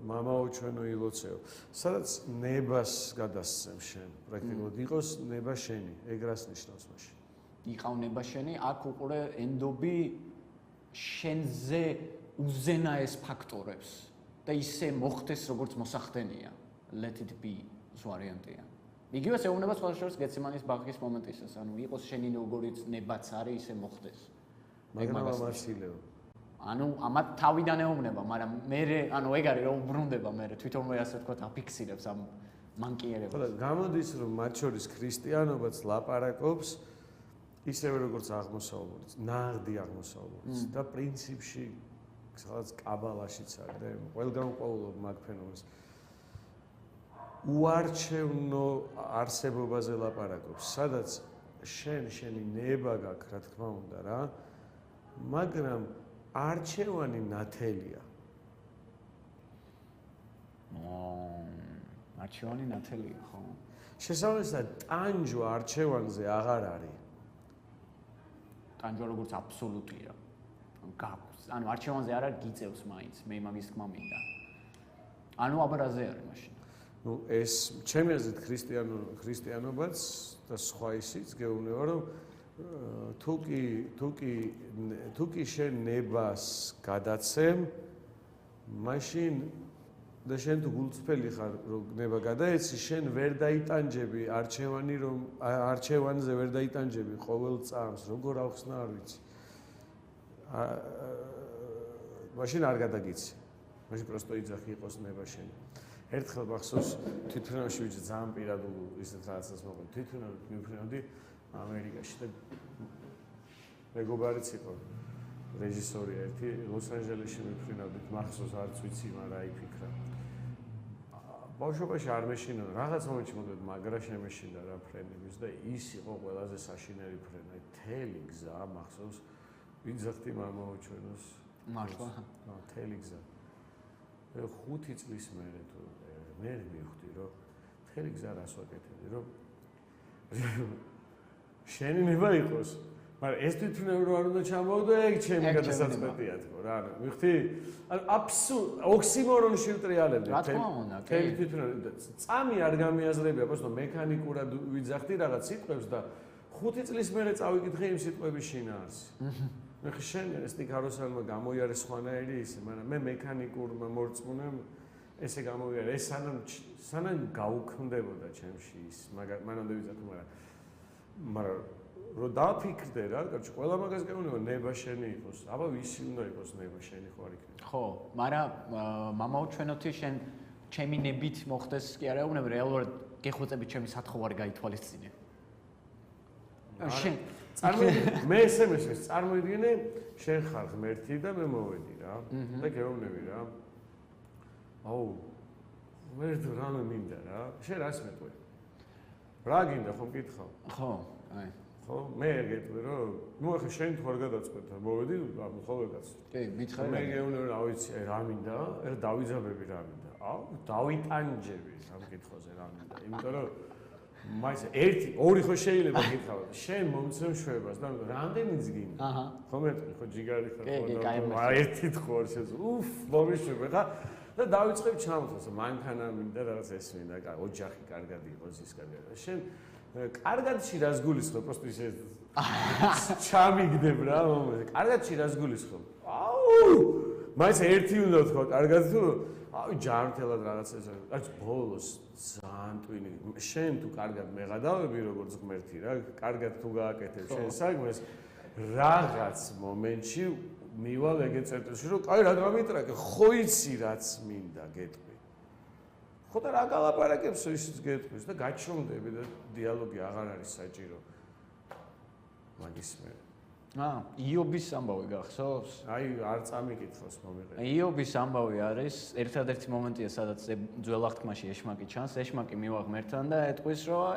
მამაო ჩვენო ილოცეო, სადაც ნებას გადასცემ შენ, პრაქტიკულად იყოს ნება შენი, ეგ რას ნიშნავს მაშინ? იყავ ნება შენი, აქ უყურე ენდობი შენზე უზენაეს ფაქტორებს და ისე მოხდეს როგორც მოსახდენია. Let it be ის ვარიანტია. იგივე შეუნება სხვა შორის გეცემანის ბაღის მომენტისას, ანუ იყოს შენი როგორიც ნებაც არის ისე მოხდეს. მაგრამ ამასილეო. ანუ ამათ თავიდან ეუბნება, მაგრამ მე ანუ ეგ არის რომ უბრუნდება მე თვითონვე ასე ვთქვათ აფიქსირებს ამ მანკიერებას. ხო და გამოდის რომ მათ შორის ქრისტიანობაც ლაპარაკობს ისევე როგორც აღმოსავლურიც, ნაღდი აღმოსავლურიც და პრინციპში სადაც კაბალაშიც არის და ყველგან ყოველობ მაგ ფენომენს უარჩევნო არსებობაზე ლაპარაკობს, სადაც შენი ნება გაქვს, რა თქმა უნდა რა, მაგრამ არჩევანი ნათელია. არჩევანი ნათელია, ხო? შესაბამისად, ტანჯვა არჩევანზე აღარ არის. ტანჯვა როგორც აბსოლუტია. გაქვს. ანუ არჩევანზე არა გიწევს მაინც, მე მაგის თქმა მინდა. ანუ აბარაზე არის მაშინ. ნუ ეს ჩემი აზრით ქრისტიანობაც და სხვა ისიც გეუბნება რომ თუ კი შენ ნებას გადაცემ მაშინ და შენ თუ გულწრფელი ხარ რომ ნება გადაეცი შენ ვერ დაიტანჯები არჩევანზე ვერ დაიტანჯები ყოველ წამს როგორ ახსნა არ ვიცი მაშინ არ გადაგიცი მაშინ პროსტო იძახი იყოს ნება შენ ერთხელ მახსოვს თვითმფრინავში ვიჯი ძალიან პირადულ ისეთ რაღაცას მოყოლ თვითმფრინავით მივფრინავდი ამერიკაში და მეგობარიც იყო რეჟისორი ერთი ლოს-ანჯელესში მიფრინავდით მახსოვს არც ვიცი მაგრამ აიფიქრა ბავშვობაში არ მეშინა რაღაც მომენტში მოდით მაგრა შემეშინდა რა ფრენების და ის იყო ყველაზე საშინელი ფრენა თელი გზა მახსოვს ვიძახდი მამაო ჩვენოს მართლა თელი გზა 5 წლის მერე თუ მე მივხვდი რომ თელი გზა რას ვაკეთებდი რომ შენი ნება იყოს მაგრამ ეს თვითონ რო არ უნდა ჩამოვდო ეგ ჩემი გადასაწყვეტია თქო რა ანუ მივხვდი ანუ ოქსიმორონში ვტრიალებდი რა თქმა უნდა თელი თვითონ წამი არ გამიაზრებია просто მექანიკურად ვიძახდი რაღაც სიტყვებს და 5 წლის მერე წავიკითხე იმ სიტყვების შინაარსი მე შენ ეს ტიკაროსალმა გამოიარეს სხვანაირი ისე მაგრამ მე მექანიკურმა მორწმუნემ ესე გამოვიარე ეს სანამ გაუქმდებოდა ჩემში ის მანამდე ვიძახე მაგრამ რო დაფიქრდე რა, კარჩი, ყველა მაგას გეუბნება ნება შენი იყოს. აბა ვისი უნდა იყოს ნება შენი ხო არ იქნება. ხო, მაგრამ მამაო ჩვენოთი შენ ჩემი ნებით მოხდეს კი არა ეუბნება რეალურად გეხუწები ჩემი სათხოვარი გაითვალისწინე. შენ მე ესე მესმის, წარმოიდგინე შენ ხარ ღმერთი და მე მოვედი რა და გეუბნები რა. აუ მე რამე მინდა რა. შენ რას მეტყვი? რა გინდა ხომ მკითხავ? ხო, აი ხო, მე გეტყვი რომ ნუ ახლა შენ თუ არ გადაწყვეტ, მოვედი, ხოლმე კაც. კი, მითხარ. მე გეუბნები რა ვიცი, რა მინდა, ერა დავიძაბები რა მინდა. აუ, დავიტანჯები ამ კითხვაზე რა მინდა. იმიტომ რომ მაინც ერთი, ორი ხო შეიძლება გითხავ. შენ მომცემ შვებას და რამდენიც გინდა. აჰა. ხო მეტყვი, ხო ჯიგარი ხარ ხო. ერთი თქო შენ. უფ, მომიშვებ ხა. და დავიწყებ ჩამოთვას, მანქანა მინდა რაღაც ეს მინდა, ოჯახი კარგად იყოს ის კარგად. შენ კარგადში რას გულისხმობ, просто ისე ჩამიგდებ რა, კარგადში რას გულისხმობ? აუ! მაინც ერთი უნდა თქვა, კარგად თუ აუ ჯანმრთელად რაღაც ეს არის. ბოლოს ძალიან ტვინი. შენ თუ კარგად მეღადავები როგორც ღმერთი რა, კარგად თუ გააკეთებ შენ საქმეს, რაღაც მომენტში მივალ ეგეთ წერტილში, რომ კაი რა გამიტრაკე, ხო იცი რაც მინდა გეტყვი. ხო და რა გალაპარაკებსო ისიც გეტყვის და გაჩვენდები და დიალოგი აღარ არის საჭირო მაგის მე იობის ამბავი გახსოვს? აი არ წამიკითხოს მომიყევი. იობის ამბავი არის ერთადერთი მომენტია, სადაც ძველ აღთქმაში ეშმაკი ჩანს, ეშმაკი მივა ღმერთთან და ეტყვის, რომ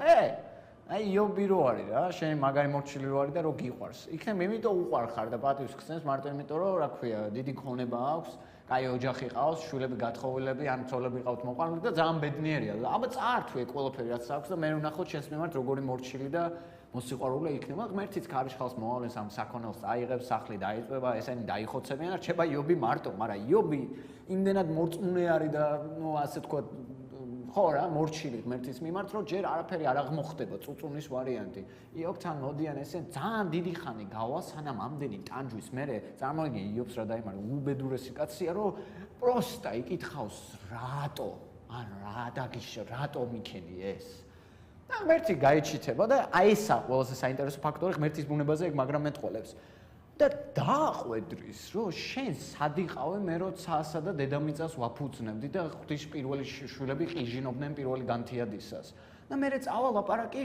აი იობი რო არის რა, შენი მაგარი მორჩილი რო არის და რო გიყვარს. იქნებ იმიტომ უყვარხარ და პატივს ხსენს მარტო იმიტომ, რომ რა ქვია, დიდი ქონება აქვს, კაი ოჯახი ყავს, შვილები გათხოვილები, ან ცოლები ყავთ მოყვარული და ძალიან ბედნიერია. აბა წაართვე ყველაფერი რაც აქვს და მე ვნახოთ შენს მიმართ როგორი მორჩილი და მოსიყვარულე იქნება. ღმერთიც ქარიშხალს მოავლენს ამ საქონელს აიღებს, სახლი დაიწვება, ესენი დაიხოცებიან და რჩება იობი მარტო, მაგრამ იობი იმდენად მორწმუნე არის და ნუ ასე თქვა ხო რა, მორჩილი ღმერთის მიმართ, რომ ჯერ არაფერი არ აღმოხდება, წუწუნის ვარიანტი. იობთან მოდიან ესე ძალიან დიდი ხანი გავა, სანამ ამდენი ტანჯვის მერე წარმოვიდგინე იობს რა დაიმართა, უბედურესი კაცია, რომ პროსტა იკითხავს რატო? ან რა დაგიშ, რატო მიქენი ეს? და ღმერთი გაიჩითება და აი ესა ყველაზე საინტერესო ფაქტორი ღმერთის ბუნებაზე ეგ მაგრამ მეტყოლებს. და დააყვედრის, რომ შენ სადიყავე მე რო ცაასა და დედამიწას ვაფუძნებდი და ღვთის პირველი შვილები ყიჟინობდნენ პირველი განთიადისას. და მერე წავა ლაპარაკი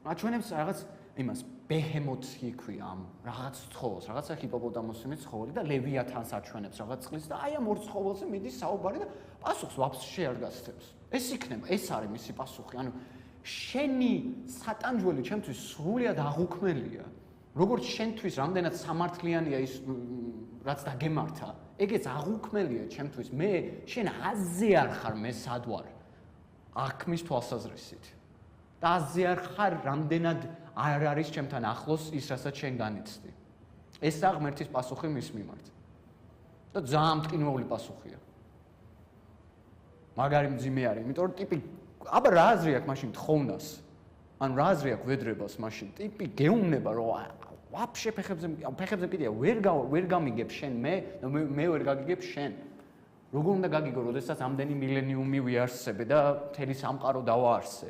აჩვენებს რაღაც იმას ბეჰემოთს იქვია ამ რაღაც ცხოველს, რაღაცა ჰიპოპოტამოსის ცხოველი და ლევიათანს აჩვენებს რაღაც წყლის და აი ამ ორ ცხოველზე მიდის საუბარი და პასუხს ვაფშე არ გასცემს. ეს იქნება, ეს არის მისი პასუხი. ანუ შენი სატანჯველი ჩემთვის სრულიად აღუქმელია. როგორც შენთვის რამდენად სამართლიანია ის რაც დაგემართა, ეგეც აღუქმელია ჩემთვის. მე შენ აზე არ ხარ, მე სად ვარ? აღქმის თვალსაზრისით. და აზე არ ხარ, რამდენად არ არის ჩემთან ახლოს ის, რასაც შენ განიცდი. ესაა ღმერთის პასუხი მის მიმართ. და ძალიან მტკივნეული პასუხია. მაგარი მძიმე არის, იმიტომ რომ ტიპი აბა რა აზრი აქვს მაშინ თხოვნას? ან რა აზრი აქვს ვედრებას მაშინ? ტიპი გეუბნება რომ ვაფშე ფეხებზე კიდია ვერ გამიგებ შენ მე ვერ გაგიგებ შენ. როგორ უნდა გაგიგო, როდესაც ამდენი მილენიუმი ვიარსებე და მთელი სამყარო დავაარსე.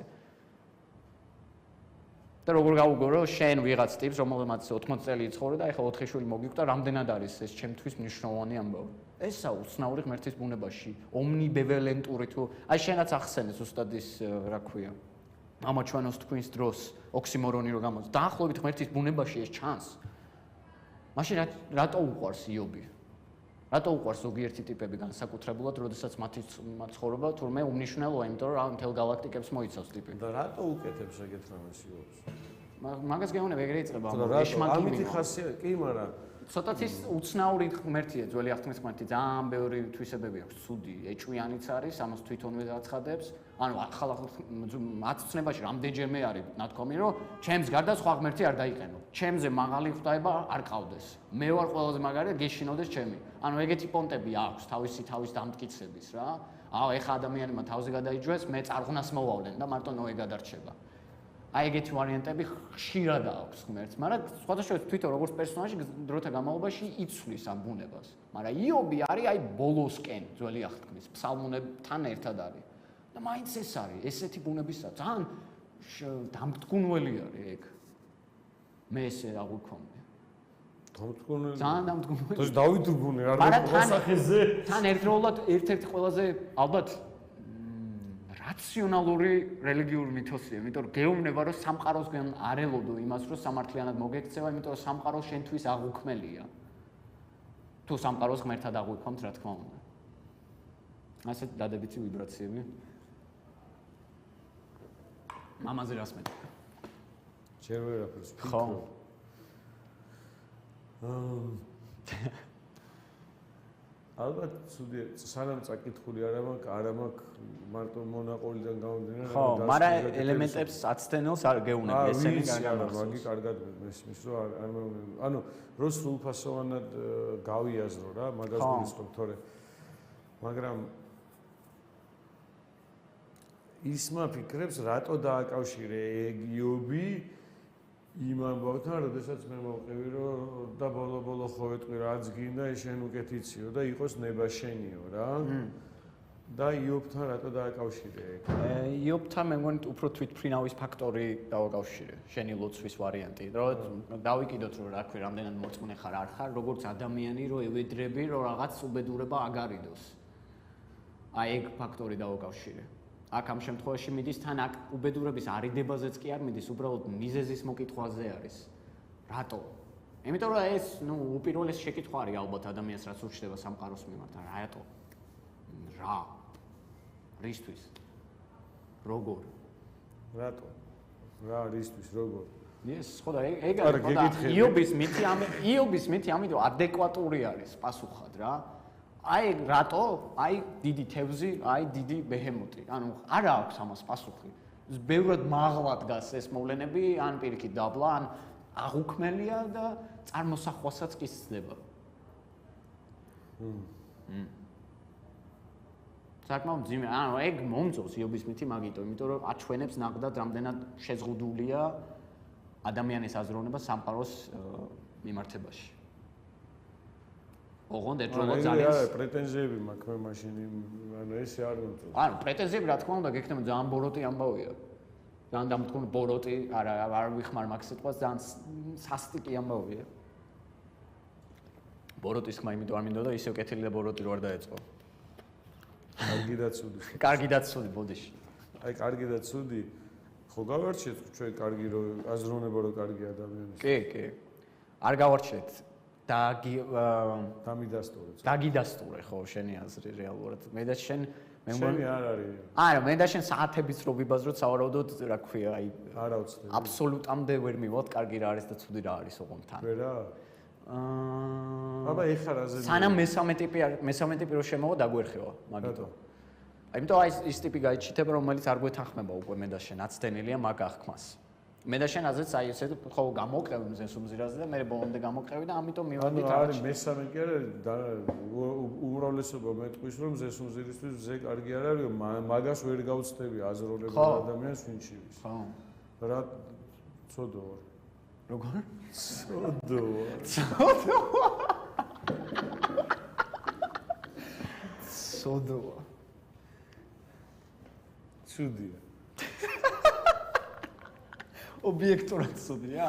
და როგორ გავუგო რომ შენ ვიღაც ტიპს რომელმაც 80 წელი იცხოვრე და ეხლა 4 შვილი მოგიკვდა, რამდენად არის ეს ჩემთვის მნიშვნელოვანი ამბავი. ესა უცნაური ღმერთის ბუნებაში, ომნიბეველენტური თუ აი შენაც ახსენე ზუსტად ის რა ქვია. ამაჩვენოს თქვენს დროს ოქსიმორონი რო გამოდის. დაახლოებით ღმერთის ბუნებაში ეს ჩანს. მაშინ რატო უყვარს იობი? რატო უყვარს ზოგიერთი ტიპები განსაკუთრებულად, როდესაც მათი ცხოვრება თურმე უმნიშვნელოა, იმიტომ რომ მთელ გალაქტიკებს მოიცავს ტიპი. და რატო უკეთებს ეგეთ რამეს იობს? მაგას გეუბნები ეგრე იწყება. ამითი ხასიათი, კი, მაგრამ ცოტაც ის უცნაური ღმერთია, ძველი აღთქმის ღმერთი, ძალიან ბევრი თვისებები აქვს, ცუდი, ეჭვიანიც არის, ამას თვითონვე დააცხადებს. ანუ ახალ აცნებაში რამდენჯერმე არის ნათქვამი, რომ ჩემს გარდა სხვა ღმერთი არ დაიყენო. ჩემზე მაღალი ღვთაება არ ყავდეს. მე ვარ ყველაზე მაგარი და გეშინოდეს ჩემი. ანუ ეგეთი პონტები აქვს თავის დამტკიცების რა. ეხა ადამიანებმა თავზე გადაიჯვეს, მე წარღვნას მოვავლენ და მარტო ნოე გადარჩება. აი ეგეთი ვარიანტები ხშირად აქვს ღმერთს, მაგრამ სხვადასხვა თვითონ როგორც პერსონაჟი დროთა განმავლობაში იცვლის ამ ბუნებას. მაგრამ იობი არის აი ბოლოსკენ ძველი აღთქმის ფსალმუნებთან ერთად არის. და მაინც ეს არის, ესეთი ბუნებისა ძალიან დამტკუნველი არის ეგ. მე ესე აღვიქომდი. დამტკუნველი. ძალიან დამტკუნველი. თორე დავიტრგუნე არ მოსახეზე. თან ერთდროულად ერთ-ერთი ყველაზე ალბათ რაციონალური რელიგიური მითოსია, იმიტომ რომ გეუბნება რომ სამყაროსგან არ ელოდო იმას, რომ სამართლიანად მოგექცევა, იმიტომ რომ სამყარო შენთვის აღუქმელია. თუ სამყაროს ღმერთად აღვიქვამთ, რა თქმა უნდა. ასეთ დადებითი ვიბრაციები. მამაზე რას მეტყვი? ჯერ ვერაფერს ხო. ალბათ ცუდია, სანამ წაკითხული არა მაქვს მარტო მონაყოლიდან გამომდინარე. ხო, მაგრამ ელემენტებს აცდენელს არ გეუნები, ესენი კარგად მაგი კარგად მესმის, რომ არ ანუ რო სრულფასოვანად გავიაზრო რა, მაგას გულისხმობ, თორე მაგრამ ის მაფიქრებს რატო დააკავშირე ეგ იობი იმ ამბავთან, როდესაც მე მოვყევი რომ და ბოლო ხო ეტყვი რაც გინდა შენ უკეთიციო და იყოს ნება შენიო რა. და იობთან რატო დააკავშირე ეგ? იობთან მე მგონი უფრო თვითფრინავის ფაქტორი დავაკავშირე, შენი ლოცვის ვარიანტი. რომ დავიკიდოთ რომ რა ქვია, რამდენად მორწმუნე ხარ არ ხარ, როგორც ადამიანი რომ ევედრები რომ რაღაც უბედურება აგარიდოს. აი ეგ ფაქტორი დავაკავშირე. აქ ამ შემთხვევაში მიდის თან აქ უბედურების არიდებაზეც კი არ მიდის, უბრალოდ მიზეზის მოკითხვაზე არის. რატო? იმიტომ რომ ეს, უპირველეს შეკითხვა არის ალბათ ადამიანს, რაც უჩნდება სამყაროს მიმართ, რატო? რა? რისთვის? როგორ? რატო? რა რისთვის როგორ? ეს ხო და ეგ არის იობის მითი ამიტომ ადეკვატური არის პასუხად რა. აი რატო? აი დიდი თევზი, აი დიდი ბეჰემოტი. ანუ არა აქვს ამას პასუხი. ბევრად მაღლა დგას ეს მოვლენები, ან პირიქით დაბლა, ან აღუქმელია და წარმოსახვასაც კი სცდება. საკმაოდ ძიმე, ანუ ეგ მომწონს იობის მითი მაგიტო, იმიტომ რომ აჩვენებს ნახდათ რამდენად შეზღუდულია ადამიანის აზროვნება სამყაროს მიმართებაში. ოღონდ ერთდროულად ძალიან პრეტენზიები მაქვს მე მაშინ, ანუ ესე არ მომწონს. ანუ პრეტენზიები რა თქმა უნდა გექნება ძალიან ბოროტი ამბავია. ძალიან დამტკუნ ბოროტი, არ ვიხმარ მაგ სიტყვას, ძალიან სასტიკი ამბავია. ბოროტის ხმა იმიტომ არ მინდოდა ისევ კეთილი და ბოროტი რო არ დაეწყო. კარგი და ცუდი. კარგი და ცუდი ბოდიში. აი კარგი და ცუდი ხო გავარჩიეთ ჩვენ კარგი რო აზროვნება რო კარგი ადამიანის. კი. არ გავარჩიეთ. დაგიდასტურე ხო შენი აზრი რეალურად. მე და შენ მე მგონი არ არის. არა, მე და შენ საათების რო ვიბაზროთ სავარაუდოდ რა ქვია, აი არა უცნაური. აბსოლუტამდე ვერ მივალთ კარგი რა არის და ცუდი რა არის ოღონდ თან. ვერა? აბა ეხლა რაზე სანამ მესამე ტიპი რო შემოვა დაგვერხევა, მაგითო. იმიტომ აი ის ტიპი გაიჩიტება, რომელიც არ გვეთანხმება უკვე მე და შენ აცდენილია მაგ აღქმას. მე და შენ აზრიც აი ესე ხო გამოვყევი მზეს უმზირაზე და მე ბოლომდე გამოვყევი და ამიტომ მივედით რა. ანუ არის მესამე კი არა, უმრავლესობა მეტყვის რომ მზეს უმზირისთვის მზე კარგი არ არის, მაგას ვერ გავცდები აზროვნება ადამიანს ვინჩი ვის. ხო. რა ცოდო ვარ. როგორ? ცოდო. ცოდო. ცუდია. ობიექტურად ცუდია?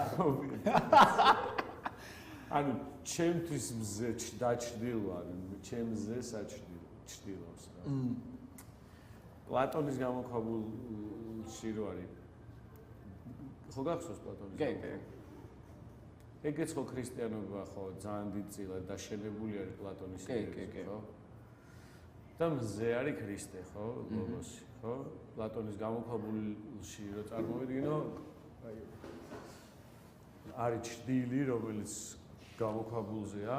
ანუ ჩემთვის მზე დაჭდილო არის, ჩემზე საჭდილობს რა. პლატონის გამოქვაბულში რო არის. ხო გახსოვს პლატონის? კი. ეგეც ხო ქრისტიანობა ხო ძალიან დიდწილად დაშენებული არის პლატონის იდეებზე, ხო? და მზე არის ქრისტე, ხო? ლოგოსი, ხო? პლატონის გამოქვაბულში რო წარმოვიდგინო, არის ჭრილი, რომელიც გამოქვაბულზეა.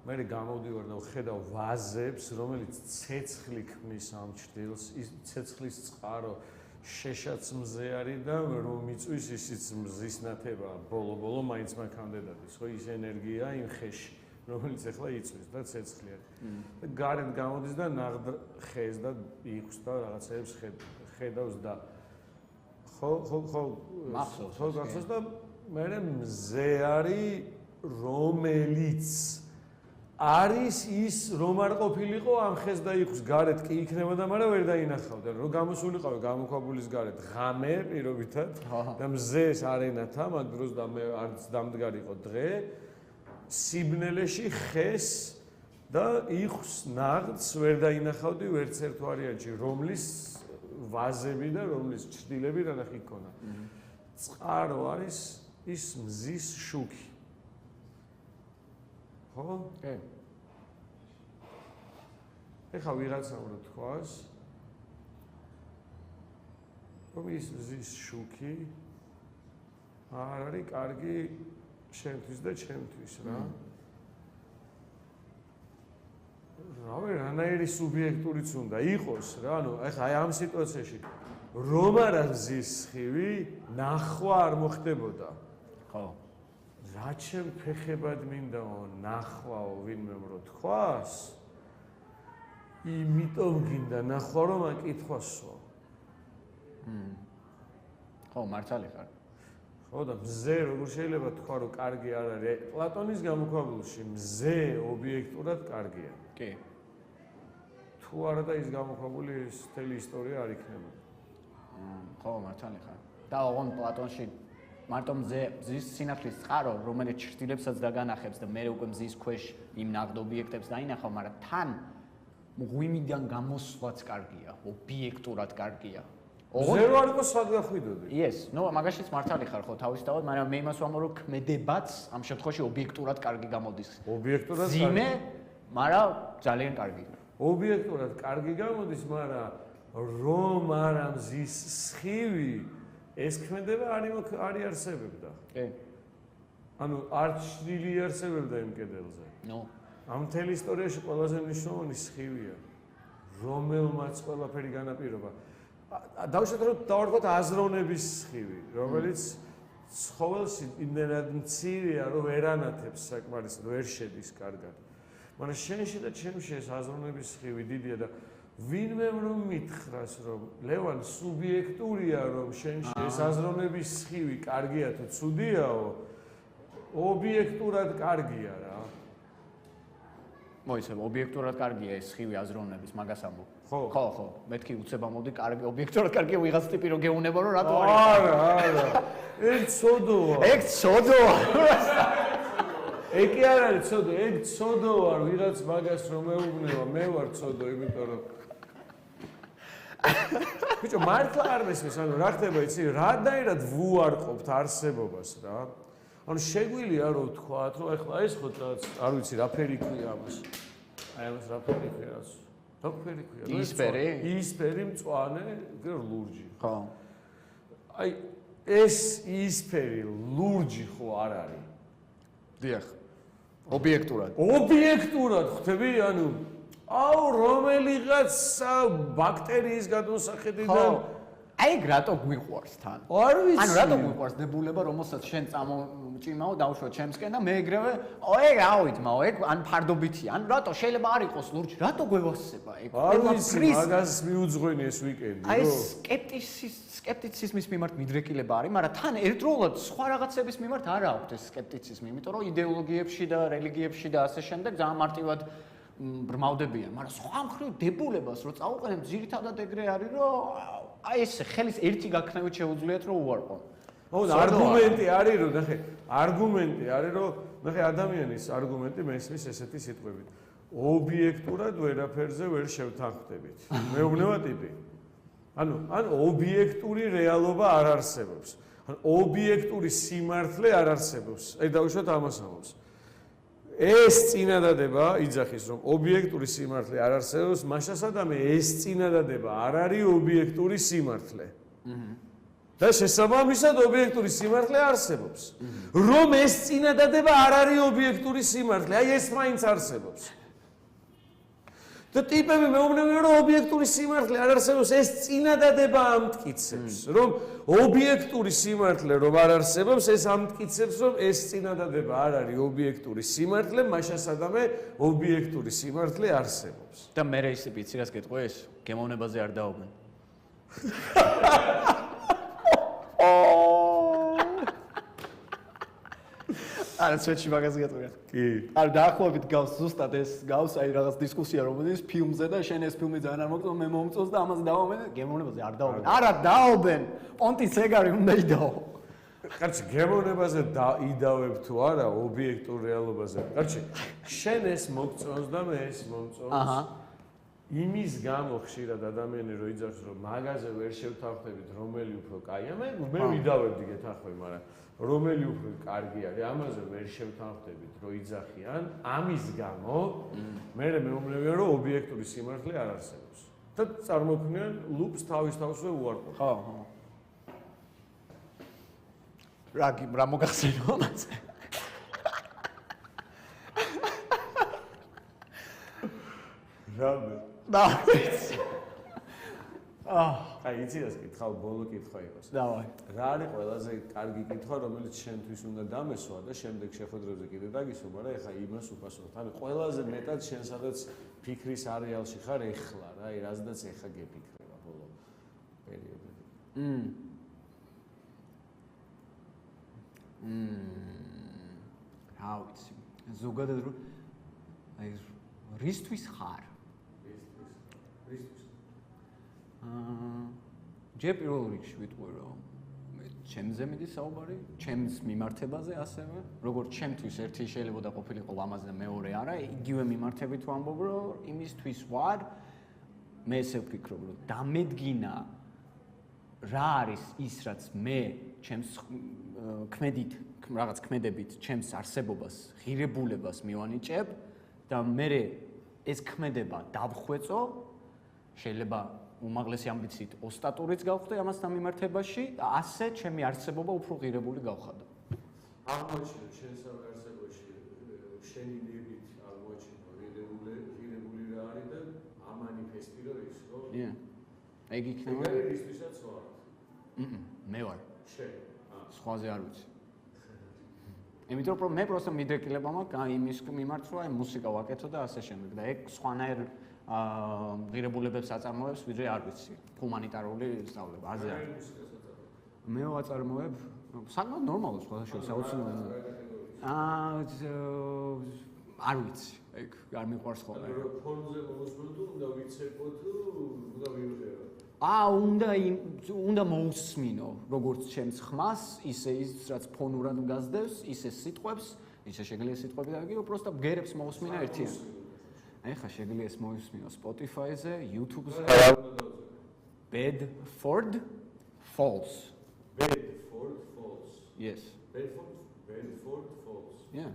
მე გამოვდივარ და ვხედავ ვაზებს, რომელიც ცეცხლი ქმნის ამ ჭრილს, ის ცეცხლის წყარო შეშაც მზე არის და რომ მიწვის ისიც მზის ნათება ბოლო მაინც მანქამდე დადის, ხო? ის ენერგია იმ ხეში, რომელიც ახლა იწვის და ცეცხლი არის. და გარეთ გამოდის და ნაღდ ხეს და იხვს და რაღაცეებს ხედავს და ხო მახსოვს და მე მზე არის რომელიც არის ის რომ არ ყოფილიყო ამ ხეს და იხვს გარეთ კი იქნებოდა, მაგრამ ვერ დაინახავდა. რომ გამოსულიყავი გამოქვაბულის გარეთ ღამე პირობითად და მზეს არენათა მაგ დროს და მე არც დამდგარიყო დღე სიბნელეში ხეს და იხვს ნაღდს ვერ დაინახავდი ვერც ერთ ვარიანტში, რომლის ვაზები და რომლის ჭრილები რანახი ქონა. წყარო არის ის მზის შუქი. ხო? კი. ეხლა ვიღაცამ რო თქვას, რომ ის მზის შუქი არ არის კარგი შენთვის და ჩემთვის რა. რავი, რანაირი სუბიექტურიც უნდა იყოს რა, ანუ ეხლა აი ამ სიტუაციაში რომ არა მზის სხივი, ნახვა არ მოხდებოდა. ხო. რა ჩემ ფეხებად მინდაო ნახვაო ვინმემ რო თქვას, იმიტომ გინდა ნახვა რომ აკითხვასო. ხო, მართალი ხარ. ხო და მზე როგორ შეიძლება თქვა რომ კარგი არ არის? პლატონის გამოქვაბულში მზე ობიექტურად კარგია. კი. თუ არა და ის გამოქვაბული ის მთელი ისტორია არ იქნება. ხო, მართალი ხარ. და ოღონდ პლატონში მარტო მზის სინათლის წყარო, რომელიც ჭრილებსაც დაგანახებს და მე უკვე მზის ქვეშ იმ ნაღდ ობიექტებს დაინახავ, მაგრამ თან მღვიმიდან გამოსვლაც კარგია, ობიექტურად კარგია. ზე რო არ იყოს სად გახვიდოდი? Yes, no, მაგაშიც მართალი ხარ ხო თავისთავად, მაგრამ მე იმას ვამბობ, რომ ქმედებაც ამ შემთხვევაში ობიექტურად კარგი გამოდის. ობიექტურად ძიმე, მაგრამ ძალიან კარგი. ობიექტურად კარგი გამოდის, მაგრამ რომ არა მზის სხივი, ეს ქმედება არ იარსებებდა. კი. ანუ არ ჩრდილი იარსებებდა იმ კედელზე. No. ამ მთელი ისტორიაში ყველაზე მნიშვნელოვანი სხივია, რომელმაც ყველაფერი განაპირობა. დავუშვათ რომ დავარქვათ აზროვნების სხივი, რომელიც ცხოველს იმდენად მცირეა, რომ ვერ ანათებს საკმარისად, ვერ შედის კარგად. მაგრამ შენში და ჩემში ეს აზროვნების სხივი დიდია და ვინმე რომ მითხრას, რომ ლევან სუბიექტურია, რომ შენში ეს აზროვნების სხივი კარგია თუ ცუდიაო, ობიექტურად კარგია რა. მოიცემ, ობიექტურად კარგია ეს სხივი აზროვნების, მაგას ამბობ. ხო. ხო, მეთქი უცებ ამოდი, კარგი, ობიექტურად კარგია ვიღაც ტიპი რო გეუნება, რომ რატო არის? არა. ეგ ცოდოა. ეგ ცოდოა. ეგ კი არ არის ცოდო, ეგ ცოდოა, ვიღაც მაგას რომ მეუბნება, მე ვარ ცოდო, იმიტომ რომ ბიჭო, მართლა არ მესმის, ანუ რა ხდება, იცი, რადაირად ვუარყოფთ არსებობას რა. ანუ შეგვიძლია რომ ვთქვათ, რომ ეხლა ეს ხო არ ვიცი რა ფერი ქვია ამას. აი ამას რა ფერი ქვია რას? რა ფერი ქვია? იისფერი? იისფერი მწვანე, ლურჯი. ხო. აი ეს იისფერი ლურჯი ხო არ არის? დიახ. ობიექტურად. ობიექტურად ხვდები, ანუ აუ რომელიღაც ბაქტერიის გადმოსახედიდან აი ეგ რატო გვიყვარს თან? არ ვიცი. ანუ რატო გვიყვარს დებულება, რომელსაც შენ წამოჭიმაო, დავუშვათ ჩემსკენ და მე ეგრევე, ეგ ავით, მაო, ეგ ან ფარდობითია, ან რატო შეიძლება არ იყოს ლურჯი, რატო გვევასება ეგ? არ ვიცი, მაგას მიუძღვენი ეს ვიკენდი, აი სკეპტიციზმის მიმართ მიდრეკილება არის, მაგრამ თან ერთდროულად სხვა რაღაცების მიმართ არ აქვს ეს სკეპტიციზმი, იმიტომ რომ იდეოლოგიებში და რელიგიებში და ასე შემდეგ ძალიან მარტივად ბრმავდებიან, მაგრამ სხვა მხრივ დებულებას რო წაუყენებ, ძირითადად ეგრე არის, რომ აი ეს ხელის ერთი გაქნევით შეუძლიათ რომ უარყონ. ხო, არგუმენტი არის, რომ ნახე, არგუმენტი არის, რომ ნახე ადამიანის არგუმენტი მესმის ესეთი სიტყვებით. ობიექტურად ვერაფერზე ვერ შევთანხმდებით. მეუბნება ტიპი. ანუ ობიექტური რეალობა არ არსებობს. ანუ ობიექტური სიმართლე არ არსებობს. აი დავუშვათ ამას ამბობს. ეს წინადადება იძახის, რომ ობიექტური სიმართლე არ არსებობს, მაშასადამე ეს წინადადება არ არის ობიექტური სიმართლე. და შესაბამისად ობიექტური სიმართლე არსებობს. რომ ეს წინადადება არ არის ობიექტური სიმართლე, აი ეს მაინც არსებობს. და ტიპები მეუბნებიან, რომ ობიექტური სიმართლე არ არსებობს, ეს წინადადება ამტკიცებს, რომ ობიექტური სიმართლე რომ არ არსებობს, ეს ამტკიცებს, რომ ეს წინადადება არ არის ობიექტური სიმართლე, მაშასადამე ობიექტური სიმართლე არსებობს. და მე რა ისე პიცი რას გეტყვი ეს? გემოვნებაზე არ დაობენ. არა, სვეტში მაგას გეტყვი. კი. არა, დაახლოებით გავს ზუსტად ეს გავს აი რაღაც დისკუსია რომელიც ფილმზე და შენ ეს ფილმი ძალიან არ მოგწონს, მე მომწონს და ამას დავამენ, გემოვნებაზე არ დაობენ. არა, დაობენ. პონტიც ეგ არის, უნდა იდაო. კარჩი, გემოვნებაზე დაიდავებ თუ არა ობიექტურ რეალობაზე. კარჩი, შენ ეს მოგწონს და მე ეს მომწონს. აჰა. იმის გამო ხშირად ადამიანი რო იძახს, რომ მაგაზე ვერ შევთანხმდებით, რომელი უფრო კაია, მე ვიდავებდი გეთანხმები, მაგრამ რომელი უფრო კარგი არის, ამაზე ვერ შევთანხმდებით, რო იძახიან, ამის გამო მე მეუბნებიან, რომ ობიექტური სიმართლე არ არსებობს. და წარმოქმნიან ლუპს თავისთავსვე უარყოფით. ხო. რა მოგახსენო ამაზე? რამე დავიცი. აი, იცი რას კითხავ, ბოლო კითხვა იყოს. დავაი. რა არის ყველაზე კარგი კითხვა, რომელიც შენთვის უნდა დამესვა და შემდეგ შეხვედრებზე კიდე დაგისვა, მაგრამ ეხა იმას უპასუხოთ. ანუ ყველაზე მეტად შენ სადაც ფიქრის არეალში ხარ ეხლა რა, აი რაზედაც ეხა გეფიქრება ბოლო პერიოდში. რა ვიცი. ზოგადად რო აი რისთვის ხარ? ჯერ პირველ რიგში ვიტყვი რომ ჩემზე მიდის საუბარი, ჩემს მიმართებაზე ასევე, როგორც ჩემთვის ერთი შეიძლება და ყოფილიყო ლამაზი და მეორე არა, იგივე მიმართებით ვამბობ, რომ იმისთვის ვარ, მე ესე ვფიქრობ, რომ დამედგინა რა არის ის რაც მე ჩემს ქმედით რაღაც ქმედებით ჩემს არსებობას ღირებულებას მივანიჭებ და მე ეს ქმედება დავხვეწო შეიძლება უმაღლესი ამბიციით ოსტატურიც გავხდე ამასთან მიმართებაში და ასე ჩემი არსებობა უფრო ღირებული გავხადო. აღმოჩნდა შენს არსებობაში შენი ნებით აღმოჩნდა ღირებული რა არის და ამანიფესტი რო ის ხო? ია. ეგ იქნება. ისთვისაც ვარ. მე ვარ. შენ. სხვაზე არ ვიცი. იმიტომ რომ მე პროსტა მიდრეკილება მაქვს იმის მიმართ რომ აი მუსიკა ვაკეთო და ასე შემდეგ და ეგ სხვანაირ ღირებულებებს აწარმოებს ვიდრე არ ვიცი ჰუმანიტარული სწავლება აზე არის მე ვაწარმოებ საკმაოდ ნორმალურ სხვადასხვა აუცილებლად არ ვიცი ეგ არ მიყვარს ხოლმე ფონზე მოსვლო თუ უნდა ვიცებო თუ უნდა ვიმღერო უნდა მოусმინო როგორც ჩემს ხმას ისე ის რაც ფონურად გასდევს ისე სიტყვებს ისე შეგიძლია სიტყვები დავიგირო პროსტა ბგერებს მოусმინა ერთიან ეხა შეგიძლია ეს მოусმინო Spotify-ზე, YouTube-ზე. Bedford Falls. Bedford Falls. Yes. Bedford Falls. Yeah.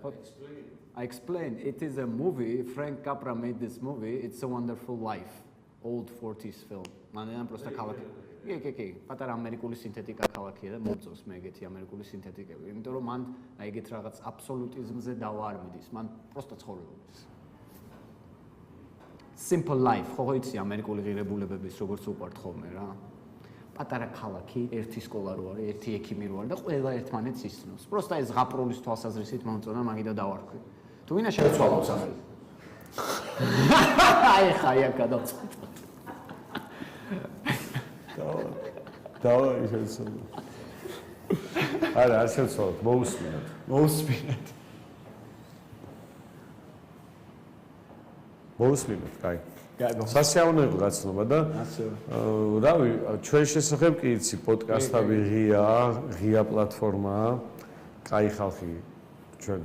Explain. I explain. It is a movie. Frank Capra made this movie. It's a Wonderful Life. Old 40s film. მანდ პროსტა ქალაქი. კი. პატარა ამერიკული სინთეტიკა ქალაქია და მომწონს მე ეგეთი ამერიკული სინთეტიკები. იმიტომ რომ მან აი ეგეთ რაღაც აბსოლუტიზმზე დავა არ მიდის. მან პროსტა ცხოვრობს. Simple life, ხო იცი ამერიკული ღირებულებების როგორც უყვართ ხოლმე რა. პატარა ქალაქი, ერთი სკოლა რო არის, ერთი ექიმი რო არის და ყველა ერთმანეთს ისწნობს. პროსტა ეს ზღაპრულის თვალსაზრისით მომწონა მაგიდა დავარქვი. თუ ვინა შეცვალოს ახლა. აი ხაია გადავწყვეტ. დავა ისე. არა, არ შევცვალოთ, მოусმინოთ. მოусმინოთ, კაი. სასიავნოა გაცნობა და რავი, ჩვენ შესახებ კი იცი პოდკასტები ღია პლატფორმაა. კაი ხალხი ჩვენ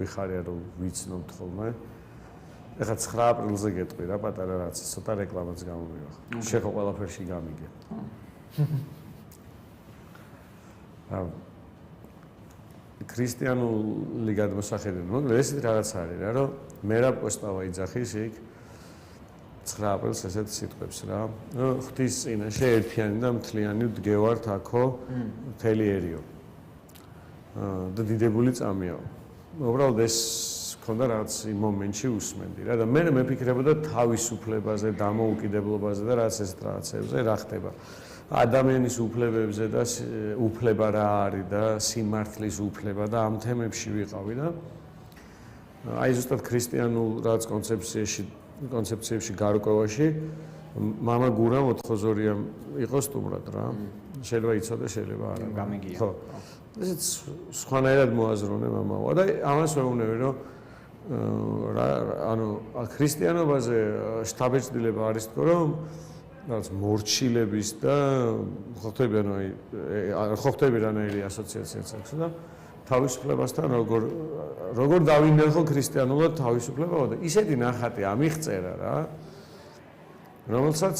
ვიხარია რომ ვიცნობთ ხოლმე. ეხლა 9 აპრილზე გეტყვი რა პატარა რაც ცოტა რეკლამაც გამომივახ. შეხო ყველაფერში გამიგე. ქრისტიანული გადმოსახედები, მაგრამ ეს რაღაც არის რა, რომ მერაბ კოსტავა იძახის იქ 9 აპრილს ესეთ სიტყვებს რა. ღვთის წინაშე ერთიანი და მთლიანი ვდგევართ აქო მთელიერიო. და დიდებული წამიაო. უბრალოდ ეს მქონდა რაღაც იმ მომენტში უსმენდი რა და მე მეფიქრებოდა თავისუფლებაზე, დამოუკიდებლობაზე და რაღაც ეს რაღაცებზე რა ხდება. ადამიანის უფლებებზე და უფლება რა არის და სიმართლის უფლება და ამ თემებში ვიყავი და აი ზუსტად ქრისტიანულ რაღაც კონცეფციებში გარკვევაში მამა გურა მოთხოზორიამ იყო სტუმრად რა. შეიძლება იცოდე, შეიძლება არა. გამიგია. ხო. ესეც სხვანაირად მოაზროვნე მამაო და ამას ვეუბნები რომ ანუ ქრისტიანობაზე შთაბეჭდილება არის თქო რომ რაც მორჩილების და ხვდები რანაირი ასოციაციაც აქვს და თავისუფლებასთან როგორ დავინახო ქრისტიანულად თავისუფლებაო და ისეთი ნახატი ამიღწერა რა რომელსაც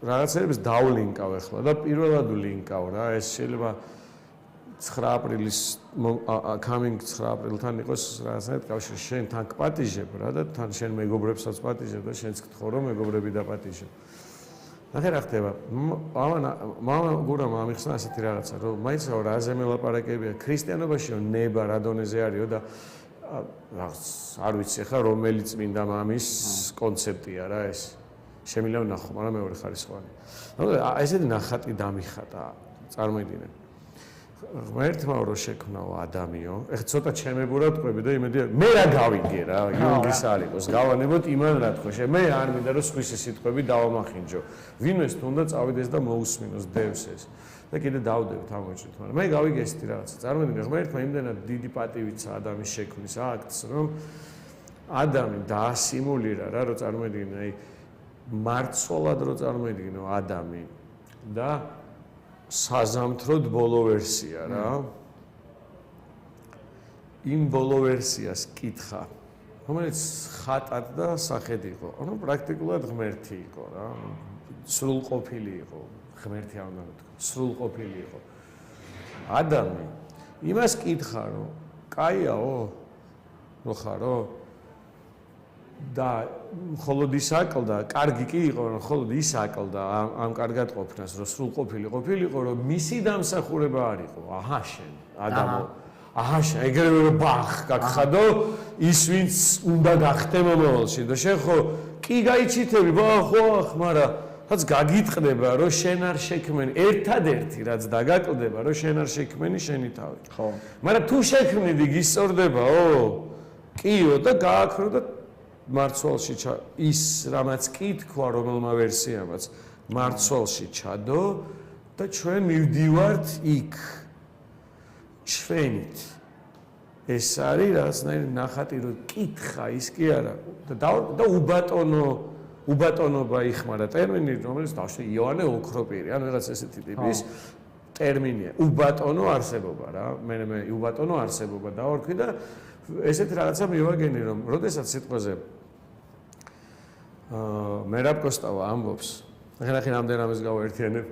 რაღაცებს დავლინკავ ახლა და პირველად ვლინკავ რა ეს შეიძლება 9 აპრილის coming 9 აპრილთან იყოს რაღაცნაირად კავშირი შენ თან გპატიჟებ რა და თან შენ მეგობრებსაც პატიჟებ და შენც გთხოვ რომ მეგობრები დაპატიჟებ ნახე რა ხდება მამა გურამ ამიხსნა ასეთი რაღაცა რომ მაინც რაზე მელაპარაკებია ქრისტიანობაში რომ ნება რა დონეზე არისო და არ ვიცი ხა რომელი წმინდა მამის კონცეფტია რა ეს შემიძლია ვნახო მაგრამ მეორე ხარისხოვანი ესეთი ნახატი დამიხატა წარმოიდგინე ღმერთმა რო შექმნაო ადამიანო ეხლა ცოტა ჩემებურად ყვები და იმედია მე რა გავიგე რა იუნგის არ იყოს გავანებოთ იმან რა თქო მე არ მინდა რომ სხვისი სიტყვები დავამახინჯო ვინმეს თუნდა წავიდეს და მოусმინოს დევს ეს და კიდე დავდებით ამოიჭრით მაგრამ მე გავიგე ესეთი რაღაცა წარმოიდგინე ღმერთმა იმდენად დიდი პატივიცა ადამიანის შექმნის აქტს რომ ადამი დაასიმულირა რა რომ წარმოიდგინე აი მარცვლად რომ წარმოიდგინო ადამი და საზამთროდ ბოლო ვერსია რა. იმ ბოლო ვერსიას კითხა, რომელიც ხატად და სახედ იყო. ანუ პრაქტიკულად ღმერთი იყო რა. სრულყოფილი იყო. ღმერთი არ უნდა მეთქო, სრულყოფილი იყო. ადამი იმას კითხა რომ კაიაო რო ხარო და მხოლოდ ის აკლდა, კარგი კი იყო, რომ მხოლოდ ის აკლდა ამ კარგად ყოფნას, რომ სრულყოფილი ყოფილიყო, რომ მისი დამსახურება არ იყო. აჰა შენ, ადამო. აჰა შენ, ეგრევე რომ ბახ გაგხადო, ის ვინც უნდა გახდე მომავალში და შენ ხო კი გაიჩითები, ხო, მაგრამ რაც გაგიტყდება, რომ შენ არ შექმენი, ერთადერთი რაც დაგაკლდება, რომ შენ არ შექმენი შენი თავი. ხო. მაგრამ თუ შექმნიდი გისწორდებაო? კიო და გააქრო და მარცვალში ის რამაც კი თქვა რომელმა ვერსიამაც მარცვალში ჩადო და ჩვენ მივდივართ იქ ჩვენით ეს არის რაღაცნაირი ნახატი რომ კითხა ის კი არა და უბატონობა იხმარა ტერმინი რომელიც დავშვი იოანე ოქროპირი ან რაღაც ესეთი ტიპის ტერმინია უბატონო არსებობა რა მე უბატონო არსებობა დავარქვი და ესეთ რაღაცა მივაგენი რომ როდესაც სიტყვაზე მერაბ კოსტავა ამბობს ახლა რამდენ ამას გავაერთიანებ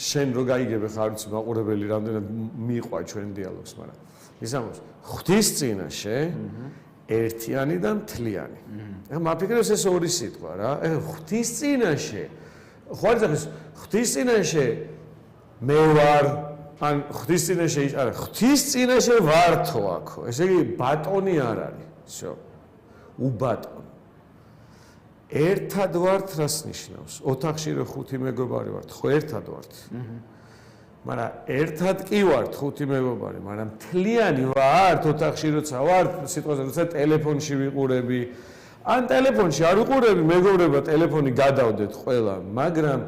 შენ რო გაიგებ ხარ ვიცი მაყურებელი რამდენად მიიყვა ჩვენ დიალოგს მაგრამ ის ამბობს ღვთის წინაშე ერთიანი და მთლიანი ახლა მაფიქრებს ეს ორი სიტყვა რა ღვთის წინაშე ხო არის ახლა ღვთის წინაშე მე ვარ ან ღვთის წინაშე არა ღვთის წინაშე ვართო აქო ესე იგი ბატონი არ არის всё უბატონო ერთად ვართ რას ნიშნავს ოთახში რო ხუთი მეგობარი ვართ ხო ერთად ვართ მაგრამ ერთად კი ვართ ხუთი მეგობარი მაგრამ მთლიანი ვართ ოთახში როცა ვართ სიტყვაზე როცა ტელეფონში ვიყურები ან ტელეფონში არ ვიყურები მეგობრებო ტელეფონი გადავდეთ ყველა მაგრამ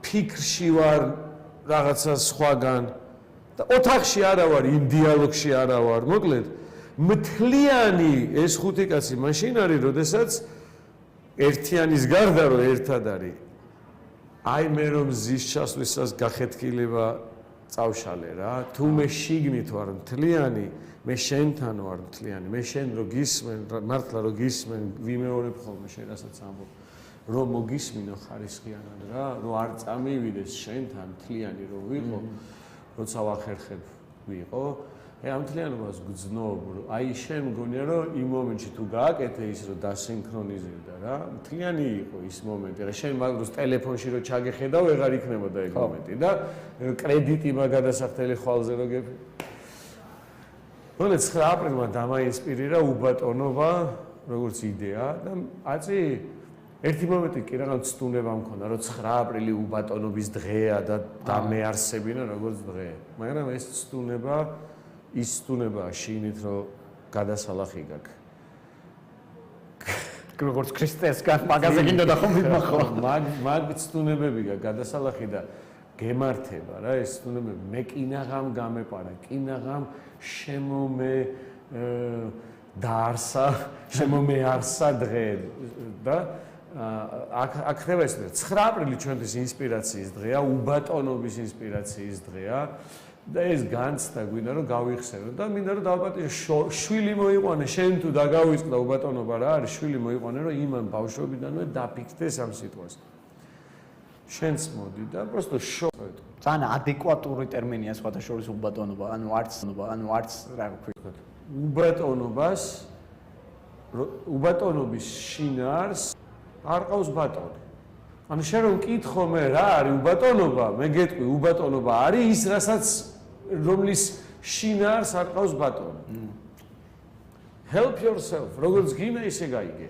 ფიქრში ვარ რაღაცა სხვაგან და ოთახში არა ვარ იმ დიალოგში არა ვარ მოკლედ მთლიანი ეს ხუთი კაცი მაშინ არის როდესაც ერთიანის გარდა რომ ერთად არის აი მე რომ ზის ჩასვლისას გახეთქილება წავშალე რა თუ მე შიგნით ვარ მთლიანი მე შენთან ვარ მთლიანი მე შენ რო გისმენ მართლა რო გისმენ ვიმეორებ ხოლმე შენ რასაც ამბობ რომ მოგისმინო ხარისხიანად რა რომ არ წამივიდეს შენთან მთლიანი რო ვიყო როცა ვახერხებ ვიყო ამ მთლიანობას გძნობ აი შენ მგონია რომ იმ მომენტში თუ გააკეთე ის რომ დასინქრონიზირდა რა მთლიანი იყო ის მომენტი რა შენ მაგდროს ტელეფონში რო ჩაგეხედავ ვეღარ იქნებოდა ეგ მომენტი და კრედიტი მაგადასახდელი ხვალზე რო გეფი მოლე 9 აპრილმა დამაინსპირირა უბატონობა როგორც იდეა და აწი ერთი მომენტი კი რაღაც სტუნება მქონდა რომ 9 აპრილი უბატონობის დღეა და დამეარსებინა როგორც დღე მაგრამ ეს სტუნება ის სტუნება შინით რომ გადასალახი გაქვს როგორც ქრისტესგან მაგაზე გინდოდა ხომ ვიმახო მაგ სტუნებები გაქვს გადასალახი და გემართება რა ეს სტუნებები მე კინაღამ გამეპარა კინაღამ შემომე დაარსა შემომეარსა დღე და აქ ხდება ეს 9 აპრილი ჩვენთვის ინსპირაციის დღეა უბატონობის ინსპირაციის დღეა და ეს განცდა გვინდა რომ გავიხსენო და მინდა რომ დავაპატიჟო შვილი მოიყვანე შენ თუ დაგავიწყდა უბატონობა რა არის შვილი მოიყვანე რომ იმან ბავშვობიდანვე დაფიქრდეს ამ სიტყვას შენც მოდი და просто ძალიან ადეკვატური ტერმინია სხვადასხვა უბატონობა ანუ არც რა ვქვი უბატონობის შინაარს არ ყავს ბატონი ანუ შენ რომ მკითხო მე რა არის უბატონობა მე გეტყვი უბატონობა არის ის რასაც რომლის შინაარს არ ყავს ბატონი help yourself როგორც გინდა ისე გაიგე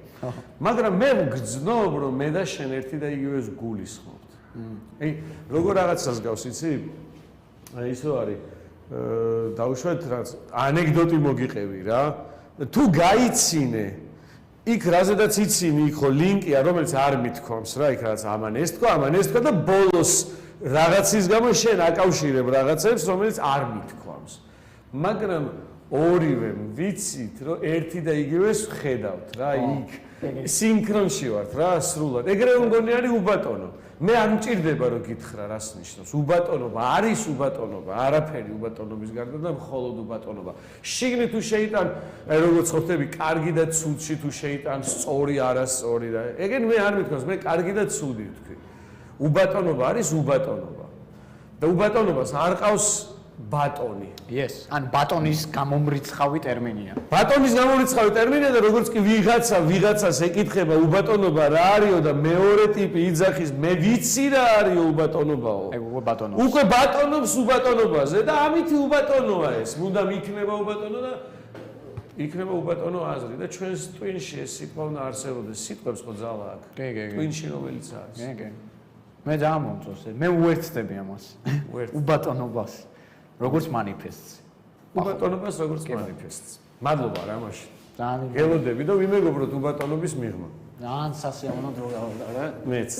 მაგრამ მე ვგრძნობ რომ მე და შენ ერთი და იგივეს გულისხმობთ აი როგორ რაღაცას გავს იცი აი ისო არის დაუშვეთ რაც ანეკდოტი მოგიყევი რა თუ გაიცინე იქ რაზედაც იცინი იქ ხო ლინკია რომელიც არ მithქვამს რა იქ რაც ამან ეს თქვა და ბოლოს რაღაცის გამო შენ აკავშირებ რაღაცებს რომელიც არ მithქვამს მაგრამ ორივე ვიცით რომ ერთი და იგივეს ხედავთ რა იქ სინქრონში ვართ რა სრულად ეგრევე მგონი არის უბატონო მე არ მჭირდება რომ გითხრა რას ნიშნავს უბატონობა არის უბატონობა არაფერი უბატონობის გარდა და მხოლოდ უბატონობა შიგნით თუ შეიტან აი როგორც ხვდები კარგი და ცუდში თუ შეიტან სწორი არასწორი და ეგენ მე არ მithქვამს მე კარგი და ცუდი ვთქვი უბატონობა არის უბატონობა და უბატონობას არ ყავს ბატონი. Yes, ან ბატონის გამომრიცხავი ტერმინია. ბატონის გამორიცხავი ტერმინია და როგორც კი ვიღაცას ეკითხება უბატონობა რა არისო და მეორე ტიპი იძახის მე ვიცი რა არისო უბატონობაო. ეგ უკვე ბატონობს. უკვე ბატონობს უბატონობაზე და ამითი უბატონოა ეს. მუდამ იქნება უბატონო და იქნება უბატონო აზრი და ჩვენს ტვინში ეს სიტყვა უნდა არსებობდეს. სიტყვებს ხო ძალა აქვს. კი. ტვინში რომელიც არის. კი. მე დამომწოს. მე უერთდები ამას. უბატონობას. როგორც манифестს. უბატონობას როგორც манифестს. მადლობა რა მაშინ. ძალიან გელოდები და ვიმეგობროთ უბატონობის მიღმა. ძალიან სასიამოვნო დრო გავიდა რა. მეც.